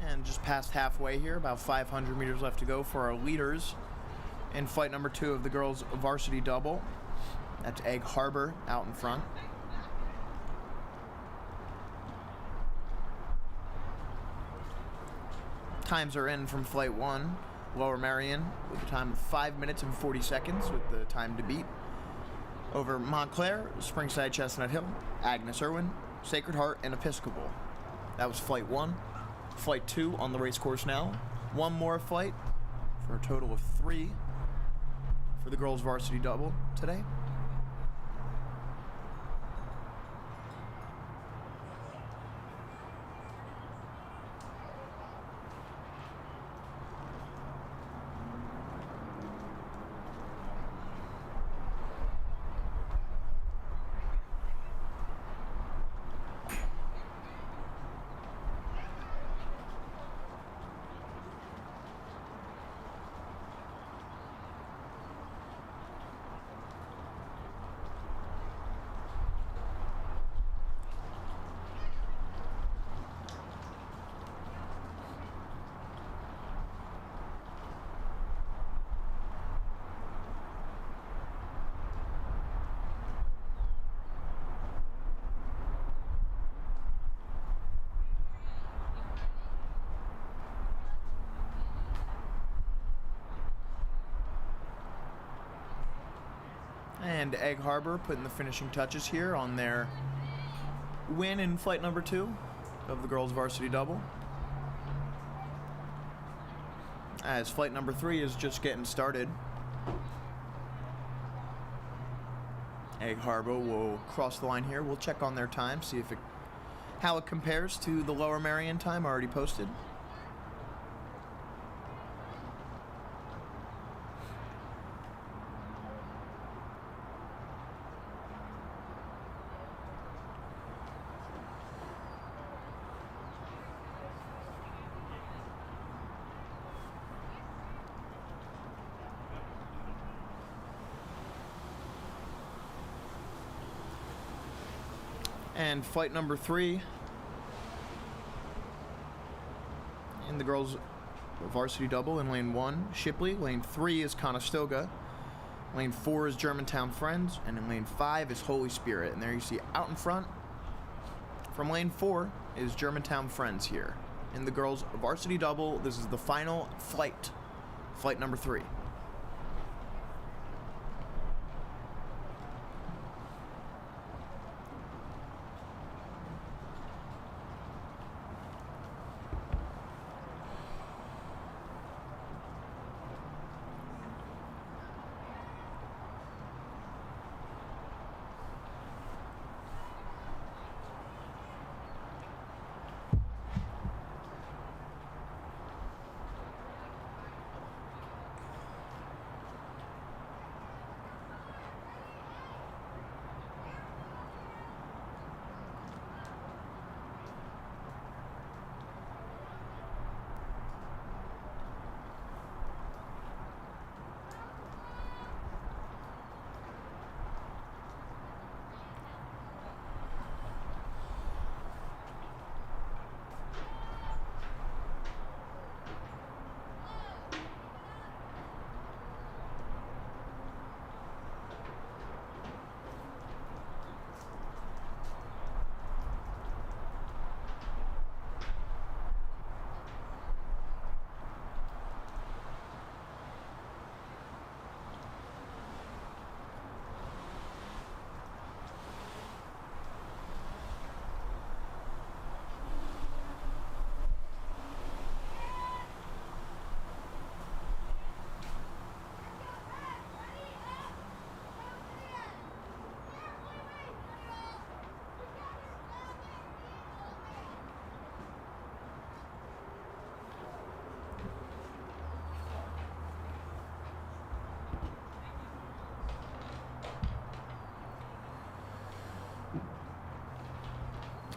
And just past halfway here, about 500 meters left to go for our leaders in flight number 2 of the girls varsity double. That's Egg Harbor out in front. Times are in from flight 1, Lower Marion, with a time of 5 minutes and 40 seconds with the time to beat. Over Montclair, Springside Chestnut Hill, Agnes Irwin, Sacred Heart, and Episcopal. That was flight 1. Flight 2 on the race course now. One more flight for a total of 3 for the girls varsity double today. And Egg Harbor putting the finishing touches here on their win in flight number 2. of the girls varsity double, as flight number 3 is just getting started. Egg Harbor will cross the line here. We'll check on their time, see if how it compares to the Lower Merion time already posted. And flight number 3 in the girls varsity double in lane 1, Shipley. Lane 3 is Conestoga. Lane 4 is Germantown Friends. And in lane 5 is Holy Spirit. And there you see out in front from lane 4 is Germantown Friends here. In the girls varsity double, this is the final flight. Flight number 3.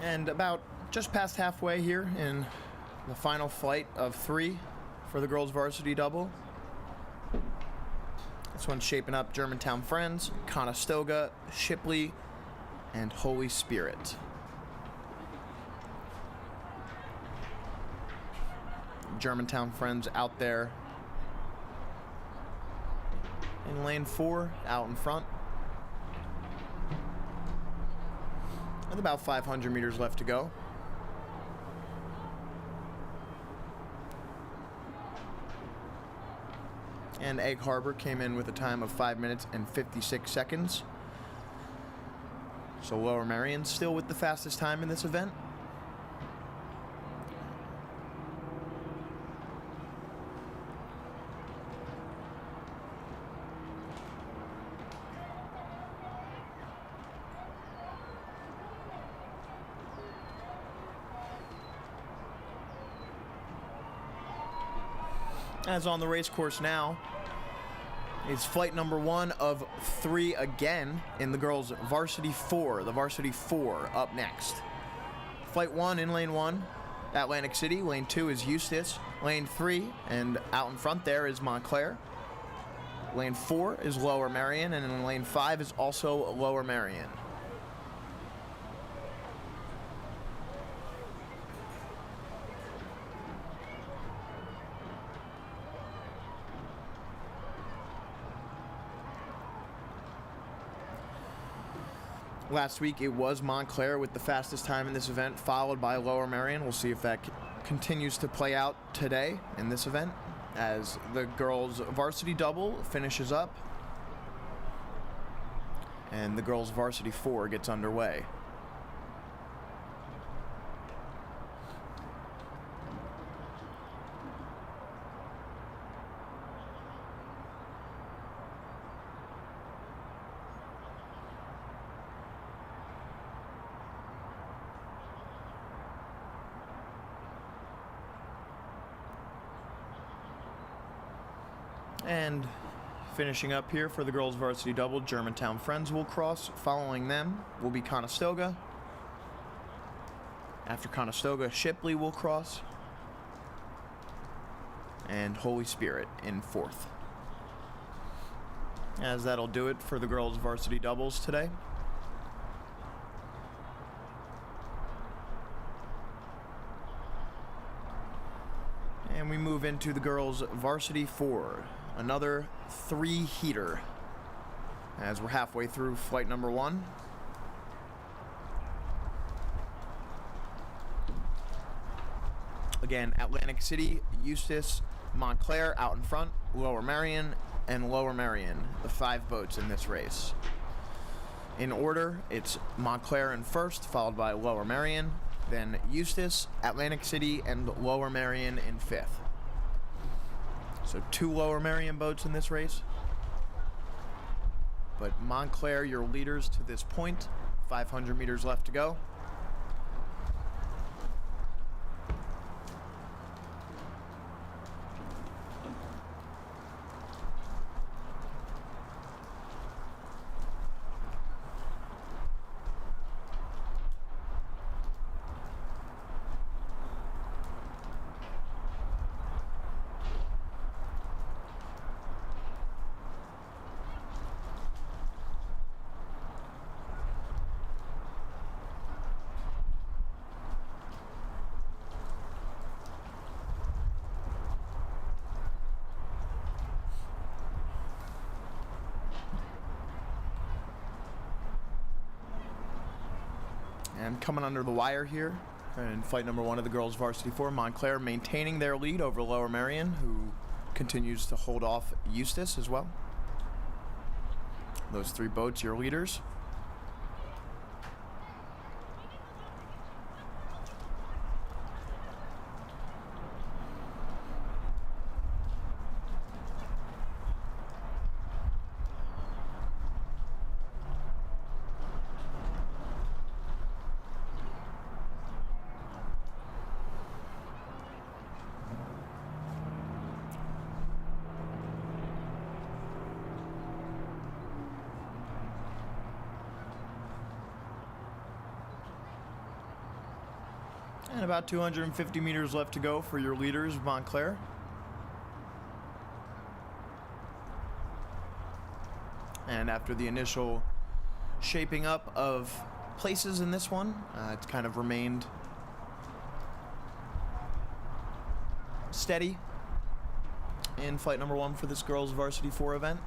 And about just past halfway here in the final flight of 3 for the girls varsity double. This one's shaping up Germantown Friends, Conestoga, Shipley, and Holy Spirit. Germantown Friends out there in lane 4, out in front. With about 500 meters left to go. And Egg Harbor came in with a time of 5 minutes and 56 seconds. So Lower Merion still with the fastest time in this event. As on the race course now is flight number 1 of 3 again in the girls varsity 4. The varsity 4 up next. Flight 1 in lane 1, Atlantic City. Lane 2 is Eustis. Lane 3, and out in front there is Montclair. Lane 4 is Lower Merion, and in lane 5 is also Lower Merion. Last week it was Montclair with the fastest time in this event, followed by Lower Merion. We'll see if that continues to play out today in this event as the girls varsity double finishes up and the girls varsity 4 gets underway. And finishing up here for the girls varsity double, Germantown Friends will cross. Following them will be Conestoga. After Conestoga, Shipley will cross. And Holy Spirit in fourth. As that'll do it for the girls varsity doubles today. And we move into the girls varsity 4, another 3-heater, as we're halfway through flight number 1. Again, Atlantic City, Eustis, Montclair out in front, Lower Merion, and Lower Merion, the 5 boats in this race. In order, it's Montclair in first, followed by Lower Merion, then Eustis, Atlantic City, and Lower Merion in 5th. So 2 Lower Merion boats in this race. But Montclair, your leaders to this point. 500 meters left to go. And coming under the wire here in flight number 1 of the girls varsity 4, Montclair maintaining their lead over Lower Merion, who continues to hold off Eustis as well. Those 3 boats, your leaders. And about 250 meters left to go for your leaders, Montclair. And after the initial shaping up of places in this one, it's kind of remained steady in flight number 1 for this girls varsity 4 event.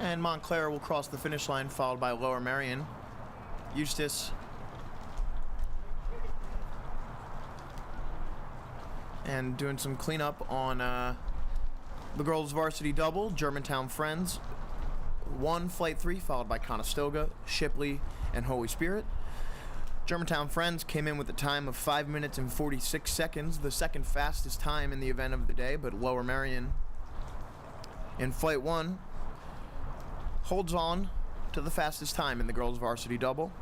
And Montclair will cross the finish line, followed by Lower Merion. Eustis. And doing some cleanup on the girls varsity double, Germantown Friends. 1, flight 3, followed by Conestoga, Shipley, and Holy Spirit. Germantown Friends came in with a time of 5 minutes and 46 seconds, the second fastest time in the event of the day, but Lower Merion in flight 1 holds on to the fastest time in the girls varsity double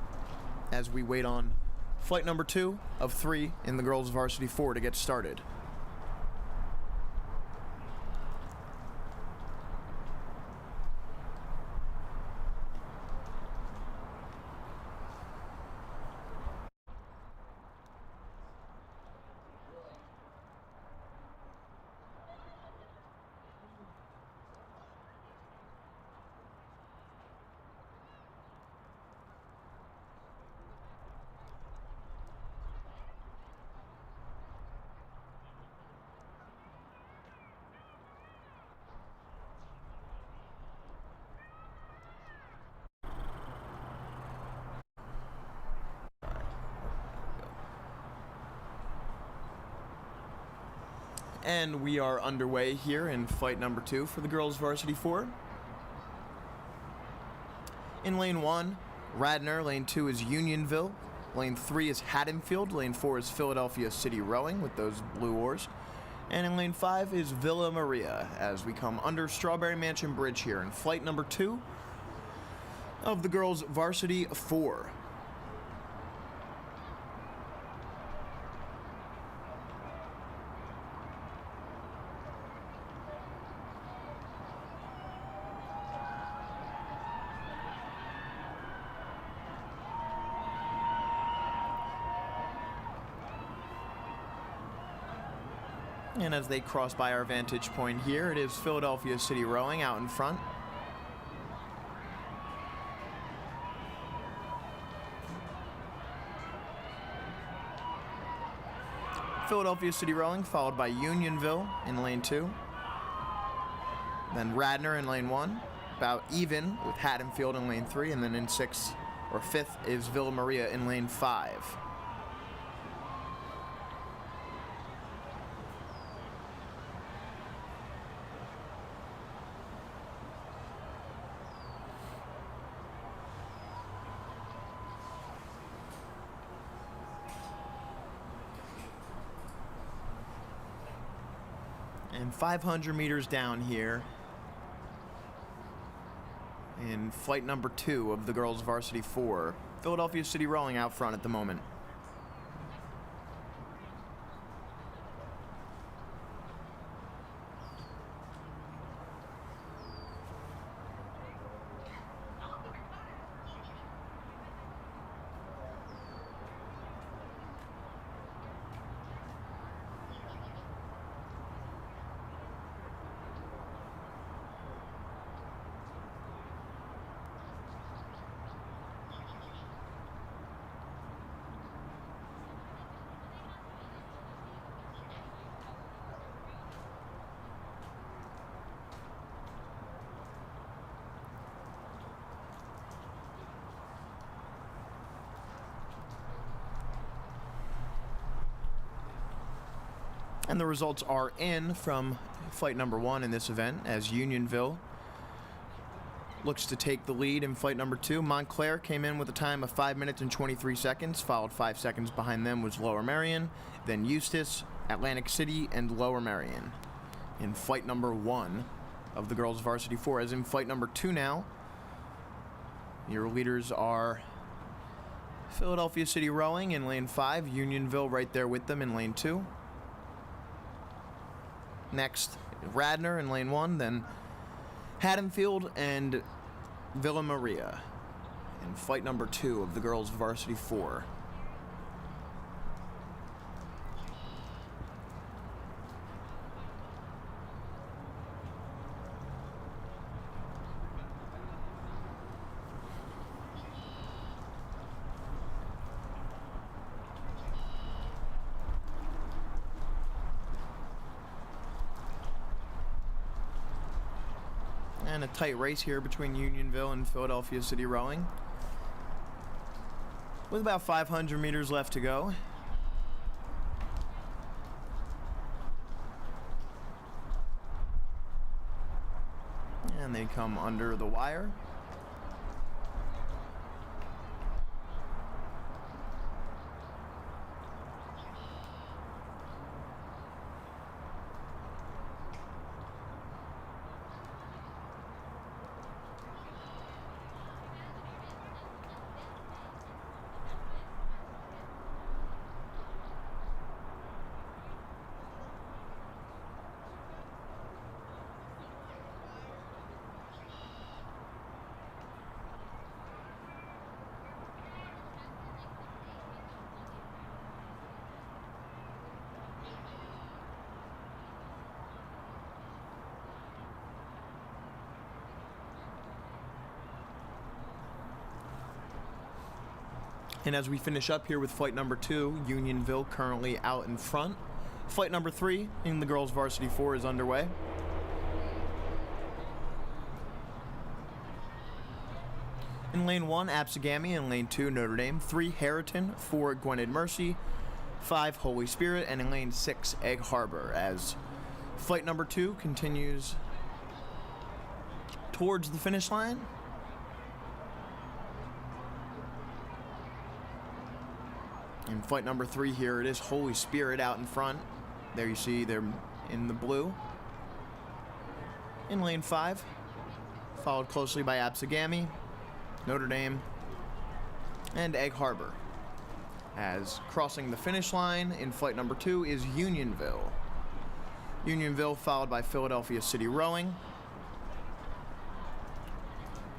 as we wait on flight number 2 of 3 in the girls varsity 4 to get started. And we are underway here in flight number 2 for the girls varsity 4. In lane 1, Radnor. Lane 2 is Unionville. Lane 3 is Haddonfield. Lane 4 is Philadelphia City Rowing with those blue oars. And in lane 5 is Villa Maria as we come under Strawberry Mansion Bridge here in flight number 2 of the girls' Varsity 4. And as they cross by our vantage point here, it is Philadelphia City Rowing out in front. Philadelphia City Rowing followed by Unionville in lane 2. Then Radnor in lane 1, about even with Haddonfield in lane 3, and then in 6th or 5th is Villa Maria in lane 5. And 500 meters down here in flight number 2 of the girls' Varsity 4. Philadelphia City Rowing out front at the moment. And the results are in from flight number 1 in this event as Unionville looks to take the lead in flight number 2. Montclair came in with a time of 5 minutes and 23 seconds, followed 5 seconds behind them was Lower Merion, then Eustis, Atlantic City, and Lower Merion in flight number 1 of the girls' Varsity 4. As in flight number 2 now, your leaders are Philadelphia City Rowing in lane 5, Unionville right there with them in lane 2. Next, Radnor in lane 1, then Haddonfield and Villa Maria in flight number 2 of the girls' Varsity 4. And a tight race here between Unionville and Philadelphia City Rowing, with about 500 meters left to go. And they come under the wire. And as we finish up here with flight number 2, Unionville currently out in front. Flight number 3 in the girls' Varsity 4 is underway. In lane 1, Absegami. In lane 2, Notre Dame. 3, Harriton. 4, Gwynedd Mercy. 5, Holy Spirit. And in lane 6, Egg Harbor, as flight number 2 continues towards the finish line. In flight number 3 here, it is Holy Spirit out in front. There you see they're in the blue. In lane 5, followed closely by Absagami, Notre Dame, and Egg Harbor. As crossing the finish line in flight number 2 is Unionville. Unionville followed by Philadelphia City Rowing.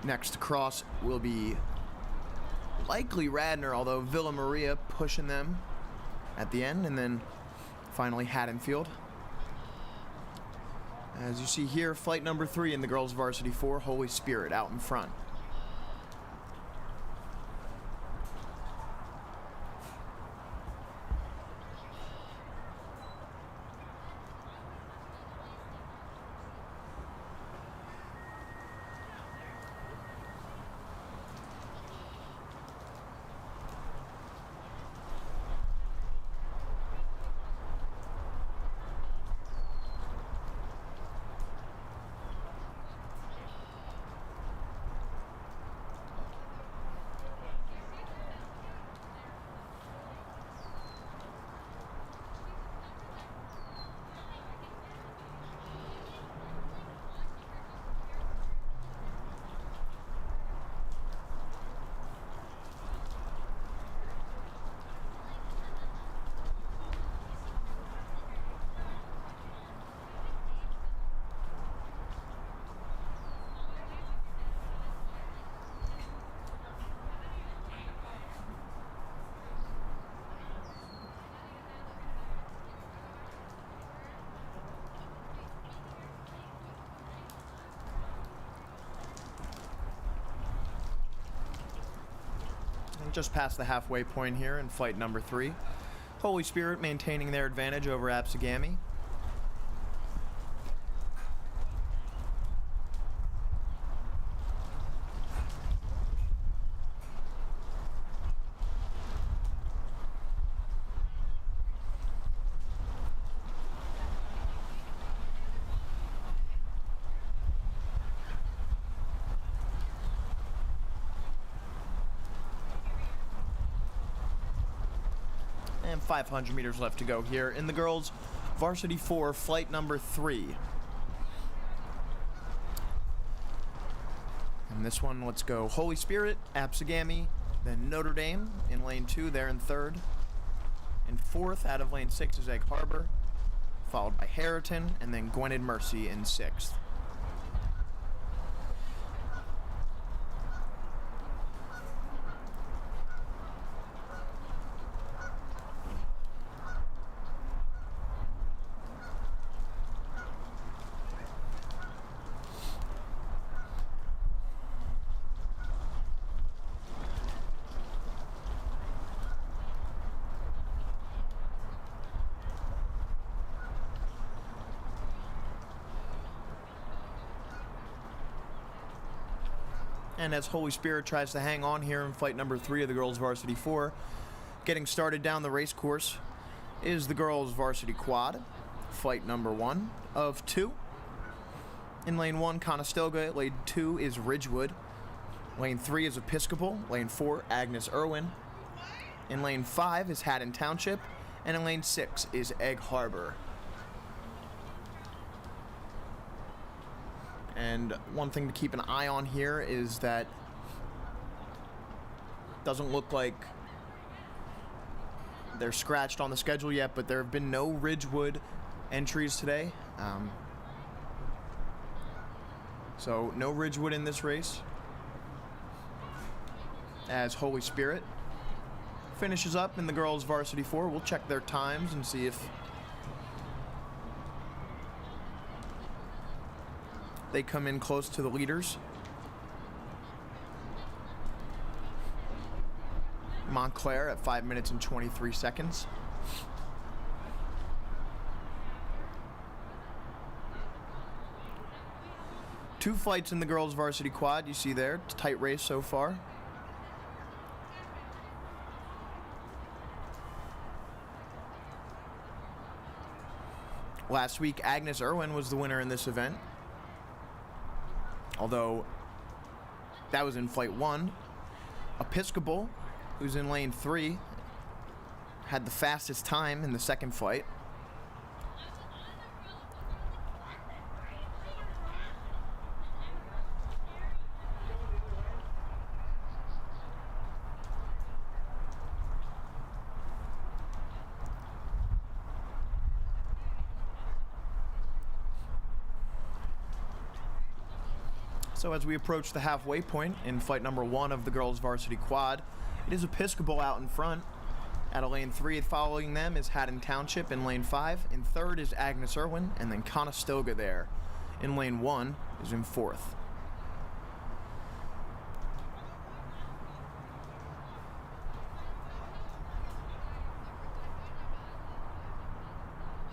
Next to cross will be likely Radnor, although Villa Maria pushing them at the end, and then finally Haddonfield. As you see here, flight number 3 in the girls varsity 4, Holy Spirit out in front. Just past the halfway point here in flight number 3. Holy Spirit maintaining their advantage over Absagami. And 500 meters left to go here in the girls varsity 4, flight number 3. And this one, let's go Holy Spirit, Absagami, then Notre Dame in lane 2, there in 3rd. In 4th, out of lane 6 is Egg Harbor, followed by Harriton, and then Gwynedd Mercy in 6th. And as Holy Spirit tries to hang on here in flight number 3 of the girls varsity 4, getting started down the race course is the girls varsity quad, flight number 1 of 2. In lane 1, Conestoga. Lane 2 is Ridgewood. Lane 3 is Episcopal. Lane 4, Agnes Irwin. In lane 5 is Haddon Township. And in lane 6 is Egg Harbor. And one thing to keep an eye on here is that doesn't look like they're scratched on the schedule yet, but there have been no Ridgewood entries today. So no Ridgewood in this race, as Holy Spirit finishes up in the girls varsity 4. We'll check their times and see if they come in close to the leaders. Montclair at 5 minutes and 23 seconds. Two flights in the girls varsity quad, you see there. It's a tight race so far. Last week, Agnes Irwin was the winner in this event, although that was in flight 1. Episcopal, who's in lane 3, had the fastest time in the second flight. So as we approach the halfway point in flight number 1 of the girls varsity quad, it is Episcopal out in front. Out of lane 3 following them is Haddon Township in lane 5. In third is Agnes Irwin, and then Conestoga there in lane 1 is in fourth.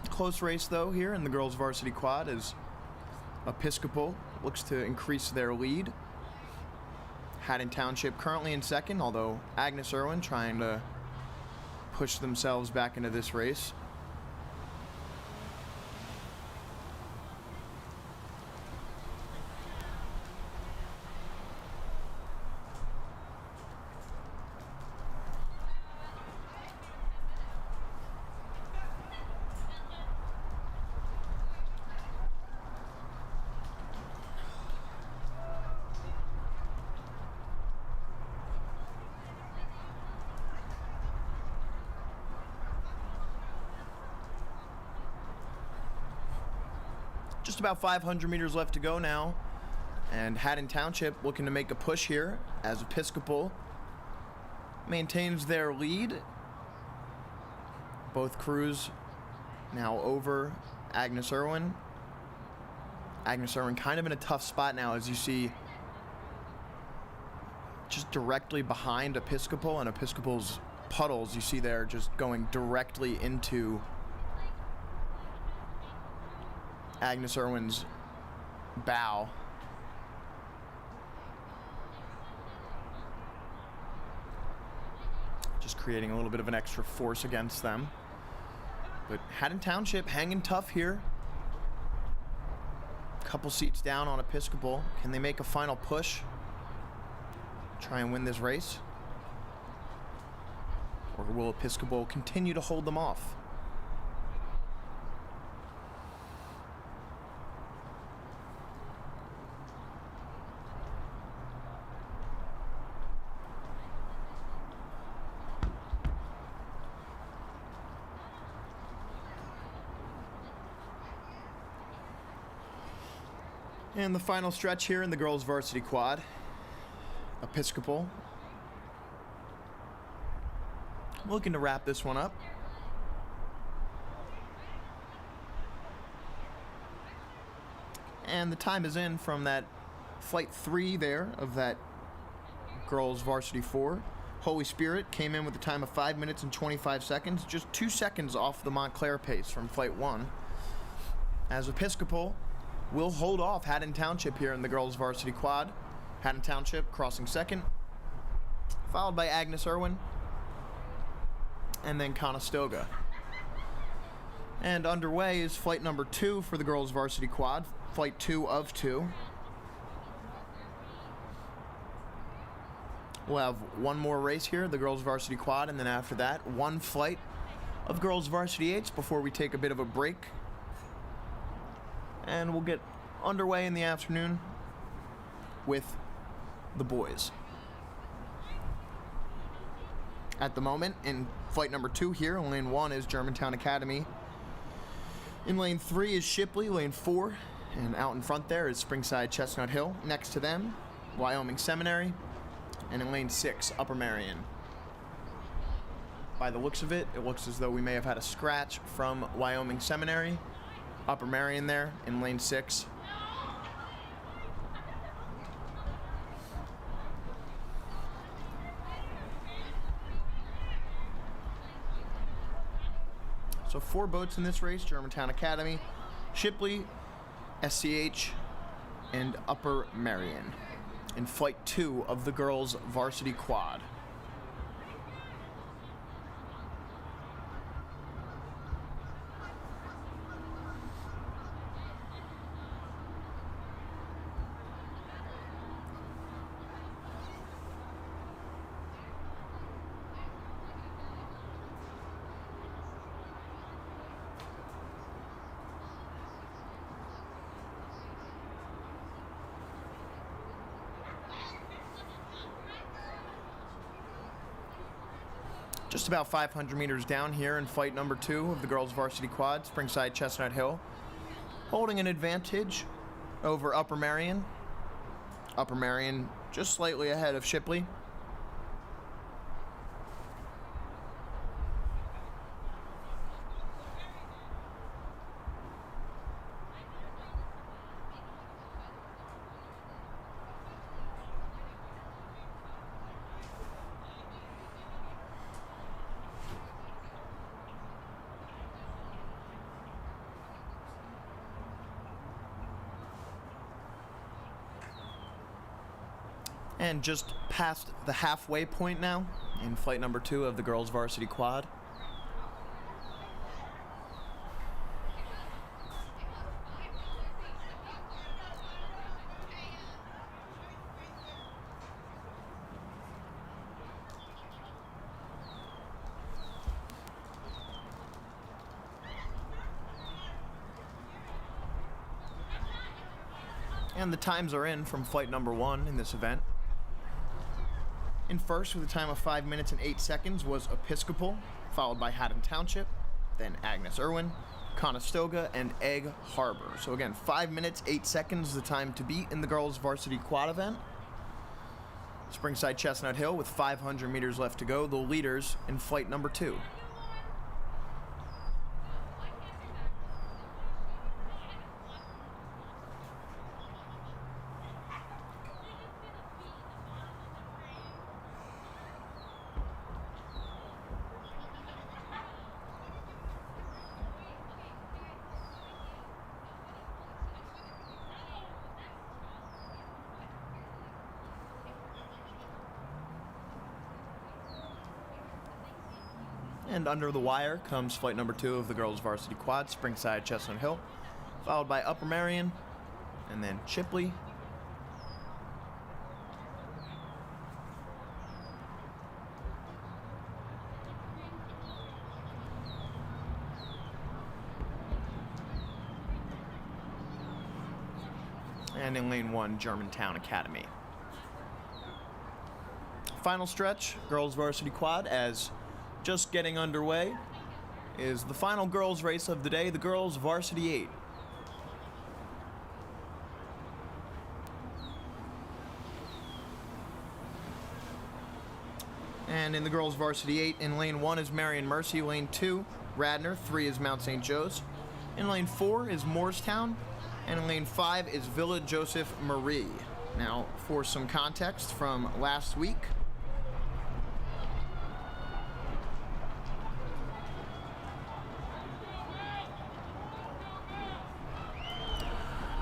Close race though here in the girls varsity quad as Episcopal looks to increase their lead. Haddon Township currently in second, although Agnes Irwin trying to push themselves back into this race. Just about 500 meters left to go now, and Haddon Township looking to make a push here as Episcopal maintains their lead. Both crews now over Agnes Irwin. Agnes Irwin kind of in a tough spot now, as you see just directly behind Episcopal, and Episcopal's puddles you see there just going directly into Agnes Irwin's bow. Just creating a little bit of an extra force against them. But Haddon Township hanging tough here. Couple seats down on Episcopal. Can they make a final push? Try and win this race? Or will Episcopal continue to hold them off? And the final stretch here in the girls varsity quad. Episcopal looking to wrap this one up. And the time is in from that flight 3 there of that girls varsity 4. Holy Spirit came in with a time of 5 minutes and 25 seconds, just 2 seconds off the Montclair pace from flight 1. As Episcopal will hold off Haddon Township here in the girls varsity quad. Haddon Township crossing second, followed by Agnes Irwin, and then Conestoga. And underway is flight number 2 for the girls varsity quad, flight 2 of 2. We'll have one more race here, the girls varsity quad, and then after that, one flight of girls varsity 8s before we take a bit of a break. And we'll get underway in the afternoon with the boys. At the moment, in flight number 2 here, in lane 1 is Germantown Academy. In lane 3 is Shipley, lane 4, and out in front there is Springside Chestnut Hill. Next to them, Wyoming Seminary, and in lane 6, Upper Marion. By the looks of it, it looks as though we may have had a scratch from Wyoming Seminary. Upper Marion there in lane 6. So 4 boats in this race: Germantown Academy, Shipley, SCH, and Upper Marion in flight 2 of the girls varsity quad. Just about 500 meters down here in flight number 2 of the girls varsity quad, Springside Chestnut Hill, holding an advantage over Upper Marion. Upper Marion just slightly ahead of Shipley. And just past the halfway point now in flight number 2 of the girls varsity quad. And the times are in from flight number 1 in this event. In first, with a time of 5 minutes and 8 seconds, was Episcopal, followed by Haddon Township, then Agnes Irwin, Conestoga, and Egg Harbor. So again, 5 minutes, 8 seconds, the time to beat in the girls varsity quad event. Springside Chestnut Hill with 500 meters left to go, the leaders in flight number 2. And under the wire comes flight number 2 of the girls varsity quad, Springside Chestnut Hill, followed by Upper Marion, and then Shipley. And in lane 1, Germantown Academy. Final stretch, girls varsity quad, as just getting underway is the final girls race of the day, the girls varsity 8. And in the girls varsity 8, in lane 1 is Marion Mercy, lane 2, Radnor, 3 is Mount St. Joe's, in lane 4 is Morristown, and in lane 5 is Villa Joseph Marie. Now, for some context from last week,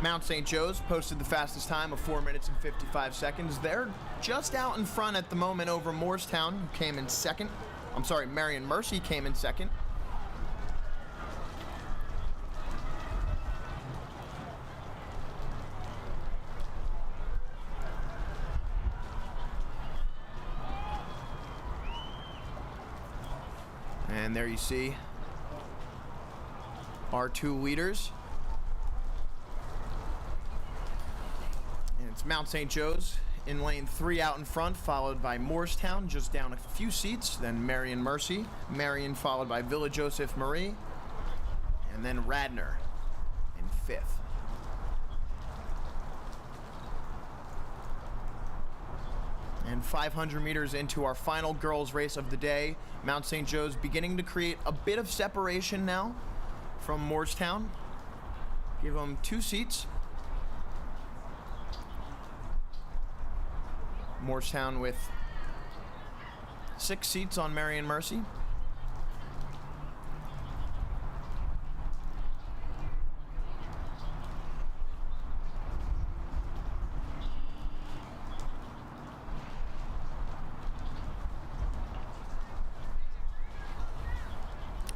Mount St. Joe's posted the fastest time of 4 minutes and 55 seconds. They're just out in front at the moment over Morristown, who came in second. I'm sorry, Marion Mercy came in second. And there you see our 2 leaders. It's Mount St. Joe's in lane 3 out in front, followed by Morristown, just down a few seats, then Marion Mercy, Marion followed by Villa Joseph Marie, and then Radnor in 5th. And 500 meters into our final girls race of the day, Mount St. Joe's beginning to create a bit of separation now from Morristown. Give them 2 seats. Morristown with 6 seats on Marion Mercy.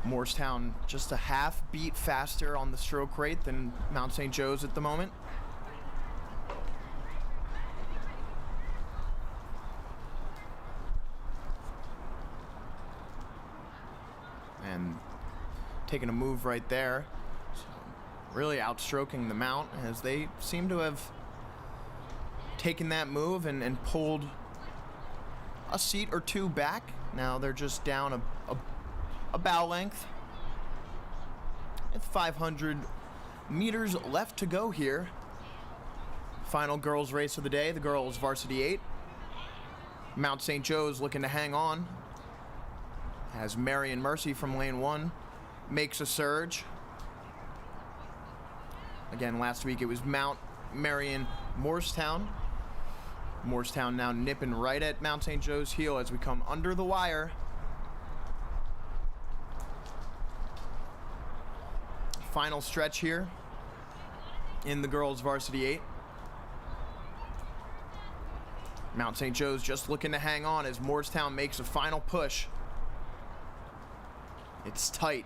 Morristown just a half beat faster on the stroke rate than Mount St. Joe's at the moment. And taking a move right there, really outstroking the Mount, as they seem to have taken that move and pulled a seat or 2 back Now they're just down a bow length. With 500 meters left to go here. Final girls race of the day, the girls varsity 8. Mount St. Joe's looking to hang on as Mary and Mercy from lane 1 makes a surge. Again, last week it was Mount, Marion, Morristown. Morristown now nipping right at Mount St. Joe's heel as we come under the wire. Final stretch here in the girls varsity 8. Mount St. Joe's just looking to hang on as Morristown makes a final push. It's tight.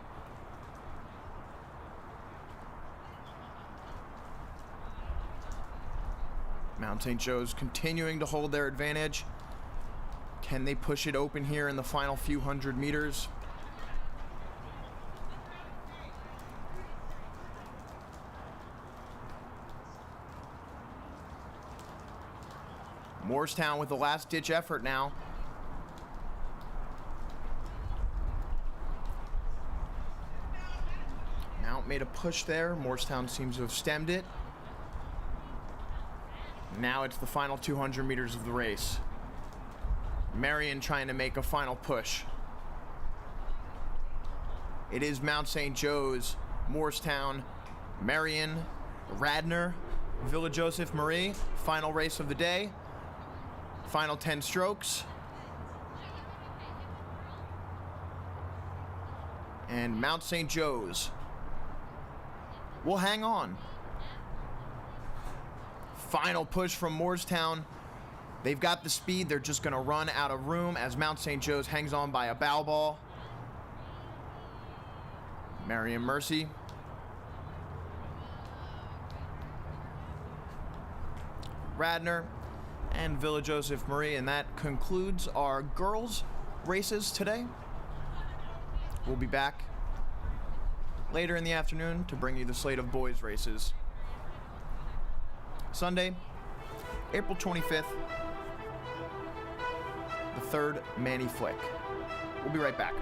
Mount St. Joe's continuing to hold their advantage. Can they push it open here in the final few hundred meters? Morristown with the last-ditch effort now. Mount made a push there. Morristown seems to have stemmed it. Now it's the final 200 meters of the race. Marion trying to make a final push. It is Mount St. Joe's, Morristown, Marion, Radnor, Villa Joseph Marie. Final race of the day. Final 10 strokes. And Mount St. Joe's will hang on. Final push from Morristown. They've got the speed. They're just going to run out of room as Mount St. Joe's hangs on by a bow ball. Mary and Mercy. Radnor and Villa Joseph Marie, and that concludes our girls races today. We'll be back later in the afternoon to bring you the slate of boys races. Sunday, April 25th, the third Manny Flick. We'll be right back.